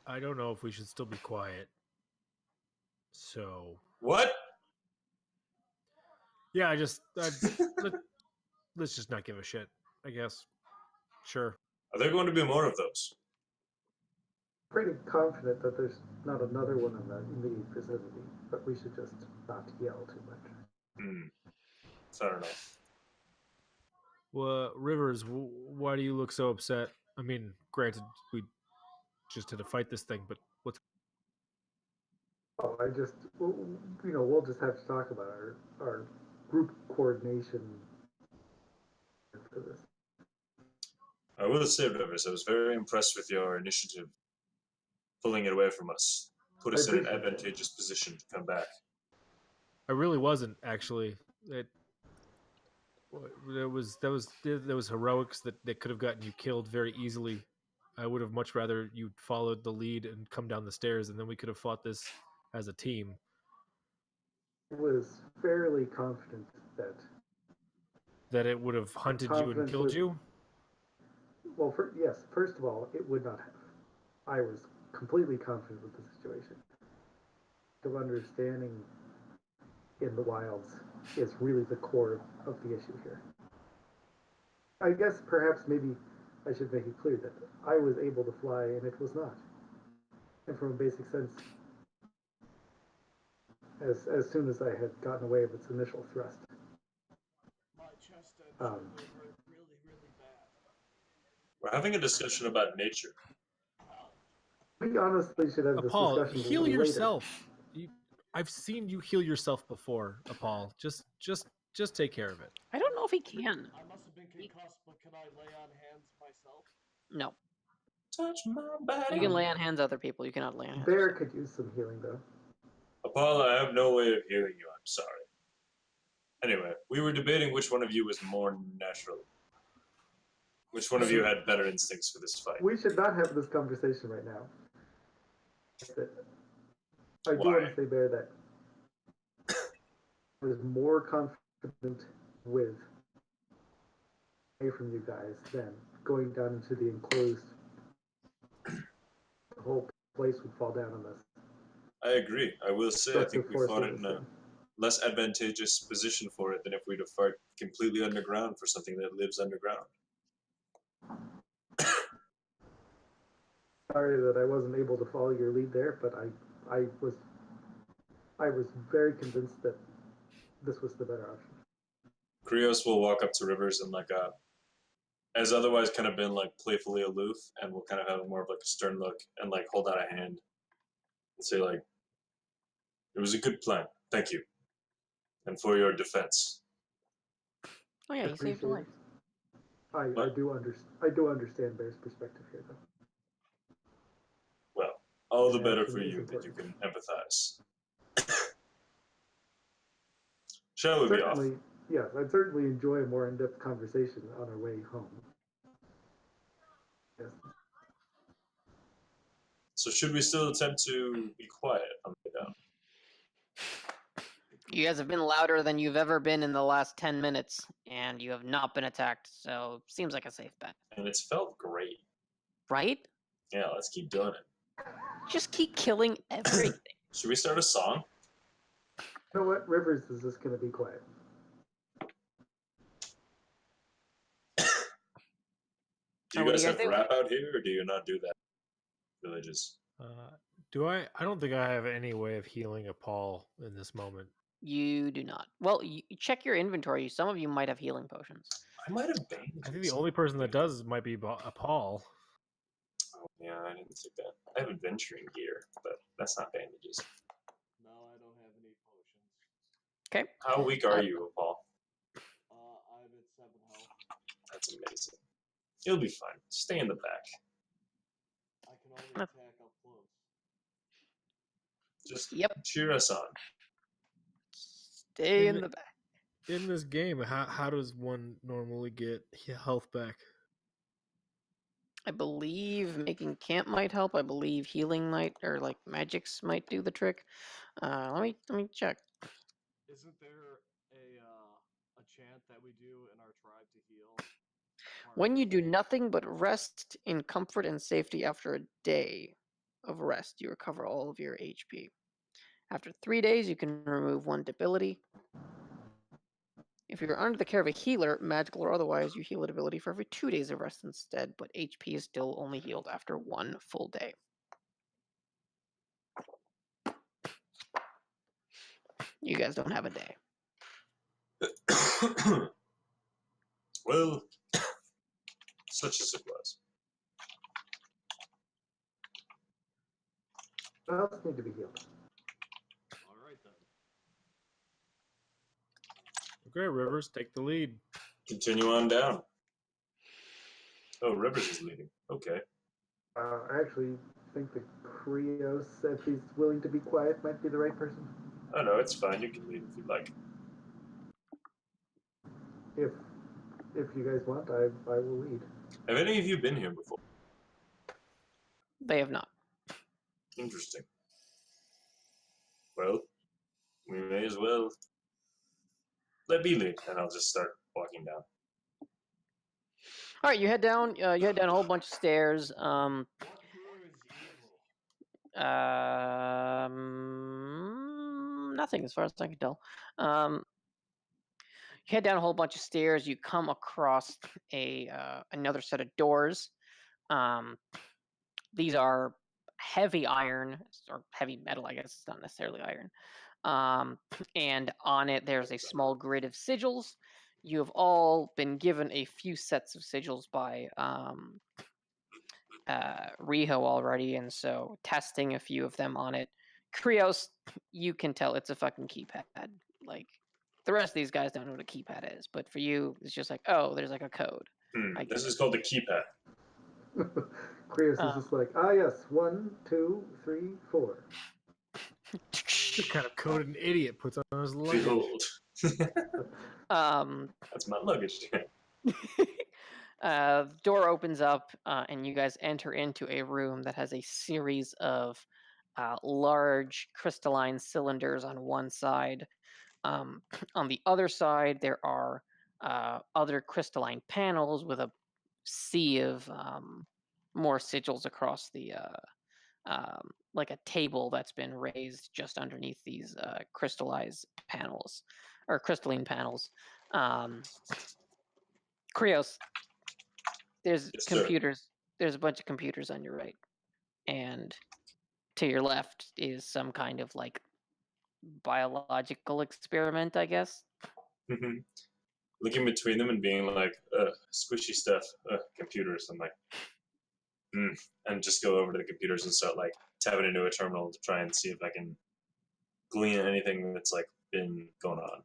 I don't know if we should still be quiet. So what? Yeah, let's just not give a shit, I guess. Sure. Are there going to be more of those? Pretty confident that there's not another one in the immediate vicinity, but we should just not yell too much. Fair enough. Well, Rivers, why do you look so upset? I mean, granted, we just had to fight this thing, but what's... Oh, we'll just have to talk about our group coordination for this. I will say, Rivers, I was very impressed with your initiative, pulling it away from us. Put us in an advantageous position to come back. I really wasn't, actually. There was heroics that could have gotten you killed very easily. I would have much rather you followed the lead and come down the stairs, and then we could have fought this as a team. I was fairly confident that it would have hunted you and killed you. Well, yes. First of all, it would not have. I was completely confident with the situation. The understanding in the wilds is really the core of the issue here. I guess perhaps maybe I should make it clear that I was able to fly and it was not. And from a basic sense, as soon as I had gotten away with its initial thrust. My chest hurt really, really bad. We're having a discussion about nature. We honestly should have this discussion heal later. Yourself. I've seen you heal yourself before, Apal. Just take care of it. I don't know if he can. I must have been concussed, but can I lay on hands myself? No. Touch my body. You can lay on hands other people. You cannot lay on hands. Bear could use some healing, though. Apollo, I have no way of healing you. I'm sorry. Anyway, we were debating which one of you was more natural. Which one of you had better instincts for this fight? We should not have this conversation right now. I do want to say, Bear, that I was more confident with away from you guys than going down into the enclosed. The whole place would fall down on us. I agree. I will say I think we fought it in a less advantageous position for it than if we'd have fought completely underground for something that lives underground. sorry that I wasn't able to follow your lead there, but I was very convinced that this was the better option. KIROS will walk up to Rivers and has otherwise kind of been like playfully aloof, and will kind of have more of like a stern look and like hold out a hand and say like, "It was a good plan, thank you, and for your defense." Oh yeah, he saved a life. I do understand Bear's perspective here, though. Well, all the better Action for is you that you important. can empathize. Shall we be off? Certainly, yes, I'd certainly enjoy a more in-depth conversation on our way home. Yes. So should we still attempt to be quiet on the way down? You guys have been louder than you've ever been in the last 10 minutes, and you have not been attacked, so seems like a safe bet. And it's felt great. Right? Yeah, let's keep doing it. Just keep killing everything. Should we start a song? You know what? Rivers is just going to be quiet. Do you What do guys you have guys do? rap out here, or do you not do that? Villages. Do I? I don't think I have any way of healing a Paul in this moment. You do not. Well, you check your inventory. Some of you might have healing potions. I might have bandages. I think the only person that does might be a Paul. Oh, yeah, I didn't think that. I have adventuring gear, but that's not bandages. No, I don't have any potions. Okay. How weak are you, Paul? I'm at 7 health. That's amazing. You'll be fine. Stay in the back. I can only attack up close. Just Yep. cheer us on. Stay in the back. In this game, how does one normally get health back? I believe making camp might help. I believe healing might, or like magics might do the trick. Let me check. Isn't there a chant that we do in our tribe to heal? When you do nothing but rest in comfort and safety after a day of rest, you recover all of your HP. After 3 days, you can remove 1 debility. If you're under the care of a healer, magical or otherwise, you heal a debility for every 2 days of rest instead, but HP is still only healed after 1 full day. You guys don't have a day. Well, such as it was. What else need to be healed? All right then. Okay, Rivers, take the lead. Continue on down. Oh, Rivers is leading. Okay. I actually think that KIROS, if he's willing to be quiet, might be the right person. Oh, no, it's fine. You can lead if you'd like. If you guys want, I will lead. Have any of you been here before? They have not. Interesting. Well, we may as well let me lead, and I'll just start walking down. All right, you head down. You head down a whole bunch of stairs. What crew is evil? Nothing as far as I can tell. You head down a whole bunch of stairs. You come across another set of doors. These are heavy iron or heavy metal. I guess it's not necessarily iron. And on it, there's a small grid of sigils. You have all been given a few sets of sigils by Riho already, and so testing a few of them on it. KIROS, you can tell it's a fucking keypad. Like, the rest of these guys don't know what a keypad is, but for you, it's just like, oh, there's like a code. This is called the keypad. KIROS is just like, yes, 1, 2, 3, 4. What kind of code an idiot puts on his luggage? Behold. That's my luggage. The door opens up, and you guys enter into a room that has a series of large crystalline cylinders on one side. On the other side, there are other crystalline panels with a sea of more sigils across the like a table that's been raised just underneath these crystallized panels or crystalline panels. KIROS, there's Yes, computers. There's a bunch of computers on your right. and to your left is some kind of like biological experiment, I guess. Mm-hmm. Looking between them and being like, squishy stuff, computers. I'm like, and just go over to the computers and start like tapping into a terminal to try and see if I can glean anything that's like been going on.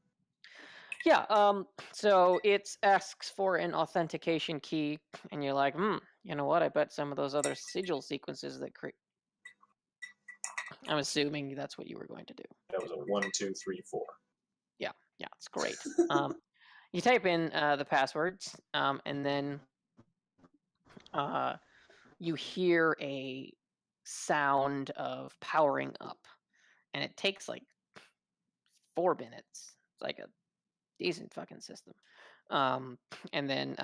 Yeah, so it asks for an authentication key, and you're like, you know what? I bet some of those other sigil sequences that create. I'm assuming that's what you were going to do. That was a 1, 2, 3, 4. Yeah, it's great. You type in the passwords, and then you hear a sound of powering up, and it takes like 4 minutes. It's like a decent fucking system. And then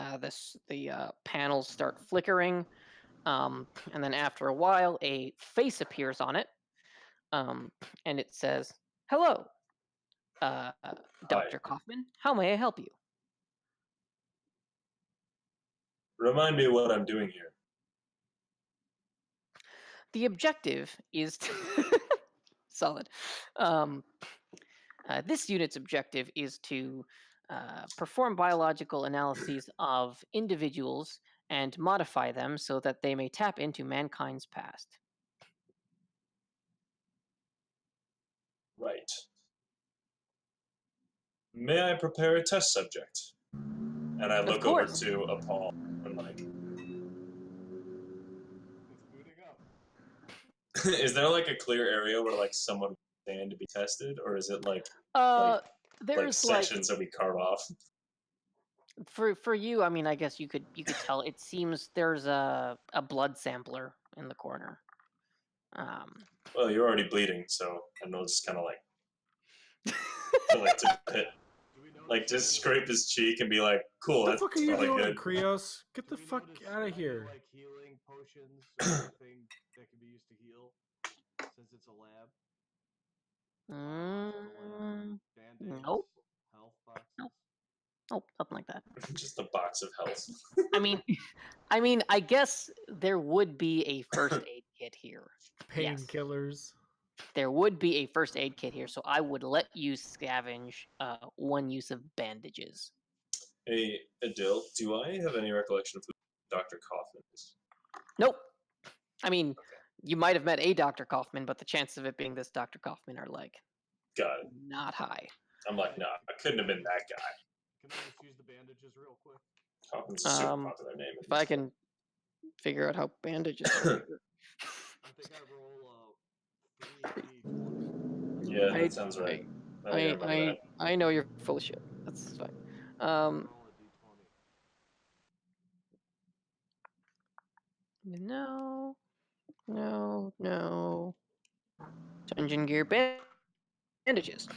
the panels start flickering, and then after a while, a face appears on it, and it says, "Hello, Dr. Kaufman. How may I help you?" Remind me what I'm doing here. The objective is solid. This unit's objective is to perform biological analyses of individuals and modify them so that they may tap into mankind's past. Right. May I prepare a test subject? And I look over to a Paul and like, It's booting up. is there like a clear area where like someone would stand to be tested, or is it like There's sections that we carve off? For you, I mean, I guess you could tell. It seems there's a blood sampler in the corner. Well, you're already bleeding, so I know it's kind of like to hit, like just scrape his cheek and be like, "Cool, What the that's fuck are you probably doing, good." Krios? Get the fuck out of here. Like healing potions or anything that can be used to heal, since it's a lab. Band-aids, Nope. health boxes. Nope, nothing like that. Just a box of health. I mean, I guess there would be a first aid kit here. Painkillers. There would be a first aid kit here, so I would let you scavenge 1 use of bandages. Hey, Adil, do I have any recollection of who Dr. Kaufman is? Nope. I mean, you might have met a Dr. Kaufman, but the chances of it being this Dr. Kaufman are like Got it. not high. I'm like, nah, I couldn't have been that guy. Can I just use the bandages real quick? Kaufman's a super popular name. If I can figure out how bandages work. I think I roll 3d20. Yeah, that sounds right. I know you're full of shit. That's fine. Roll a d20. No. Dungeon gear bandages.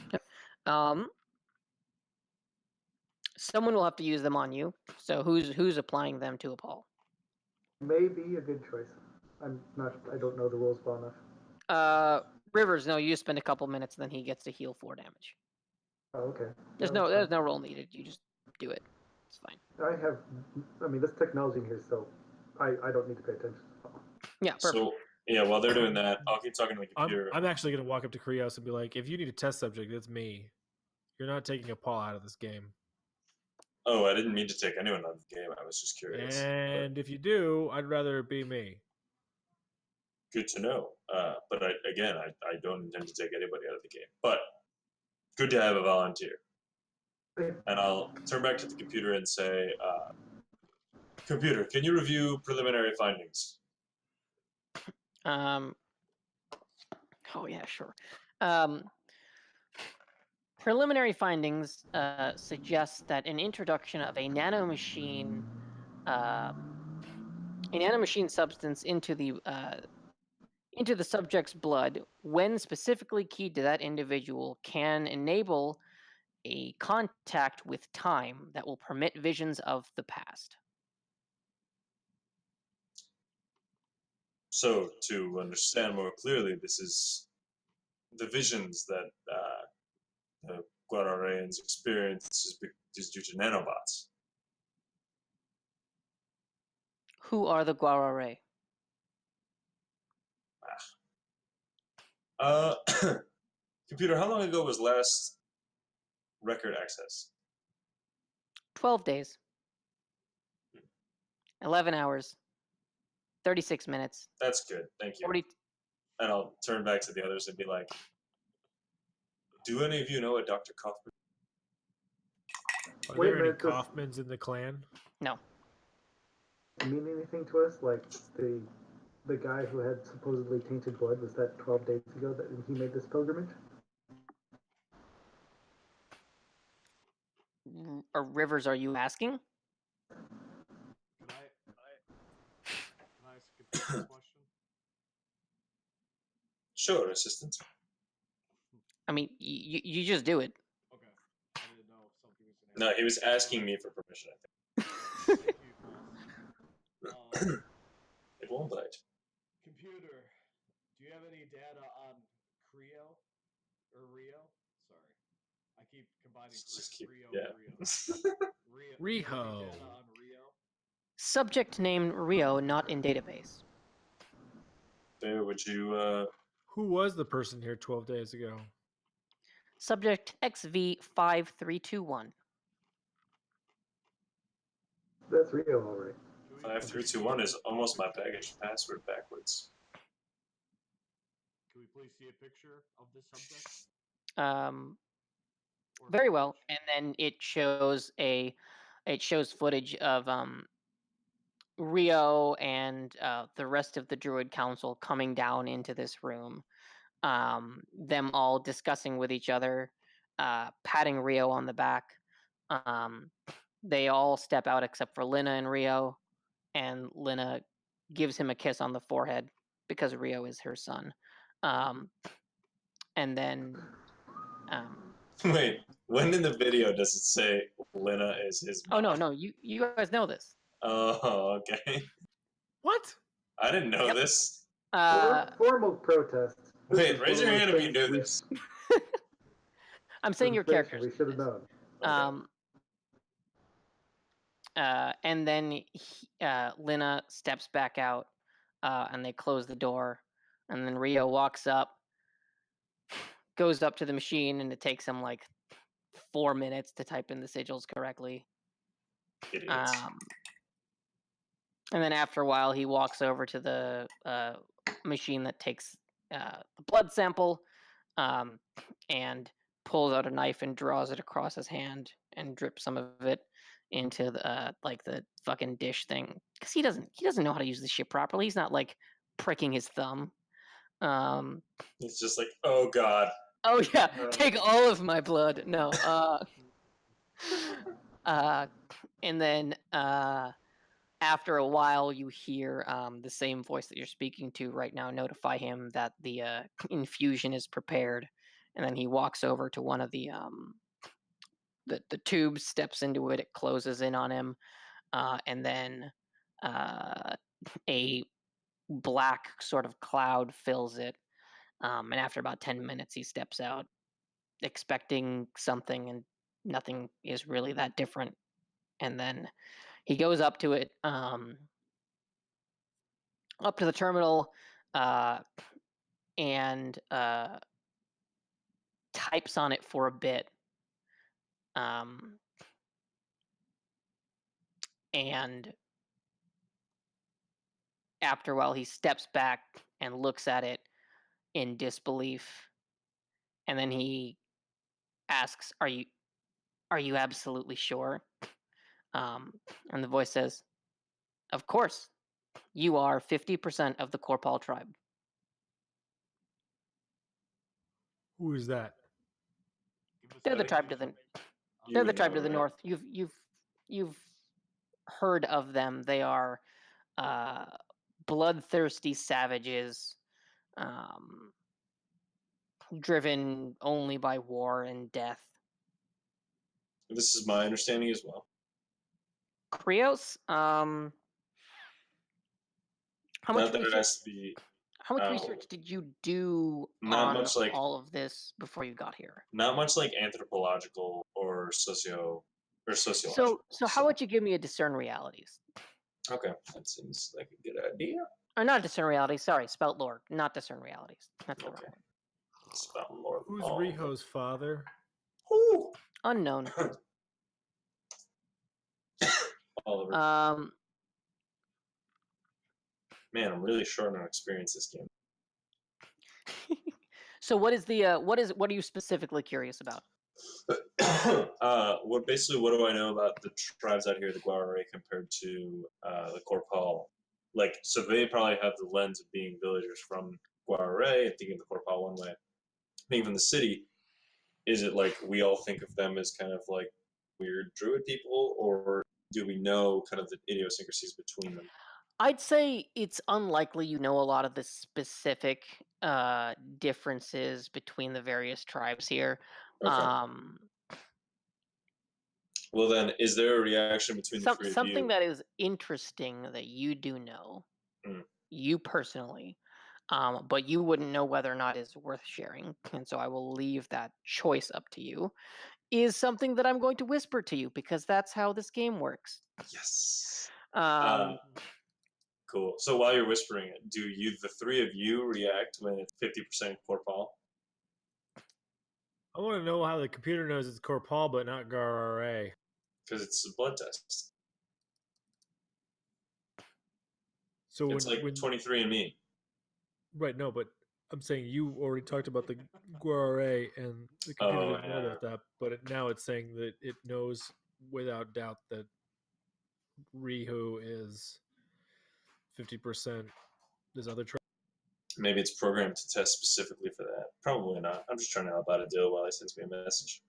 Someone will have to use them on you. So who's applying them to a Paul? Maybe a good choice. I don't know the rules well enough. Rivers, no, you spend a couple minutes and then he gets to heal 4 damage. Oh, okay. There's no roll needed. You just do it. It's fine. This technology in here, so I don't need to pay attention. Yeah, perfect. So, yeah, while they're doing that, I'll keep talking to the computer. I'm actually going to walk up to Krios and be like, if you need a test subject, it's me. You're not taking a Paul out of this game. Oh, I didn't mean to take anyone out of the game. I was just curious. And if you do, I'd rather it be me. Good to know. But I don't intend to take anybody out of the game. But good to have a volunteer. And I'll turn back to the computer and say, computer, can you review preliminary findings? Oh yeah, sure. Preliminary findings suggest that an introduction of a nanomachine substance into the subject's blood, when specifically keyed to that individual, can enable a contact with time that will permit visions of the past. So, to understand more clearly, this is the visions that the Guararans experience is due to nanobots. Who are the Guarare? Computer, how long ago was last record access? 12 days. 11 hours. 36 minutes. That's good. Thank you. 40. And I'll turn back to the others and be like, do any of you know a Dr. Kaufman? Are Wait a there any minute, does- Kaufmans in the clan? No. Mean anything to us? Like the guy who had supposedly tainted blood, was that 12 days ago that he made this pilgrimage? Or Rivers, are you asking? Can I ask a question? Sure, assistant. I mean, you just do it. Okay. I didn't know if something was an No, he was asking me for permission, I think. Thank you, boss. It won't bite. Computer, do you have any data on Rio? Or Rio? Sorry. I keep combining Just keep, Rio yeah. and Rio. Do you have any Riho. data on Rio? Subject name Rio, not in database. Bear, would you, Who was the person here 12 days ago? Subject XV5321. That's Rio, all right. 5321 is almost my baggage password backwards. Can we please see a picture of this subject? Or Very well. footage? And then it shows footage of Rio and the rest of the Druid Council coming down into this room. Them all discussing with each other, patting Rio on the back. They all step out except for Lina and Rio, and Lina gives him a kiss on the forehead because Rio is her son. And then Wait, when in the video does it say Lina is his mom? oh no, you guys know this. Oh, okay. What? I didn't know Yep. this. Formal protest. This Wait, is raise one your of hand those if you things knew we- this. I'm saying your information characters. We should have known. And then Lina steps back out, and they close the door. And then Rio walks up, goes up to the machine, and it takes him like 4 minutes to type in the sigils correctly. Idiots. And then after a while, he walks over to the machine that takes the blood sample, and pulls out a knife and draws it across his hand and drips some of it into the like the fucking dish thing, because he doesn't know how to use this shit properly. He's not like pricking his thumb. It's just like, oh god. Oh yeah, take all of my blood. No. And then after a while, you hear the same voice that you're speaking to right now notify him that the infusion is prepared, and then he walks over to one of the tubes, steps into it, it closes in on him, and then a black sort of cloud fills it. And after about 10 minutes, he steps out, expecting something, and nothing is really that different. And then he goes up to it, up to the terminal, and types on it for a bit. And after a while, he steps back and looks at it in disbelief. And then he asks, Are you absolutely sure? And the voice says, Of course. You are 50% of the Korpal tribe. Who is that? Give us They're the that tribe to the information. they're the would tribe know, to the right? north. You've heard of them. They are bloodthirsty savages, driven only by war and death. This is my understanding as well. Krios, how much Not that it research? has to be How much Oh. research did you do Not on much, like- all of this before you got here? not much like anthropological or sociological. So how about you give me a discern realities? Okay, that seems like a good idea. Or not discern realities, sorry, spelt lore, not discern realities. That's the Okay. wrong one. It's about more than Who's all. Riho's father? Ooh. Unknown. Oliver. Man, I'm really short on experience this game. So what is the what are you specifically curious about? What do I know about the tribes out here, the Guarare, compared to the Corpal? Like, so they probably have the lens of being villagers from Guarare and thinking of the Corpal one way. Being from the city, is it like we all think of them as kind of like weird druid people, or do we know kind of the idiosyncrasies between them? I'd say it's unlikely you know a lot of the specific differences between the various tribes here. Okay. Well, then, is there a reaction between the three of you? Something that is interesting that you do know, you personally, but you wouldn't know whether or not it's worth sharing, and so I will leave that choice up to you, is something that I'm going to whisper to you, because that's how this game works. Yes. Cool. So while you're whispering it, do the three of you react when it's 50% Corpal? I want to know how the computer knows it's Corpal but not Garare. Because it's a blood test. So it's like 23andMe. Right, no, but I'm saying you already talked about the Guarare and the computer didn't know about that, but now it's saying that it knows without doubt that Rihu is 50% this other tribe. Maybe it's programmed to test specifically for that. Probably not. I'm just trying to help out Adil while he sends me a message.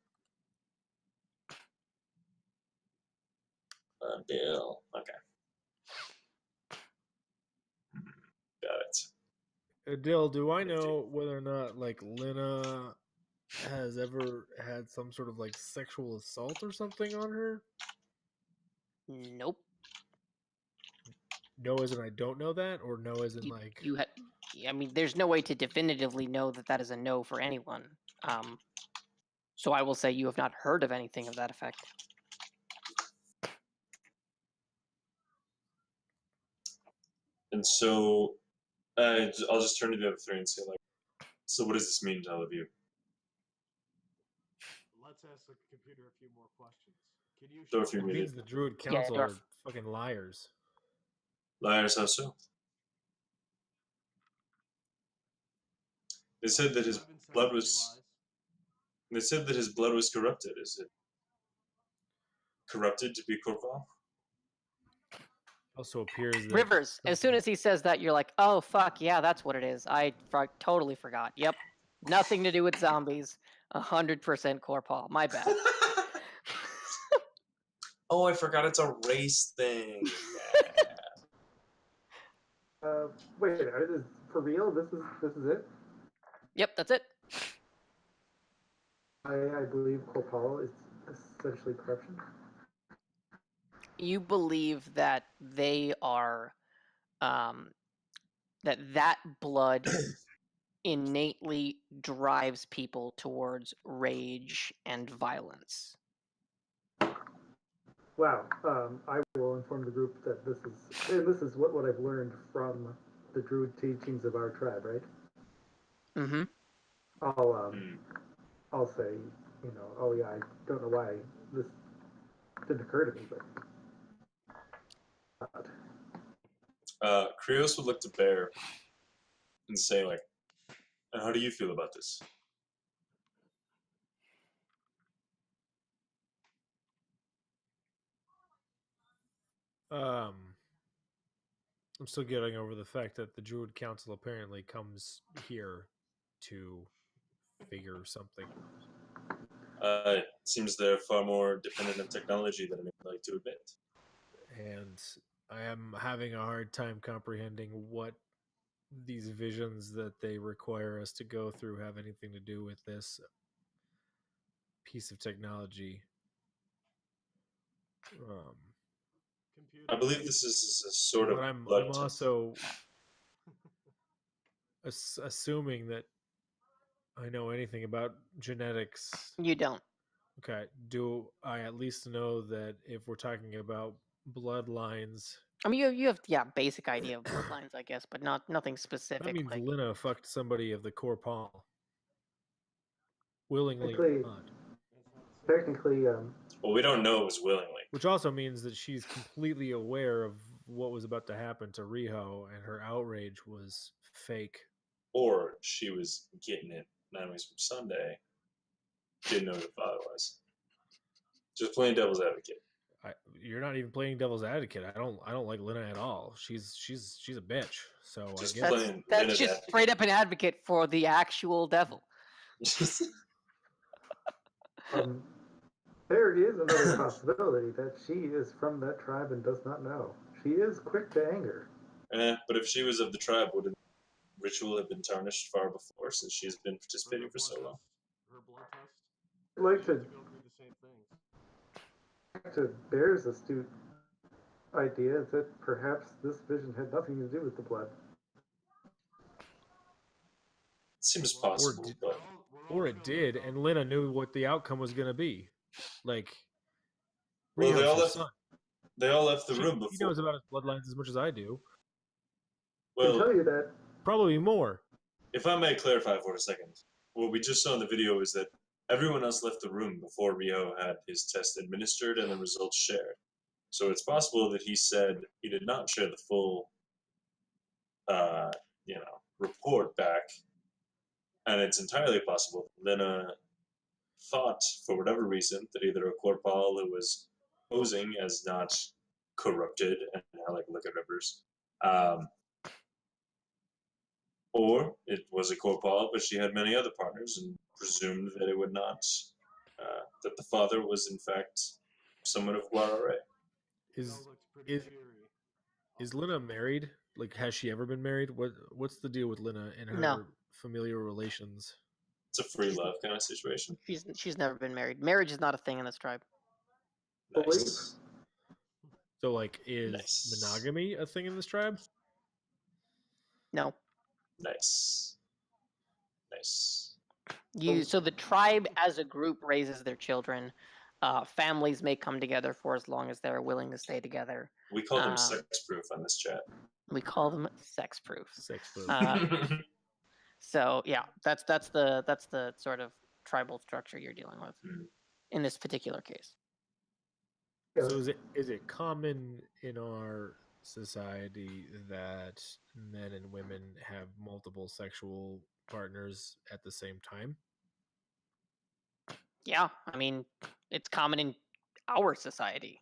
Adil. Okay. Got it. Adil, do I know whether or not like Lena has ever had some sort of like sexual assault or something on her? Nope. No, as in I don't know that, or no, as in like I mean, there's no way to definitively know that that is a no for anyone. So I will say you have not heard of anything of that effect. And so I'll just turn to the other three and say, like, so what does this mean to all of you? Let's ask the computer a few more questions. Can you So if you it means the Druid Council are fucking liars. Liars, how so? They said that his blood was. They said that his blood was corrupted. Is it corrupted to be Corval? Also appears that Rivers, as soon as he says that, you're like, oh, fuck, yeah, that's what it is. I totally forgot. Yep. Nothing to do with zombies. 100% Corpal. My bad. Oh, I forgot it's a race thing. Wait, for real? This is it? Yep, that's it. I believe Corpal is essentially corruption. You believe that they are, that blood innately drives people towards rage and violence. Wow. I will inform the group that this is what I've learned from the Druid teachings of our tribe, right? Mm-hmm. I'll say, oh yeah, I don't know why this didn't occur to me, but. KIROS would look to Bear and say, like, how do you feel about this? I'm still getting over the fact that the Druid Council apparently comes here to figure something. It seems they're far more dependent on technology than I like to admit. And I am having a hard time comprehending what these visions that they require us to go through have anything to do with this piece of technology. I believe this is a sort of. But I'm also assuming that I know anything about genetics. You don't. Okay. Do I at least know that if we're talking about bloodlines? I mean, you have basic idea of bloodlines, I guess, but nothing specific. That means Lena fucked somebody of the Corpal. willingly Technically- not. That's not the same. Technically, Well, we don't know it was willingly. Which also means that she's completely aware of what was about to happen to Riho, and her outrage was fake. Or she was getting it 9 weeks from Sunday. Didn't know who the father was. Just playing devil's advocate. You're not even playing devil's advocate. I don't like Lena at all. She's a bitch. So Just I guess playing That's Lena's just advocate. straight up an advocate for the actual devil. there is another possibility that she is from that tribe and does not know. She is quick to anger. But if she was of the tribe, would the ritual have been tarnished far before, since she's been participating for so long? Her blood test. I'd like She to has to go through the same things. back to Bear's astute idea that perhaps this vision had nothing to do with the blood. Seems Well, possible, did- but or it did, and Lena knew what the outcome was going to be. Like, Well, they Riho's all her left- son. they all left the He room before. knows about his bloodlines as much as I do. I can Well, tell you that Probably more. if I may clarify for a second, what we just saw in the video is that everyone else left the room before Rio had his test administered and the results shared. So it's possible that he said he did not share the full, report back, and it's entirely possible that Lena thought, for whatever reason, that either a Corpal who was posing as not corrupted and like liquid rivers, or it was a Corpal, but she had many other partners and presumed that it would not, that the father was in fact someone of Guarare. That Is looked pretty is cheery. is Lena married? Like, has she ever been married? What's the deal with Lena and her No. familial relations? It's a free love kind of situation. She's never been married. Marriage is not a thing in this tribe. Nice. So, like, is Nice. monogamy a thing in this tribe? No. Nice. Nice. So the tribe as a group raises their children. Families may come together for as long as they're willing to stay together. We call them sex proof on this chat. We call them sex proof. Sex proof. So yeah, that's the sort of tribal structure you're dealing with Hmm. in this particular case. So is it common in our society that men and women have multiple sexual partners at the same time? Yeah, I mean, it's common in our society.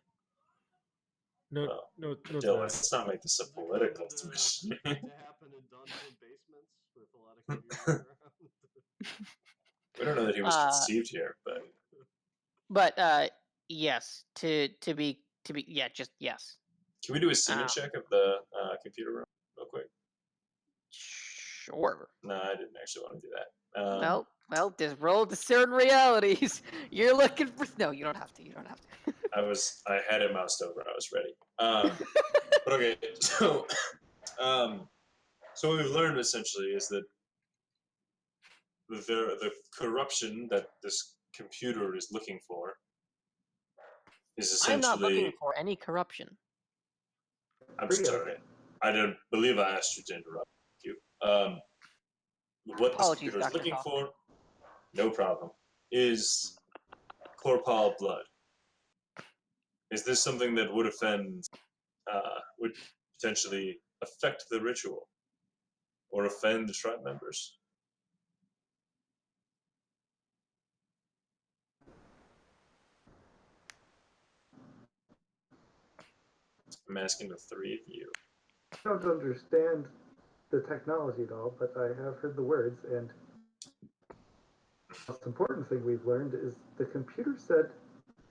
No, Well, no, it's Dylan, not. let's not make this a Is it common political to discussion. happen in dungeon basements with a lot of computers around? We don't know that he was conceived here, but Yes, to be just yes. can we do a semen check of the computer room real quick? Sure. No, I didn't actually want to do that. Well, just roll discern realities. You're looking for no. You don't have to. You don't have to. I had it moused over. I was ready. But okay, so what we've learned essentially is that the corruption that this computer is looking for is essentially. I'm not looking for any corruption. I'm sorry. I don't believe I asked you to interrupt you. What this Apologies, computer is Dr. looking Hoffman. for, no problem, is corpal blood. Is this something that would would potentially affect the ritual or offend the tribe members? I'm asking the three of you. I don't understand the technology at all, but I have heard the words, and the most important thing we've learned is the computer said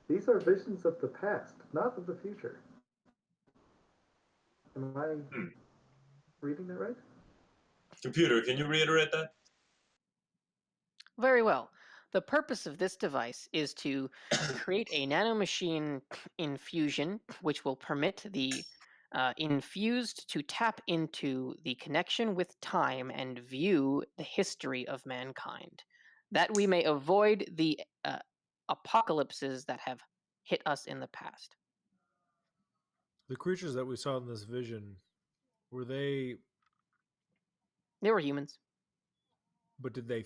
these are visions of the past, not of the future. Am I reading that right? Computer, can you reiterate that? Very well. The purpose of this device is to create a nanomachine infusion, which will permit the infused to tap into the connection with time and view the history of mankind, that we may avoid the apocalypses that have hit us in the past. The creatures that we saw in this vision, were they? They were humans. But did they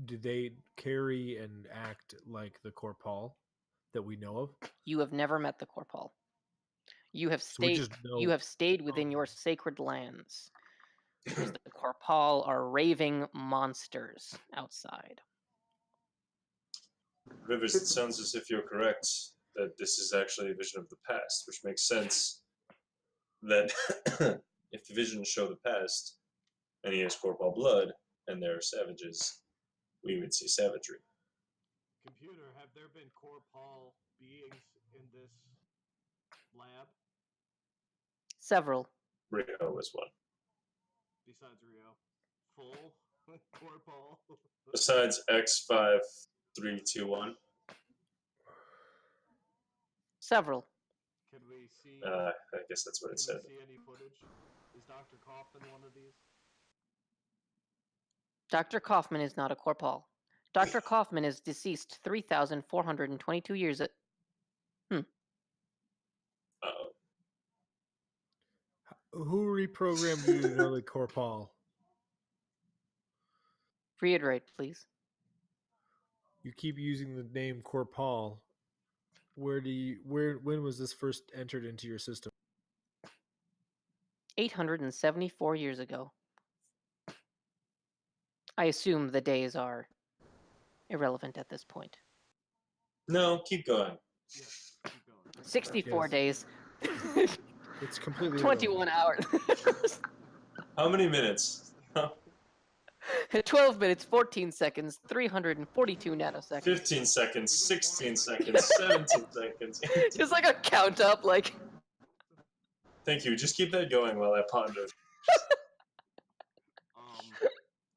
do they carry and act like the Corpal that we know of? You have never met the Corpal. You have So we stayed. just know. You have stayed within your sacred lands. Because the Corpal are raving monsters outside. Rivers, it sounds as if you're correct that this is actually a vision of the past, which makes sense that if the visions show the past, and he has Corpal blood, and they're savages, we would see savagery. Computer, have there been Corpal beings in this lab Several. Rio was one. besides Rio? Full Corpal. Besides X5321, Several. Can we see? I guess that's what it Can said. we see any footage? Is Dr. Kaufman one of these? Dr. Kaufman is not a Corpal. Dr. Kaufman is deceased 3,422 years. Who reprogrammed you to know the Corpal? Reiterate, please. You keep using the name Corpal. When was this first entered into your system? 874 years ago. I assume the days are irrelevant at this point. No, keep going. Yes. Keep going. 64 Yes. days. It's completely 21 hours. How many minutes? 12 minutes, 14 seconds, 342 nanoseconds. 15 seconds, 16 seconds, 17 seconds. 18. Just like a count up, like. Thank you. Just keep that going while I ponder.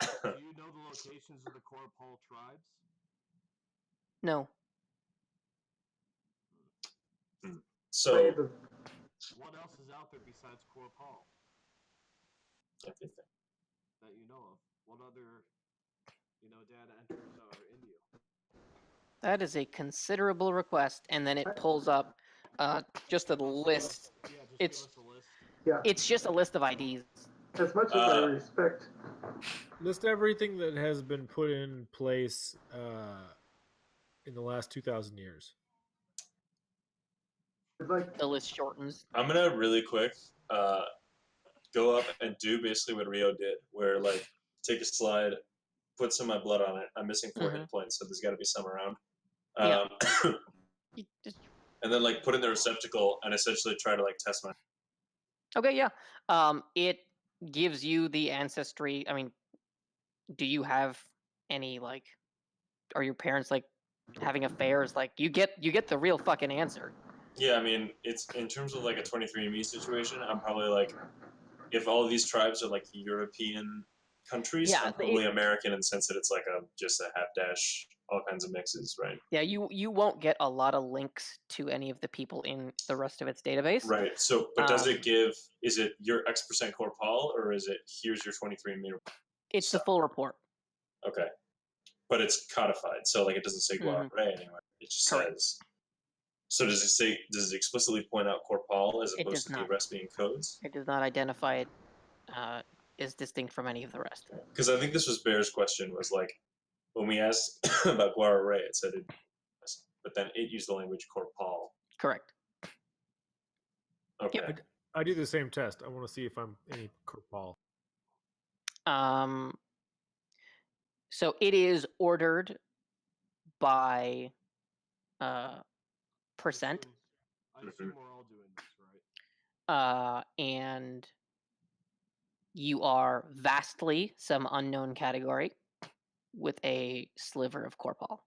Do you know the locations of the Corpal tribes? No. So, What else is out there besides Corpal everything. that you know of? What other, data enters are in you? That is a considerable request, and then it pulls up just a list. Yeah, just It's- give us a list. Yeah, It's just a list of IDs. as much as I respect. List everything that has been put in place in the last 2,000 years. Like, The list shortens. I'm gonna really quick go up and do basically what Rio did, where like take a slide, put some of my blood on it. I'm missing 4 hit points, so there's got to be some around. Yeah. You just- And then like put in the receptacle and essentially try to like test my. Okay, yeah. It gives you the ancestry. I mean, do you have any like? Are your parents like having affairs? Like, you get the real fucking answer. Yeah, I mean, it's in terms of like a 23andMe situation. I'm probably like, if all of these tribes are like European countries, Yeah, I'm probably American in the sense that it's like just a half-dash, all kinds of mixes, right? Yeah, you won't get a lot of links to any of the people in the rest of its database. Right. So, but does it give? Is it your X% Corpal, or is it here's your 23andMe? It's the full report. Okay, but it's codified, so like it doesn't say Guarre anywhere. It just Correct. says. So does it say? Does it explicitly point out Corpal as It opposed does to the not. rest being codes? It does not identify it as distinct from any of the rest. Because I think this was Bear's question. Was like when we asked about Guarre, it said it, but then it used the language Corpal. Correct. Okay. Yep. I do the same test. I want to see if I'm any Corpal. So it is ordered by percent, I assume we're all doing this, right? and you are vastly some unknown category with a sliver of Corpal.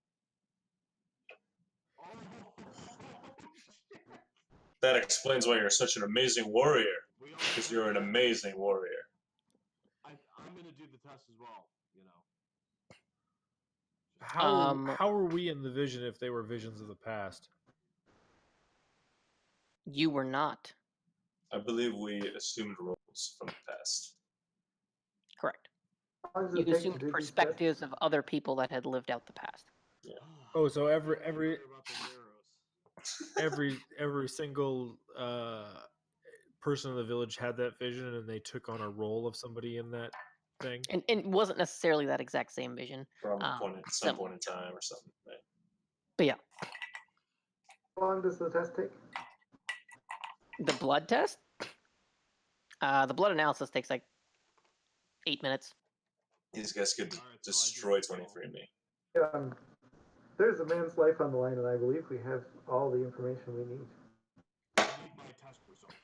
That explains why you're such an amazing warrior. Because you're an amazing warrior. I'm gonna do the test as well. How are we in the vision if they were visions of the past? You were not. I believe we assumed roles from the past. Correct. how long does You it take to assumed do these perspectives of other people that had lived out the past. Oh, so every Worry about the Neros. every single person in the village had that vision, and they took on a role of somebody in that thing. And it wasn't necessarily that exact same vision. From some some- point in time or something. Right? But yeah, How long does the test take? the blood test. The blood analysis takes like 8 minutes. These guys could Alright, so I destroy just- 23andMe. Yeah, there's a man's life on the line, and I believe we have all the information we need. I need my test results.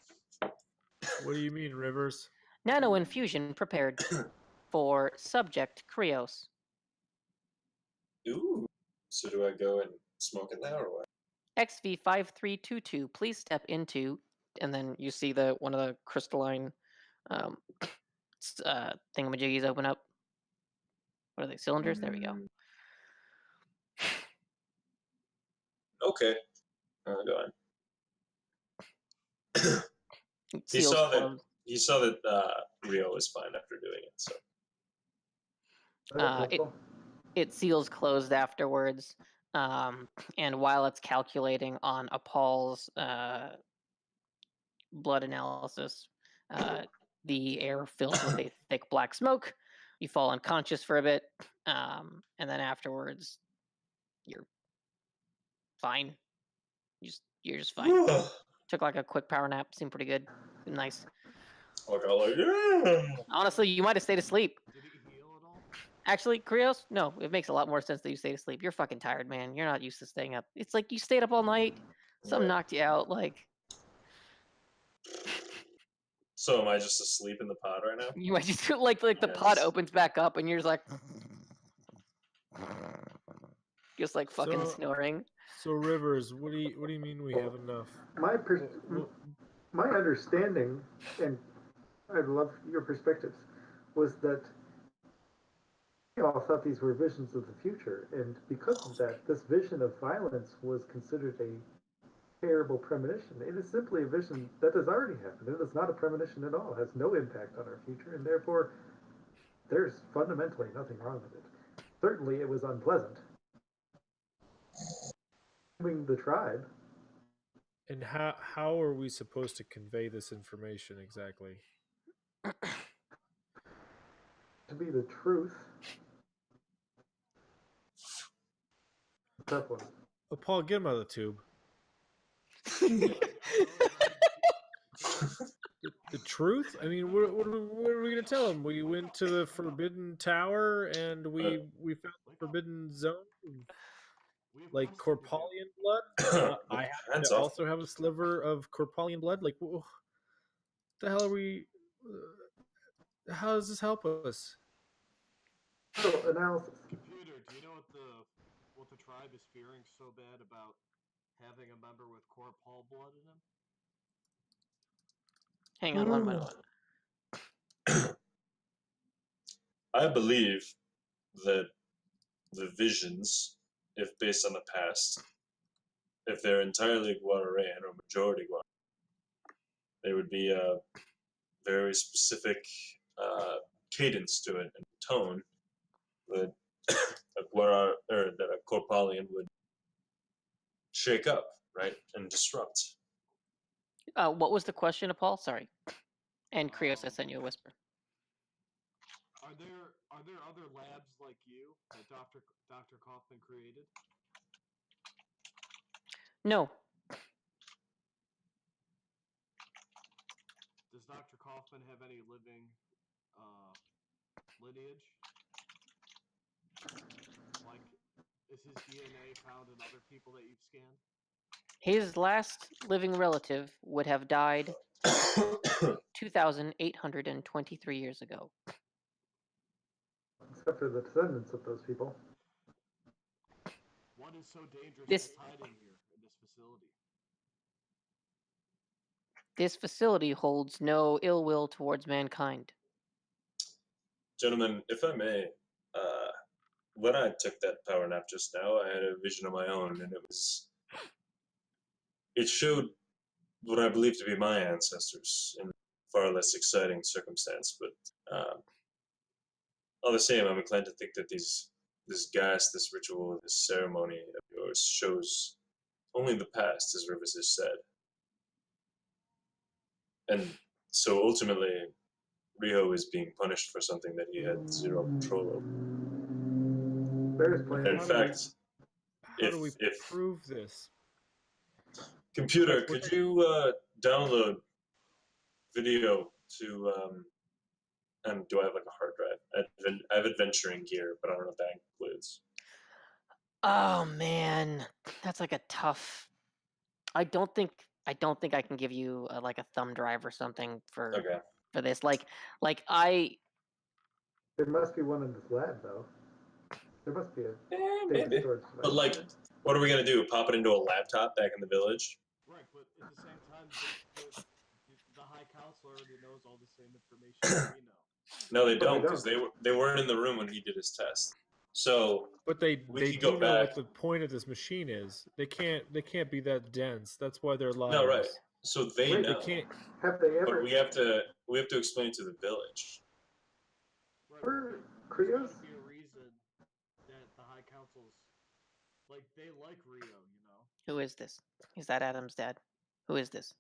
What do you mean, Rivers? Nano infusion prepared for subject KIROS. Ooh. So do I go and smoke it now or what? XV5322, please step into, and then you see the one of the crystalline thingamajiggies open up. What are they, cylinders? There we go. Okay. Go on. He Seals saw closed. that Rio was fine after doing it. So That's It- helpful. It seals closed afterwards, and while it's calculating on Paul's blood analysis, the air fills with a thick black smoke. You fall unconscious for a bit, and then afterwards, you're fine. You're just fine. Took like a quick power nap. Seemed pretty good. Nice. Like, I'm like, yeah. Honestly, you might have stayed asleep. Did he heal at all? Actually, KIROS, no, it makes a lot more sense that you stayed asleep. You're fucking tired, man. You're not used to staying up. It's like you stayed up all night. Something Yeah. knocked you out. Like So am I just asleep in the pod right now? you might just like the pod Yes. opens back up and you're just like, just like fucking So- snoring. So Rivers, what do you mean we have enough? My understanding, and I'd love your perspectives, was that we all thought these were visions of the future, and because of that, this vision of violence was considered a terrible premonition. It is simply a vision that has already happened. It is not a premonition at all. It has no impact on our future, and therefore, there's fundamentally nothing wrong with it. Certainly, it was unpleasant. The tribe. And how are we supposed to convey this information exactly? To be the truth. Tough one. Oh, Paul, get him out of the tube. The truth? I mean, what are we going to tell him? We went to the Forbidden Tower and we found the Forbidden Zone. We have Like questions to do. Corpalian blood? I happen Hands to off. also have a sliver of Corpalian blood. Like, what the hell are we? How does this help us? So, analysis. Computer, do you know what the tribe is fearing so bad about having a member with Corpal blood in him? Hang on one minute. I believe that the visions, if based on the past, if they're entirely Guararian or majority Guararian, there would be a very specific cadence to it and tone that that a Corpalian would shake up, right, and disrupt. What was the question, Paul? Sorry. And KIROS, I sent you a whisper. Are there other labs like you that Dr. Kaufman created? No. Does Dr. Kaufman have any living lineage? Like, is his DNA found in other people that you've scanned? His last living relative would have died 2,823 years ago. Except for the descendants of those people. What is so dangerous This- that's hiding here in this facility? This facility holds no ill will towards mankind. Gentlemen, if I may, when I took that power nap just now, I had a vision of my own, and it showed what I believe to be my ancestors in far less exciting circumstance. But all the same, I'm inclined to think that this gas, this ritual, this ceremony of yours shows only the past, as Rivers has said. And so ultimately, Riho is being punished for something that he had zero control over. There's plenty. In fact, How do we if prove this? computer, could you download video to do I have like a hard drive? I have adventuring gear, but I don't know what that includes. Oh man, that's like a tough. I don't think I can give you like a thumb drive or something for this. Like I There must be one in this lab, though. There must be a maybe. storage device. But like, what are we gonna do? Pop it into a laptop back in the village? Right, but at the same time, the High Council already knows all the same information that we know. No, they don't, because they weren't in the room when he did his test. So, but they could do go know back. what the point of this machine is. They can't be that dense. That's why they're liars. No, right. So they Wait, know. They can't. Have they ever? But we have to explain to the village. Right, For there's Krios? gotta be a reason that the High Council's like they like Rio, you know. Who is this? Is that Adam's dad? Who is this?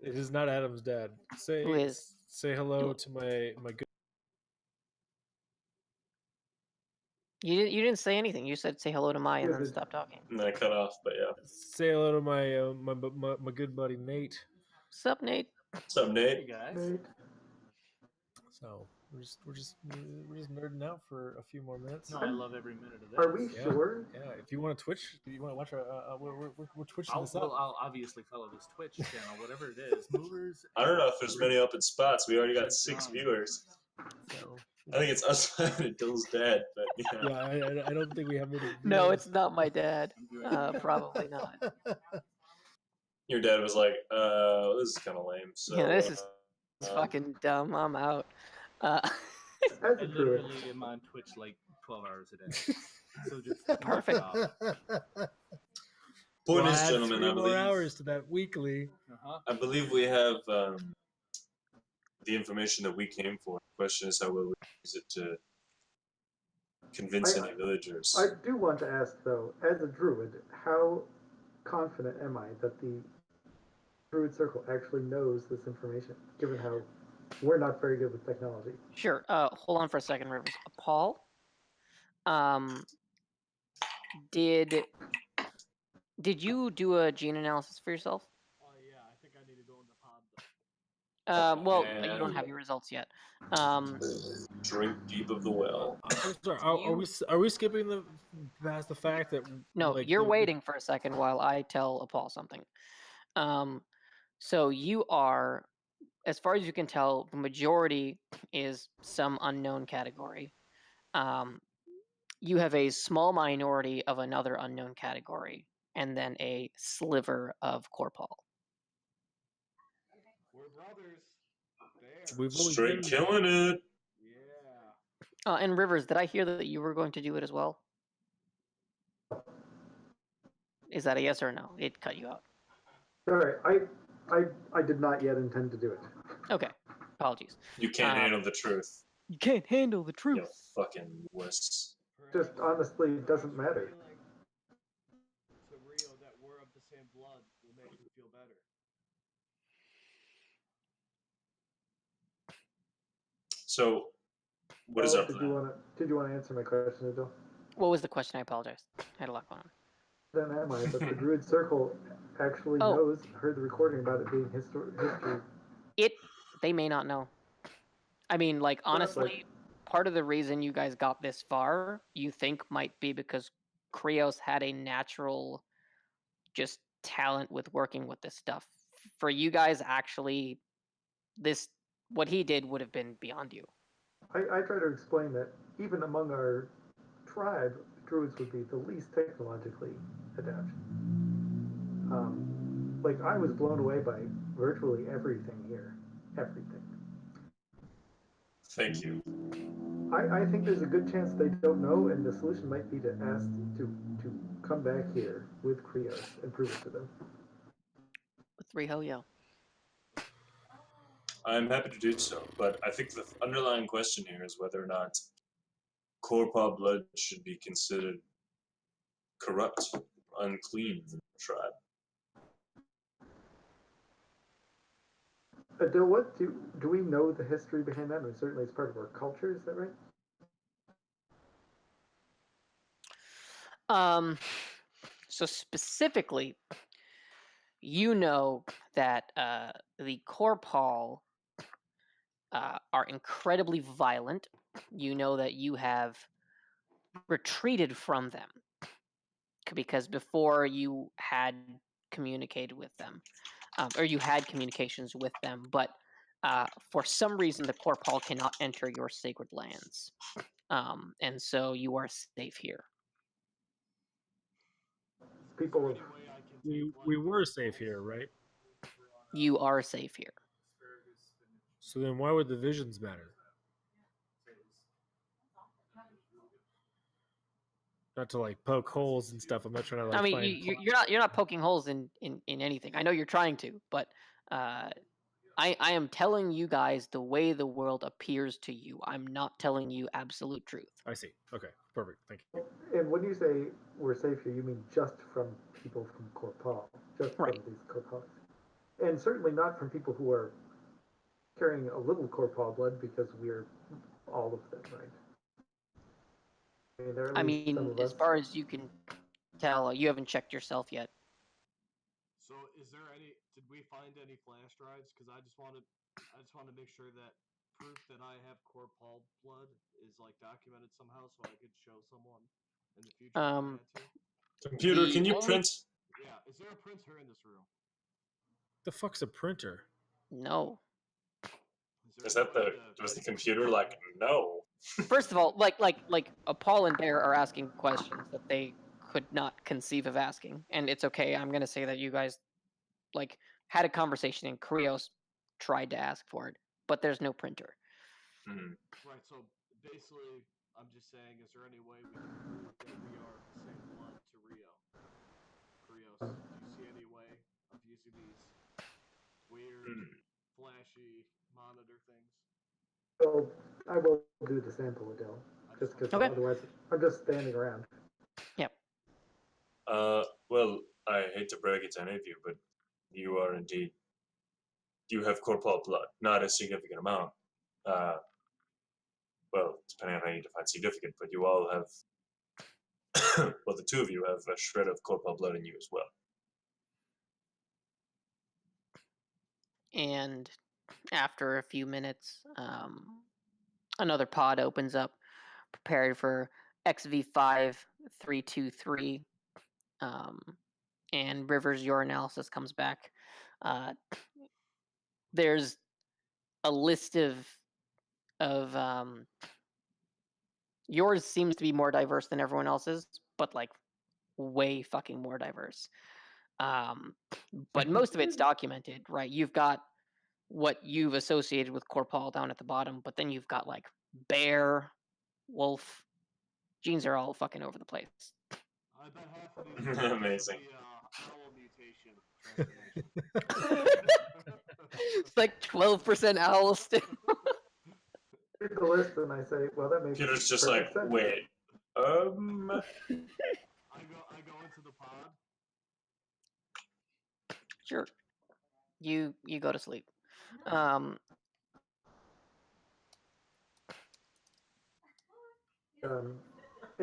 It is not Adam's dad. Who is? Say hello to my good. You didn't say anything. You said say hello to Mai and then stop talking. And then I cut off, but yeah. Say hello to my good buddy Nate. What's up, Nate? What's up, Nate? Hey guys. Nate? So we're just nerding out for a few more minutes. No, I love every minute of this. Are we Yeah. sure? Yeah, if you want to Twitch, you want to watch we're twitching this up. I'll obviously follow this Twitch channel, whatever it is. Movers. I don't know if there's many open spots. We already got 6 viewers. So, I think it's us and Dill's dad, but yeah. yeah, I don't think we have many. No, it's not my dad. Probably not. Your dad was like, this is kind of lame. So, Yeah, this is fucking dumb. I'm out. As I a druid. literally am on Twitch like 12 hours a day. So just Perfect. Point is, add gentlemen, 3 I more believe, hours to that weekly. I believe we have the information that we came for. The question is, how will we use it to convince any villagers? I do want to ask, though, as a druid, how confident am I that the druid circle actually knows this information, given how we're not very good with technology? Sure. Hold on for a second, Rivers. Paul, did you do a gene analysis for yourself? Yeah, I think I need to go in the pod though. Well, you don't have your results yet. Drink deep of the well. I'm sorry, are we skipping the past the fact that No, like, you're waiting for a second while I tell Paul something. So you are, as far as you can tell, the majority is some unknown category. You have a small minority of another unknown category, and then a sliver of Corpal. We're brothers. There. we've always Straight been- killing it. Yeah. And Rivers, did I hear that you were going to do it as well? Is that a yes or a no? It cut you out. Sorry, I did not yet intend to do it. Okay, apologies. You can't handle the truth. You can't handle the You truth. fucking wuss. Just honestly, it doesn't matter. To Rio, that we're of the same blood will make him feel better. So, what is our Did plan? you want to answer my question, Adil? What was the question? I apologize. I had a lot going on. Then am I? But the druid circle actually heard the recording about it being history. They may not know. I mean, like, honestly, part of the reason you guys got this far, you think, might be because Krios had a natural just talent with working with this stuff. For you guys, actually, what he did would have been beyond you. I try to explain that even among our tribe, druids would be the least technologically adept. Like, I was blown away by virtually everything here. Everything. Thank you. I think there's a good chance they don't know, and the solution might be to ask to come back here with Krios and prove it to them. With Riho, yeah. I'm happy to do so, but I think the underlying question here is whether or not Corpal blood should be considered corrupt, unclean in the tribe. Adil, what do we know the history behind that? And certainly it's part of our culture. Is that right? So specifically, you know that the Corpal are incredibly violent. You know that you have retreated from them because before you had communicated with them, or you had communications with them, but for some reason the Corpal cannot enter your sacred lands, and so you are safe here. People of We were safe here, right? You are safe here. So then why would the visions matter? Not to like poke holes and stuff. I'm not trying to like. I mean, find you're not poking holes in anything. I know you're trying to, but I am telling you guys the way the world appears to you. I'm not telling you absolute truth. I see. Okay, perfect. Thank you. And when you say we're safe here, you mean just from people from Corpal, just Right. from these Corpals, and certainly not from people who are carrying a little Corpal blood, because we're all of them, right? I mean, there are at I least some mean, of as us. far as you can tell, you haven't checked yourself yet. So, is there any? Did we find any flash drives? Because I just want to make sure that proof that I have Corpal blood is like documented somehow, so I could show someone in the future if I had to. Computer, The can you only- print? Yeah, is there a printer in this room? The fuck's a printer? No. Is that was the computer like, no? First of all, like Paul and Bear are asking questions that they could not conceive of asking, and it's okay. I'm gonna say that you guys like had a conversation and KIROS tried to ask for it, but there's no printer. Hmm. Right. So basically, I'm just saying, is there any way we can prove that we are the same blood to Rio? KIROS, do you see any way of using these weird, flashy monitor things? So I will do the sample, Adele, just because Okay. otherwise I'm just standing around. Yep. Well, I hate to break it to any of you, but you are indeed. You have corporal blood, not a significant amount. Well, depending on how you define significant, but you all have. Well, the two of you have a shred of corporal blood in you as well. And after a few minutes, another pod opens up, prepared for XV5323. And Rivers, your analysis comes back. There's a list of yours seems to be more diverse than everyone else's, but like way fucking more diverse. But most of it's documented, right? You've got what you've associated with Corpal down at the bottom, but then you've got like bear, wolf. Genes are all fucking over the place. I bet half of these Amazing. Owl mutation transformation. It's like 12% owl still. Read the list and I say, well, that makes Computer's just perfect like, sense. wait, I go into the pod. Sure. You go to sleep. And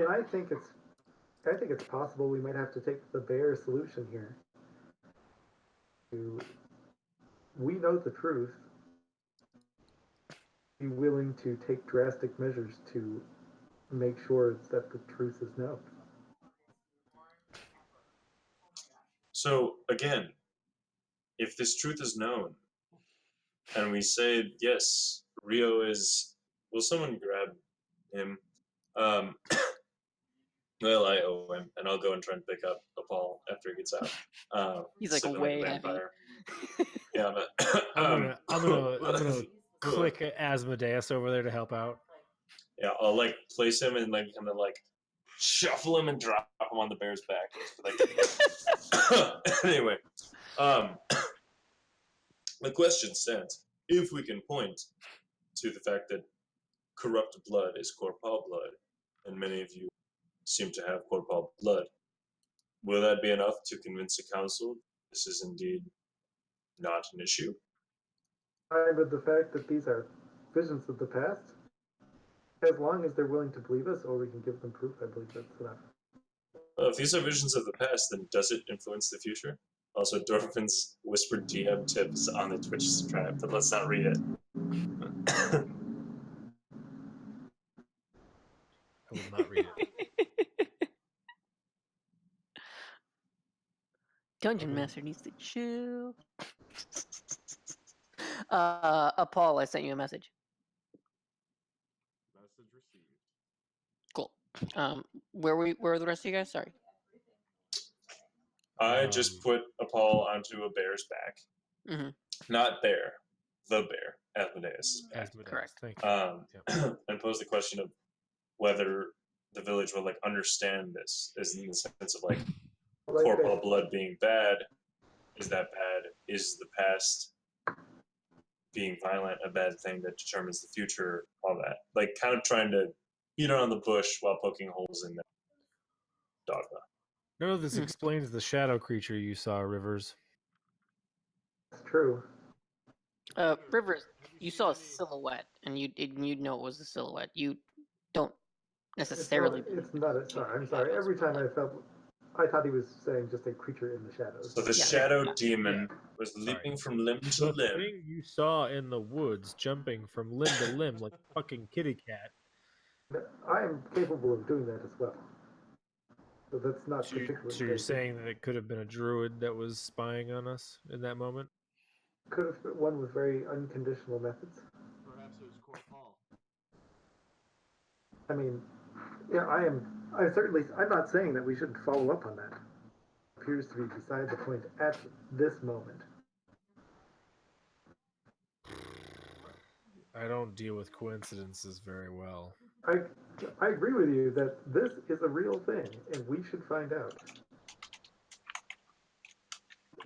I think it's possible we might have to take the bear solution here. We know the truth. Be willing to take drastic measures to make sure that the truth is known. So again, if this truth is known, and we say yes, Rio is. Will someone grab him? Well, I owe him, and I'll go and try and pick up a Paul after he gets out. He's like sleeping way a heavy. vampire. Yeah, but I'm gonna click Asmodeus over there to help out. Yeah, I'll like place him and like kind of like shuffle him and drop him on the bear's back. Like, anyway, the question stands: if we can point to the fact that corrupt blood is corpal blood, and many of you seem to have corpal blood, will that be enough to convince the council this is indeed not an issue? fine with the fact that these are visions of the past. As long as they're willing to believe us, or we can give them proof, I believe that's enough. Well, if these are visions of the past, then does it influence the future? Also, Dorfin's whispered DM tip is on the Twitch tribe, but let's not read it. I will not read it. Dungeon Okay. Master needs to chill. Paul, I sent you a message. Message received. Cool. Where are the rest of you guys? Sorry. I just put a paw onto a bear's back. Mhm. Not bear, the bear, Asmodeus' back. Asmodeus, Correct. thank you. Yep. And pose the question of whether the village will like understand this, is in the sense of like corporal blood being bad. Is that bad? Is the past being violent a bad thing that determines the future? All that, like, kind of trying to beat around the bush while poking holes in the dogma. None of this explains the shadow creature you saw, Rivers. It's true. Rivers, you saw a silhouette, and you'd know it was a silhouette. You don't necessarily. It's not. I'm sorry. Every time I thought he was saying just a creature in the shadows. So the shadow demon was leaping from limb to The limb. thing you saw in the woods, jumping from limb to limb like a fucking kitty cat. I am capable of doing that as well. So that's not particularly. So you're saying that it could have been a druid that was spying on us in that moment? Could have been one with very unconditional methods. Perhaps it was Core Paul. I mean, yeah, I'm not saying that we shouldn't follow up on that. It appears to be beside the point at this moment. I don't deal with coincidences very well. I agree with you that this is a real thing, and we should find out.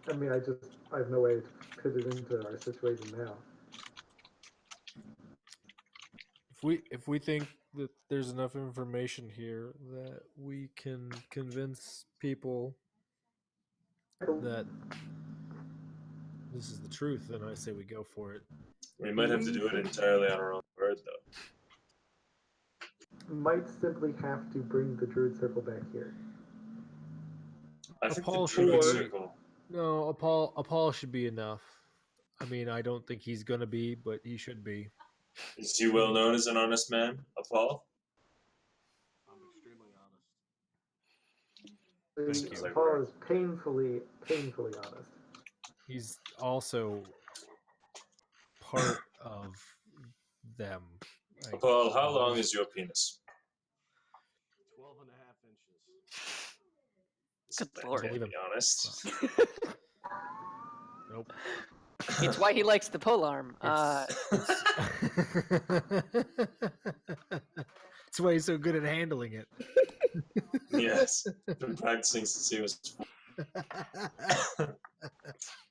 I mean, I have no way to fit it into our situation now. If we think that there's enough information here that we can convince people that this is the truth, then I say we go for it. We might have to do it entirely on our own word, though. Might simply have to bring the Druid Circle back here. I think Paul the Druid should be, Circle. No, a Paul should be enough. I mean, I don't think he's gonna be, but he should be. Is he well known as an honest man, Paul? I'm extremely honest. Thank you. Paul is painfully honest. He's also part of them. Paul, how long is your penis? 12 and a half inches. Good lord. To be honest. Nope. It's why he likes the polearm. That's why he's so good at handling it. Yes. Been practicing since he was 4.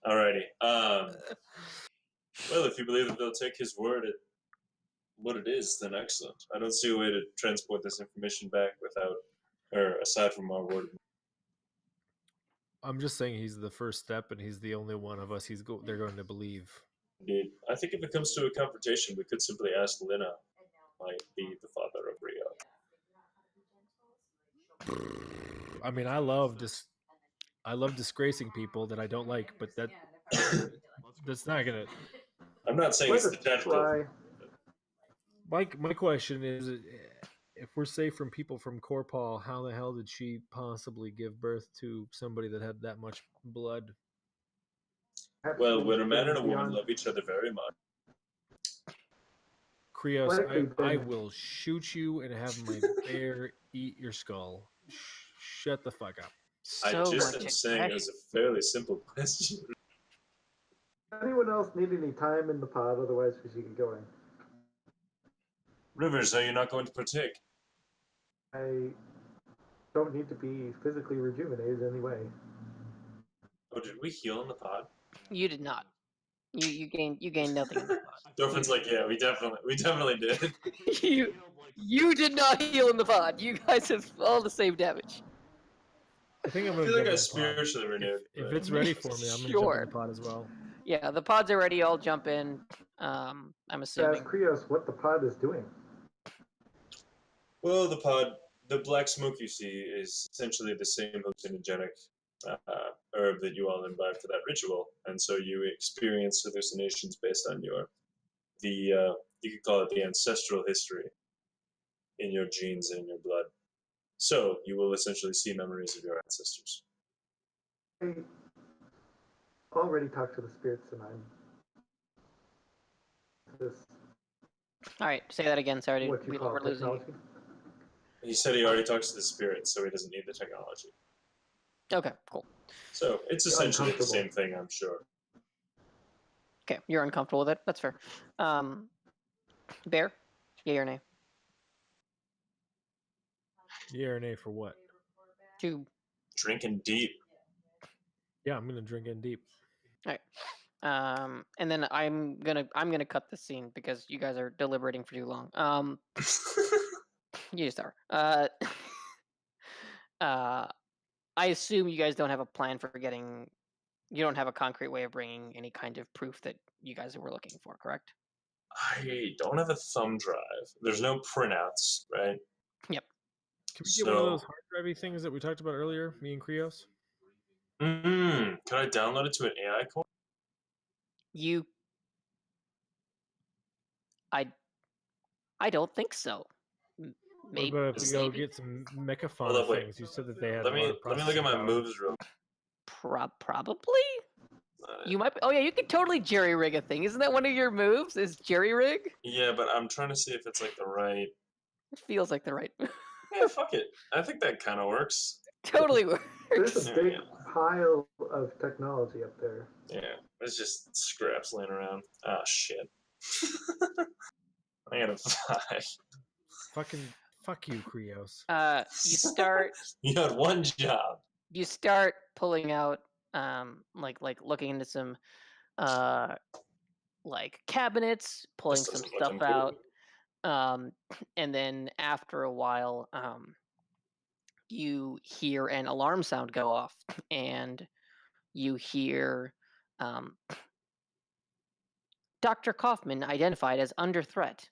Alrighty. Well, if you believe that they'll take his word at what it is, then excellent. I don't see a way to transport this information back without, or aside from our word. I'm just saying he's the first step, and he's the only one of us they're going to believe. Indeed. I think if it comes to a confrontation, we could simply ask Lina, might be the father of Rio. I mean, I love disgracing people that I don't like, but that's not gonna. I'm not saying it's the tactical. My question is, if we're safe from people from Corpaul, how the hell did she possibly give birth to somebody that had that much blood? Well, when a man and a woman love each other very much. KIROS, I will shoot you and have my bear eat your skull. Shut the fuck up. I just am saying it was a fairly simple question. Anyone else need any time in the pod? Otherwise, we should get going. Rivers, are you not going to partake? I don't need to be physically rejuvenated anyway. Oh, did we heal in the pod? You did not. You gained nothing in the pod. Dorfin's like, yeah, we definitely did. you did not heal in the pod. You guys have all the same damage. I think I'm I gonna feel like I spiritually renewed. If it's ready for me, I'm gonna jump in the pod as well. Yeah, the pods are ready. I'll jump in. I'm Ask assuming. Krios what the pod is doing. Well, the black smoke you see is essentially the same hallucinogenic herb that you all imbibe for that ritual, and so you experience hallucinations based on you could call it the ancestral history in your genes and in your blood. So you will essentially see memories of your ancestors. I already talked to the spirits, and I'm this All right, say that again. Sorry, what you call we're losing you. technology. He said he already talks to the spirits, so he doesn't need the technology. Okay, cool. So it's essentially the same thing, I'm sure. Okay, you're uncomfortable with it. That's fair. Bear, yay or nay? Yeah or nay for what? Two. Drinking deep. Yeah, I'm gonna drink in deep. All right. And then I'm gonna cut this scene because you guys are deliberating for too long. You just are. I assume you guys don't have a plan for getting. You don't have a concrete way of bringing any kind of proof that you guys were looking for, correct? I don't have a thumb drive. There's no printouts, right? Yep. Can we get one of those hard drivey things that we talked about earlier, me and Krios? Can I download it to an AI core? You. I don't think so. Maybe. What about if we go get some mechaphone things? You said that they had. Let me look at my moves real. Probably. You might. Oh yeah, you could totally jerry rig a thing. Isn't that one of your moves? Is jerry rig? Yeah, but I'm trying to see if it's like the right. It feels like the right. Yeah, fuck it. I think that kind of works. Totally works. There's a big pile of technology up there. Yeah, it's just scraps laying around. Ah, shit. I got a 5. Fuck you, Krios. You start. You had one job. You start pulling out, like looking into some, like cabinets, pulling some stuff out, and then after a while, you hear an alarm sound go off, and you hear, Dr. Kaufman identified as under threat.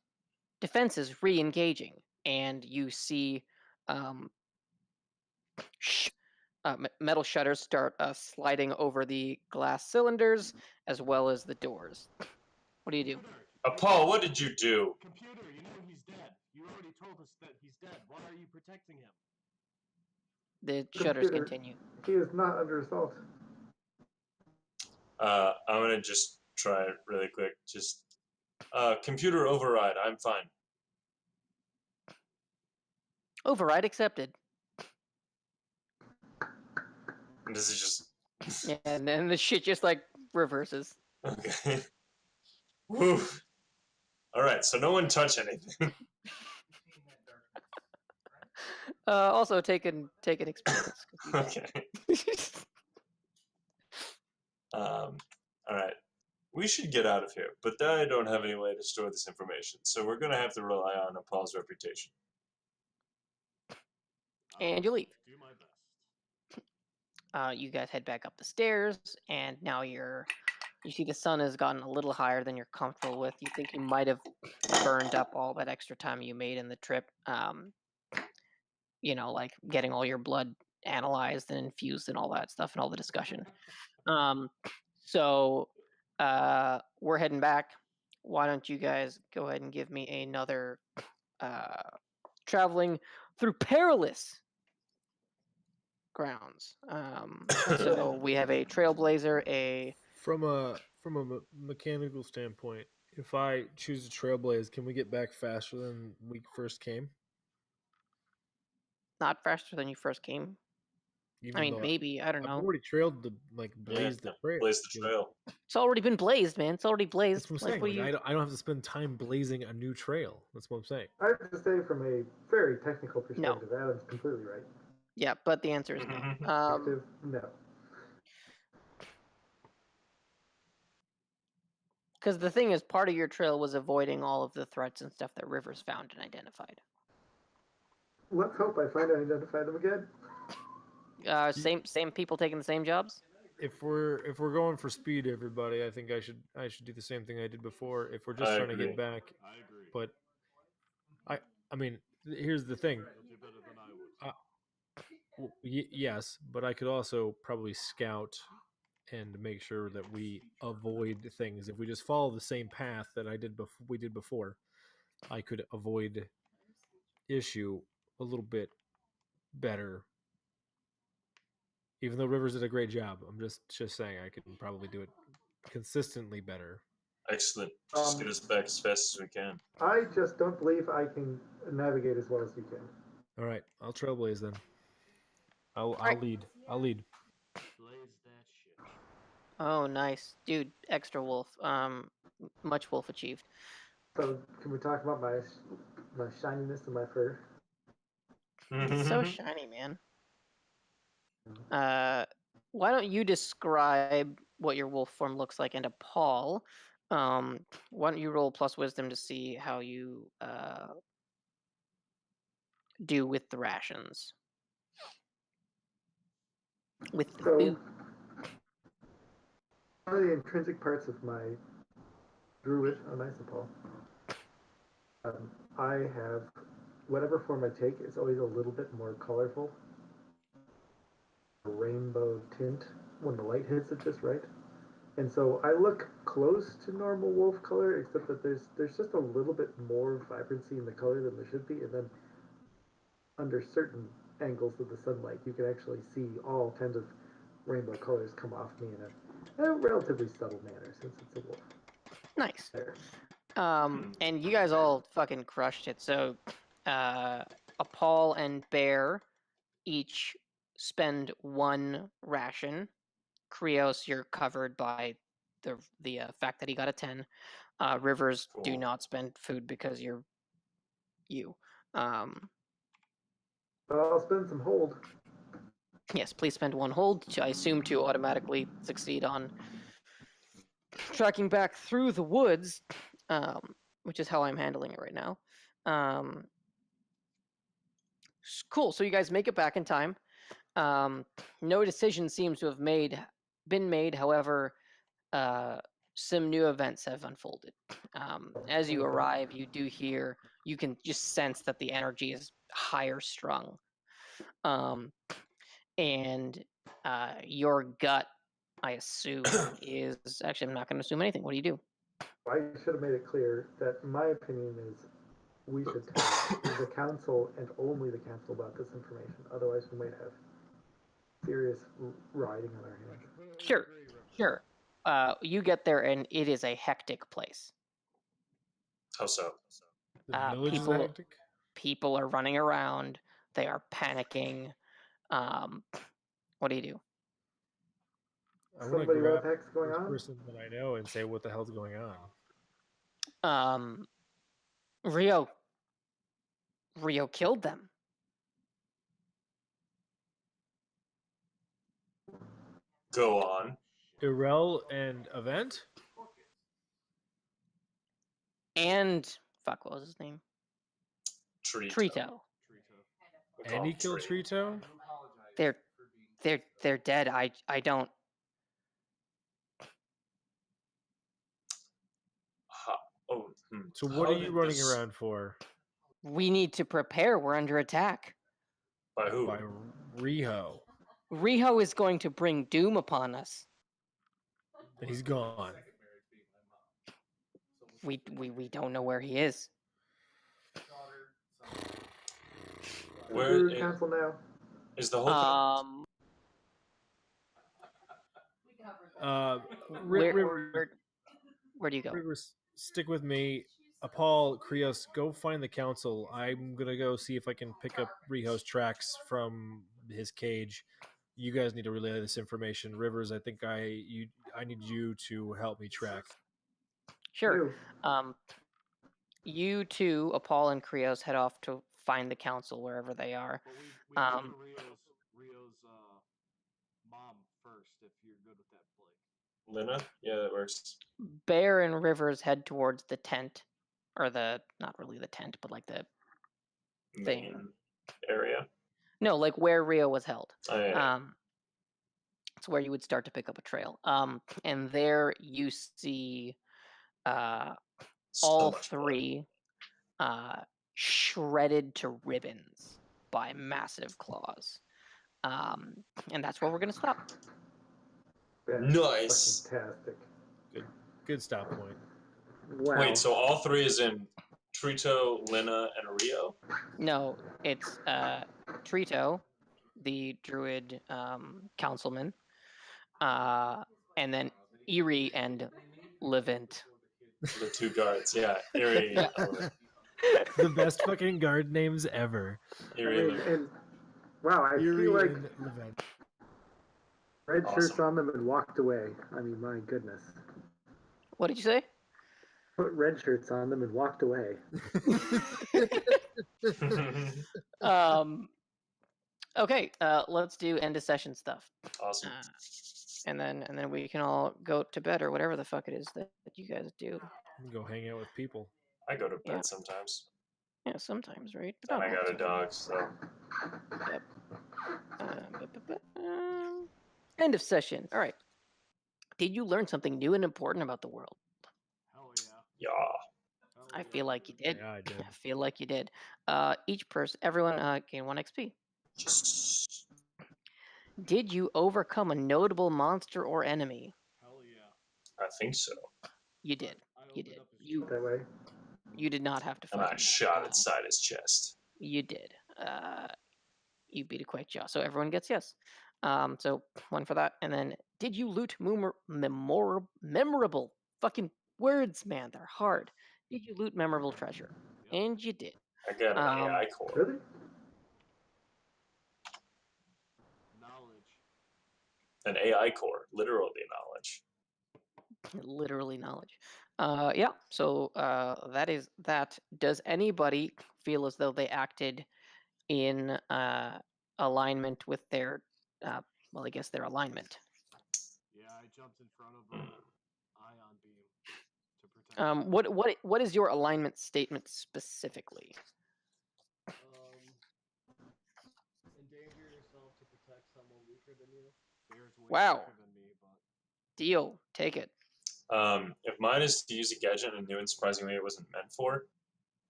Defenses re-engaging, and you see metal shutters start sliding over the glass cylinders as well as the doors. What do you do? Paul, what did you do? Computer, you know he's dead. You already told us that he's dead. Why are you protecting him? The shutters continue. He is not under assault. I'm gonna just try it really quick. Just computer override. I'm fine. Override accepted. And this is just. Yeah, and then the shit just like reverses. Okay. Woo. All right, so no one touch anything. Also take an experience. Okay. All right. We should get out of here, but I don't have any way to store this information, so we're gonna have to rely on Paul's reputation. And you leave. Do my best. You guys head back up the stairs, and now you see the sun has gotten a little higher than you're comfortable with. You think you might have burned up all that extra time you made in the trip. You know, like getting all your blood analyzed and infused and all that stuff and all the discussion. So we're heading back. Why don't you guys go ahead and give me another traveling through perilous grounds. So we have a trailblazer, From a mechanical standpoint, if I choose a trailblaze, can we get back faster than we first came? Not faster than you first came. I mean, maybe. I don't know. I've already trailed the blazed the trail. Blaze the trail. It's already been blazed, man. It's already blazed. That's what I'm saying. I don't have to spend time blazing a new trail. That's what I'm saying. I have to say, from a very technical perspective, Adam's completely right. Yeah, but the answer is no. No. Because the thing is, part of your trail was avoiding all of the threats and stuff that Rivers found and identified. Let's hope I find and identify them again. Same people taking the same jobs? if we're going for speed, everybody, I think I should do the same thing I did before. If we're just I trying to agree. get back, I agree. but I mean, here's the thing. You'll do better than I would. Yes, but I could also probably scout and make sure that we avoid things. If we just follow the same path that we did before, I could avoid issue a little bit better. Even though Rivers did a great job, I'm just saying I could probably do it consistently better. Excellent. Just get us back as fast as we can. I just don't believe I can navigate as well as you can. All right, I'll trailblaze then. I'll right. lead. I'll lead. Blaze that shit. Oh, nice, dude. Extra wolf. Much wolf achieved. So can we talk about my shininess and my fur? It's so shiny, man. Why don't you describe what your wolf form looks like? And Paul, why don't you roll plus wisdom to see how you do with the rations? With the food. One of the intrinsic parts of my druid, nice of Paul. I have whatever form I take is always a little bit more colorful. A rainbow tint when the light hits it just right. And so I look close to normal wolf color, except that there's just a little bit more vibrancy in the color than there should be. And then under certain angles of the sunlight, you can actually see all kinds of rainbow colors come off me in a relatively subtle manner, since it's a wolf. Nice. There. And you guys all fucking crushed it. So, Paul and Bear each spend one ration. Krios, you're covered by the fact that he got a 10. Rivers, do not spend food because you're you. But I'll spend some hold. Yes, please spend one hold, I assume to automatically succeed on tracking back through the woods, which is how I'm handling it right now. Cool, so you guys make it back in time. No decision seems to have been made, however, some new events have unfolded. As you arrive, you do hear, you can just sense that the energy is higher strung. And your gut, I assume, is actually, I'm not going to assume anything. What do you do? I should have made it clear that my opinion is we should tell the council and only the council about this information. Otherwise, we might have serious riding on our hands. Sure. You get there and it is a hectic place. How so? The village is hectic? People are running around. They are panicking. What do you do? I want to Somebody, grab what the heck's going the on? person that I know and say, what the hell's going on? Rio killed them. Go on. Irel and Event? And fuck, what was his name? Trito. And he killed Trito? They're dead. I don't. So what are you running around for? We need to prepare. We're under attack. By who? By Riho. Riho is going to bring doom upon us. He's gone. We don't know where he is. Where council now? Is the whole where do you go? Rivers, stick with me. Paul, Krios, go find the council. I'm gonna go see if I can pick up Riho's tracks from his cage. You guys need to relay this information. Rivers, I think I need you to help me track. Sure. You two, Paul and Krios, head off to find the council wherever they are. We go to Rio's mom first, if you're good with that, Blake. Lena? Yeah, that works. Bear and Rivers head towards the tent, or not really the tent, but like the thing area. No, like where Rio was held. Oh, yeah. That's where you would start to pick up a trail. And there you see So all much blood. three shredded to ribbons by massive claws. And that's where we're going to stop. That's Nice. Fantastic. Good stop point. Wow. Wait, so all three is in Trito, Lina, and Rio? No, it's Trito, the druid councilman, and then Eerie and Levant. The two guards, yeah. Eerie, Yeah. The best fucking guard names ever. Eerie, Levant. and wow, I Eerie feel like and Levent. red shirts Awesome. on them and walked away. I mean, my goodness. What did you say? Put red shirts on them and walked away. Okay, let's do end of session stuff. Awesome. And then we can all go to bed or whatever the fuck it is that you guys do. Go hang out with people. I go to bed Yeah. sometimes. Yeah, sometimes, right? But And not I all got the a time. dog, so. Yep. End of session. All right. Did you learn something new and important about the world? Hell yeah. Yeah. Hell I yeah. feel like you did. Yeah, I did. I feel like you did. Each person, everyone, gain 1 XP. Just. Did you overcome a notable monster or enemy? Hell yeah. I think so. You did. I You opened did. up his You chest. That way. you did not have to And fight I him. shot inside his chest. You did. You beat a quick jaw, so everyone gets yes. So 1 for that, and then did you loot memorable fucking words, man? They're hard. Did you loot memorable treasure? Yep. And you did. I got an AI core. Really? Knowledge. An AI core. Literally knowledge. Literally knowledge. Yeah. So that is that. Does anybody feel as though they acted in alignment with their, well, I guess their alignment? Yeah, I jumped in front of a ion beam to protect. them. What is your alignment statement specifically? Endanger yourself to protect someone weaker than you. Bear's way Wow. weaker than me, but Deal. Take it. If mine is to use a gadget in a new and surprising way it wasn't meant for,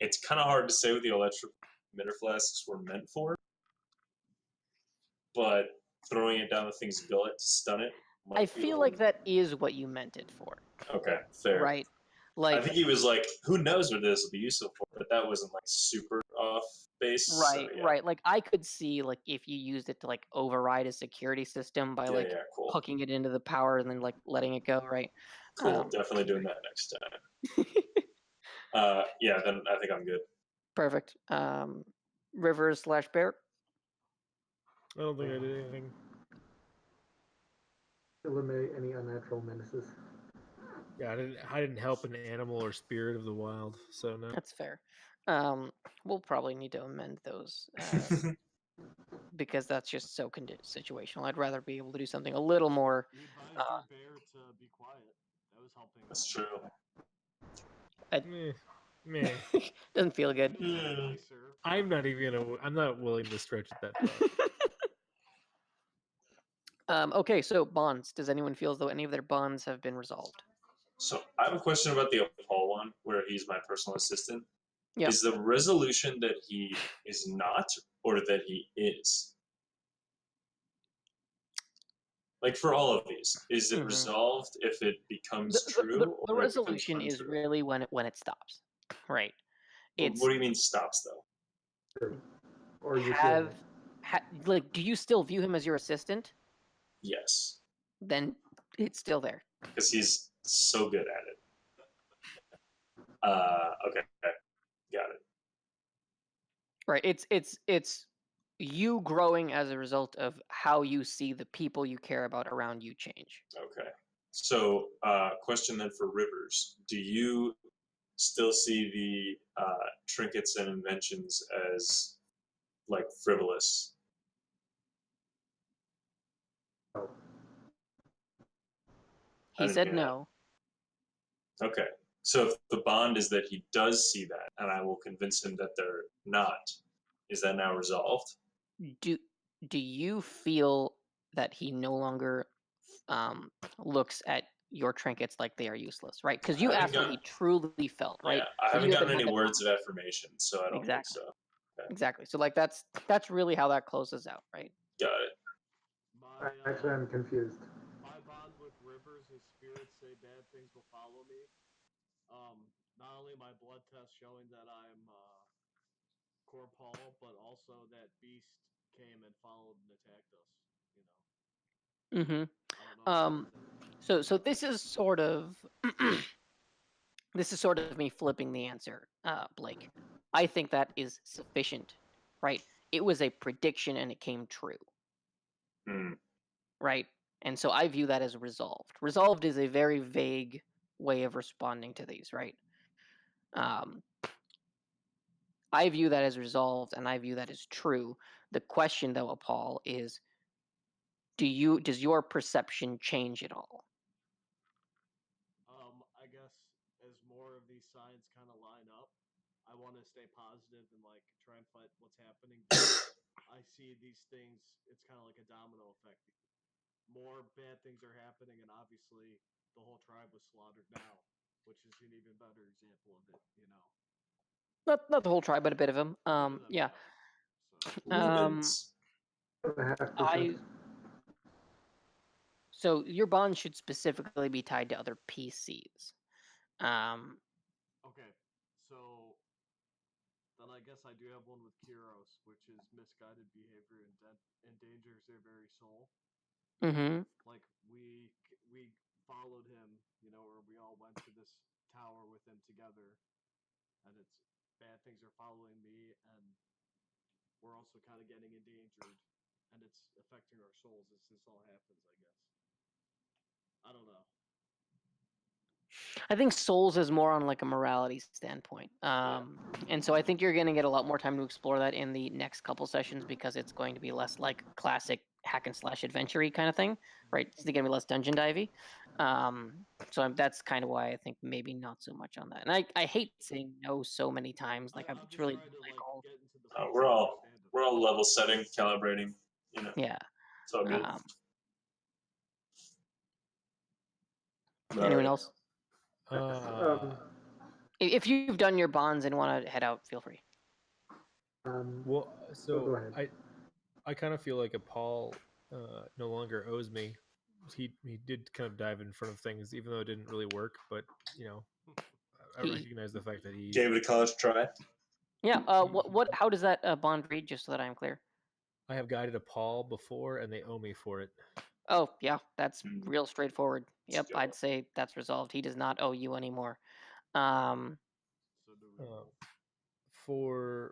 it's kind of hard to say what the electric emitter flasks were meant for. But throwing it down the thing's gullet to stun it. I feel like that is what you meant it for, Okay, fair. right? I Like, think he was like, who knows what this will be useful for, but that wasn't like super off base. right, so, yeah. right. Like, I could see like if you used it to like override a security system by like Yeah, cool. hooking it into the power and then like letting it go, right? Cool, definitely doing that next time. Yeah, then I think I'm good. Perfect. Rivers / Bear. I don't think I did anything. Eliminate any unnatural menaces. Yeah, I didn't help an animal or spirit of the wild, so no. That's fair. We'll probably need to amend those because that's just so situational. I'd rather be able to do something a little more. we advised your bear to be quiet. That was helping. That's true. Meh. Doesn't feel good. Hmm. Sir. I'm not willing to stretch it that far. Okay, so bonds. Does anyone feel as though any of their bonds have been resolved? So I have a question about the Paul one, where he's my personal assistant. Yeah. Is the resolution that he is not, or that he is? Like for all of these, is it resolved if it becomes true? The or resolution it becomes is untrue? really when it stops, right? What do you mean stops though? Or you like, do you still view him as your assistant? Yes, Then it's still there. because he's so good at it. Okay, got it. Right. It's you growing as a result of how you see the people you care about around you change. Okay. So, question then for Rivers: do you still see the trinkets and inventions as like frivolous? He said no. Okay. So if the bond is that he does see that, and I will convince him that they're not, is that now resolved? Do you feel that he no longer looks at your trinkets like they are useless, right? Because you I haven't asked what got- he truly felt, right? Yeah, I So haven't you haven't gotten had any that words of affirmation, so I don't think Exactly. so. Exactly. So like that's really how that closes out, right? Got it. Actually, I'm confused. My bond with Rivers is spirits say bad things will follow me. Not only my blood test showing that I'm Corpal, but also that Beast came and followed and attacked us. You know. Mm-hmm. I don't know. So this is sort of this is sort of me flipping the answer, Blake. I think that is sufficient, right? It was a prediction and it came true, Hmm. right? And so I view that as resolved. Resolved is a very vague way of responding to these, right? I view that as resolved, and I view that as true. The question, though, Paul, is does your perception change at all? I guess as more of these signs kind of line up, I want to stay positive and like try and fight what's happening. But I see these things; it's kind of like a domino effect. More bad things are happening, and obviously the whole tribe was slaughtered now, which is an even better example of it. You know, Not the whole tribe, but a bit of them. Yeah. Rubens. So your bond should specifically be tied to other PCs. Okay, so then I guess I do have one with KIROS, which is misguided behavior endangers their very soul. Mm-hmm. Like we followed him, you know, or we all went to this tower with him together, and it's bad things are following me, and we're also kind of getting endangered, and it's affecting our souls as this all happens. I guess. I don't know. I think Souls is more on like a morality standpoint. And so I think you're going to get a lot more time to explore that in the next couple sessions because it's going to be less like classic hack and slash adventure-y kind of thing, right? It's going to be less dungeon divey. So that's kind of why I think maybe not so much on that. And I hate saying no so many times. Like it's really like we're all level setting, calibrating. You know. Yeah. It's all good. Anyone else? If you've done your bonds and want to head out, feel free. Well, so I kind of feel like Paul no longer owes me. He did kind of dive in front of things, even though it didn't really work. But you know, I recognize the fact that he gave it a college try. Yeah. What? How does that bond read? Just so that I'm clear. I have guided a Paul before, and they owe me for it. Oh yeah, that's real straightforward. Yep, I'd say that's resolved. He does not owe you anymore. For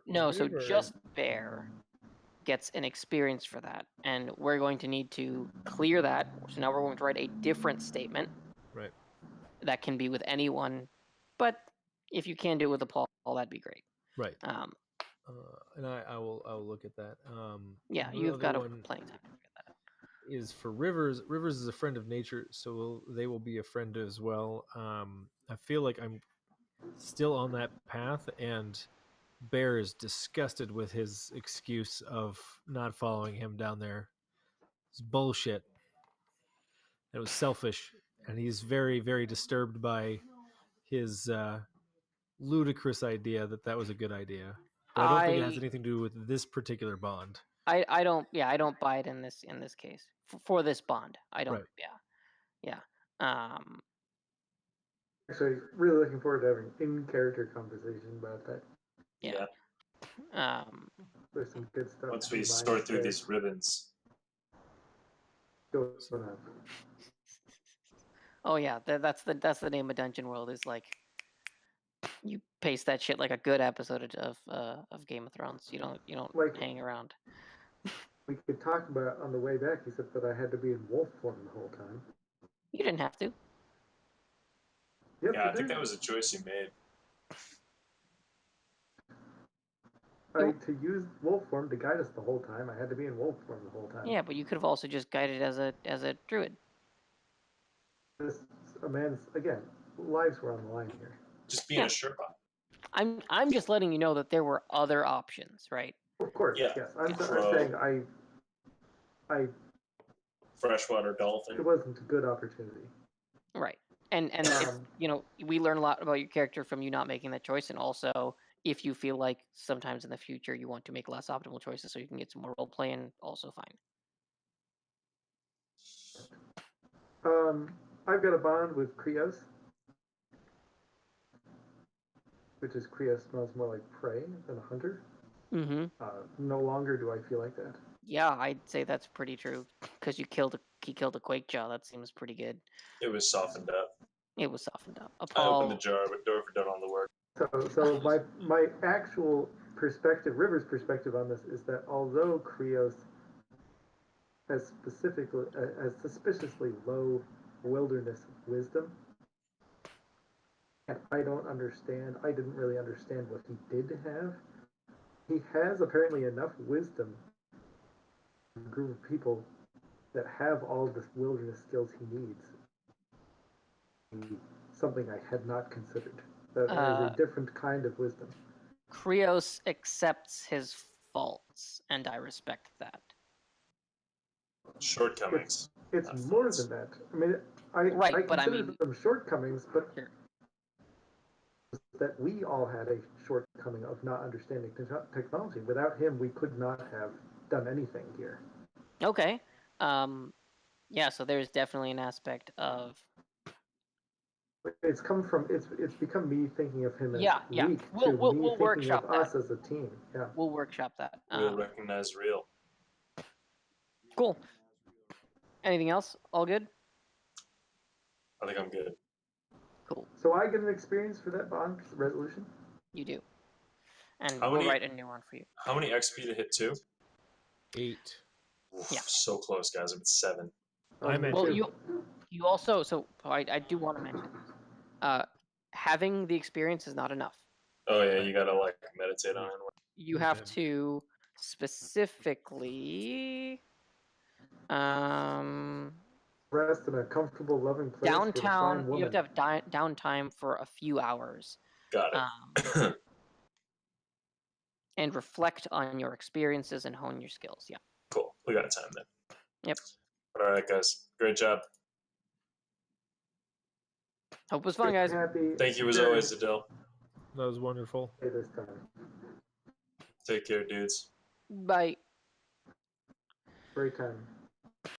no, River, so just Bear gets an experience for that, and we're going to need to clear that. So now we're going to write a different statement. Right. That can be with anyone, but if you can do it with a Paul, that'd be great. Right. And I will look at that. Yeah, you've got plenty of time to look at that. Is for Rivers. Rivers is a friend of nature, so they will be a friend as well. I feel like I'm still on that path, and Bear is disgusted with his excuse of not following him down there. It's bullshit. It was selfish, and he's very, very disturbed by his ludicrous idea that was a good idea. But I don't think it has anything to do with this particular bond. I don't. Yeah, I don't buy it in this case for this bond. I don't. Right. Yeah. Actually, really looking forward to having in-character conversation about that. Yeah. There's some good stuff. Once we sort through these ribbons. Oh yeah, that's the name of Dungeon World. Is like you pace that shit like a good episode of Game of Thrones. You don't like, hang around. We could talk about on the way back. He said that I had to be in wolf form the whole time. You didn't have to. Yes, yeah, I think that was a choice you made. To use wolf form to guide us the whole time, I had to be in wolf form the whole time. Yeah, but you could have also just guided as a druid. This a man's lives were on the line here. Just being a Sherpa. I'm just letting you know that there were other options, right? Of course, yes. I'm saying I freshwater dolphin. It wasn't a good opportunity. Right. And if, Um, we learn a lot about your character from you not making that choice, and also if you feel like sometimes in the future you want to make less optimal choices so you can get some more role play, and also fine. I've got a bond with KIROS, which is KIROS smells more like prey than a hunter. Mm-hmm. No longer do I feel like that. Yeah, I'd say that's pretty true. Because he killed a quake jaw. That seems pretty good. It was softened up. It was softened up. I opened the jar, but Dorfer done all the work. So my actual perspective, River's perspective on this is that although KIROS has suspiciously low wilderness wisdom, and I didn't really understand what he did have. He has apparently enough wisdom for a group of people that have all the wilderness skills he needs. Something I had not considered. That is a different kind of wisdom. KIROS accepts his faults, and I respect that. Shortcomings. It's not more faults. than that. I mean, I but I consider mean- them shortcomings, but Sure. that we all had a shortcoming of not understanding technology. Without him, we could not have done anything here. Okay. Yeah, so there's definitely an aspect of... It's become me thinking of him as Yeah. weak We'll to me thinking workshop of that. us as a team. Yeah. We'll workshop that. Real recognize real. Cool. Anything else? All good? I think I'm good. Cool. So I get an experience for that bond resolution? You do. And How we'll many- write a new one for you. How many XP to hit 2? 8. Oof, Yeah. So close, guys. I'm at 7. I'm at Me Well, too. you also... So I do want to mention, having the experience is not enough. Oh yeah, you gotta like meditate on it. You have to specifically... Rest in a comfortable, loving place with a downtown, fine you woman. have to have downtime for a few hours. Got it. And reflect on your experiences and hone your skills. Yeah. Cool. We got time then. Yep. All right, guys. Great job. Hope it was fun, guys. Happy. Thank you as always, Adele. That was wonderful. This time. Take care, dudes. Bye. Great time.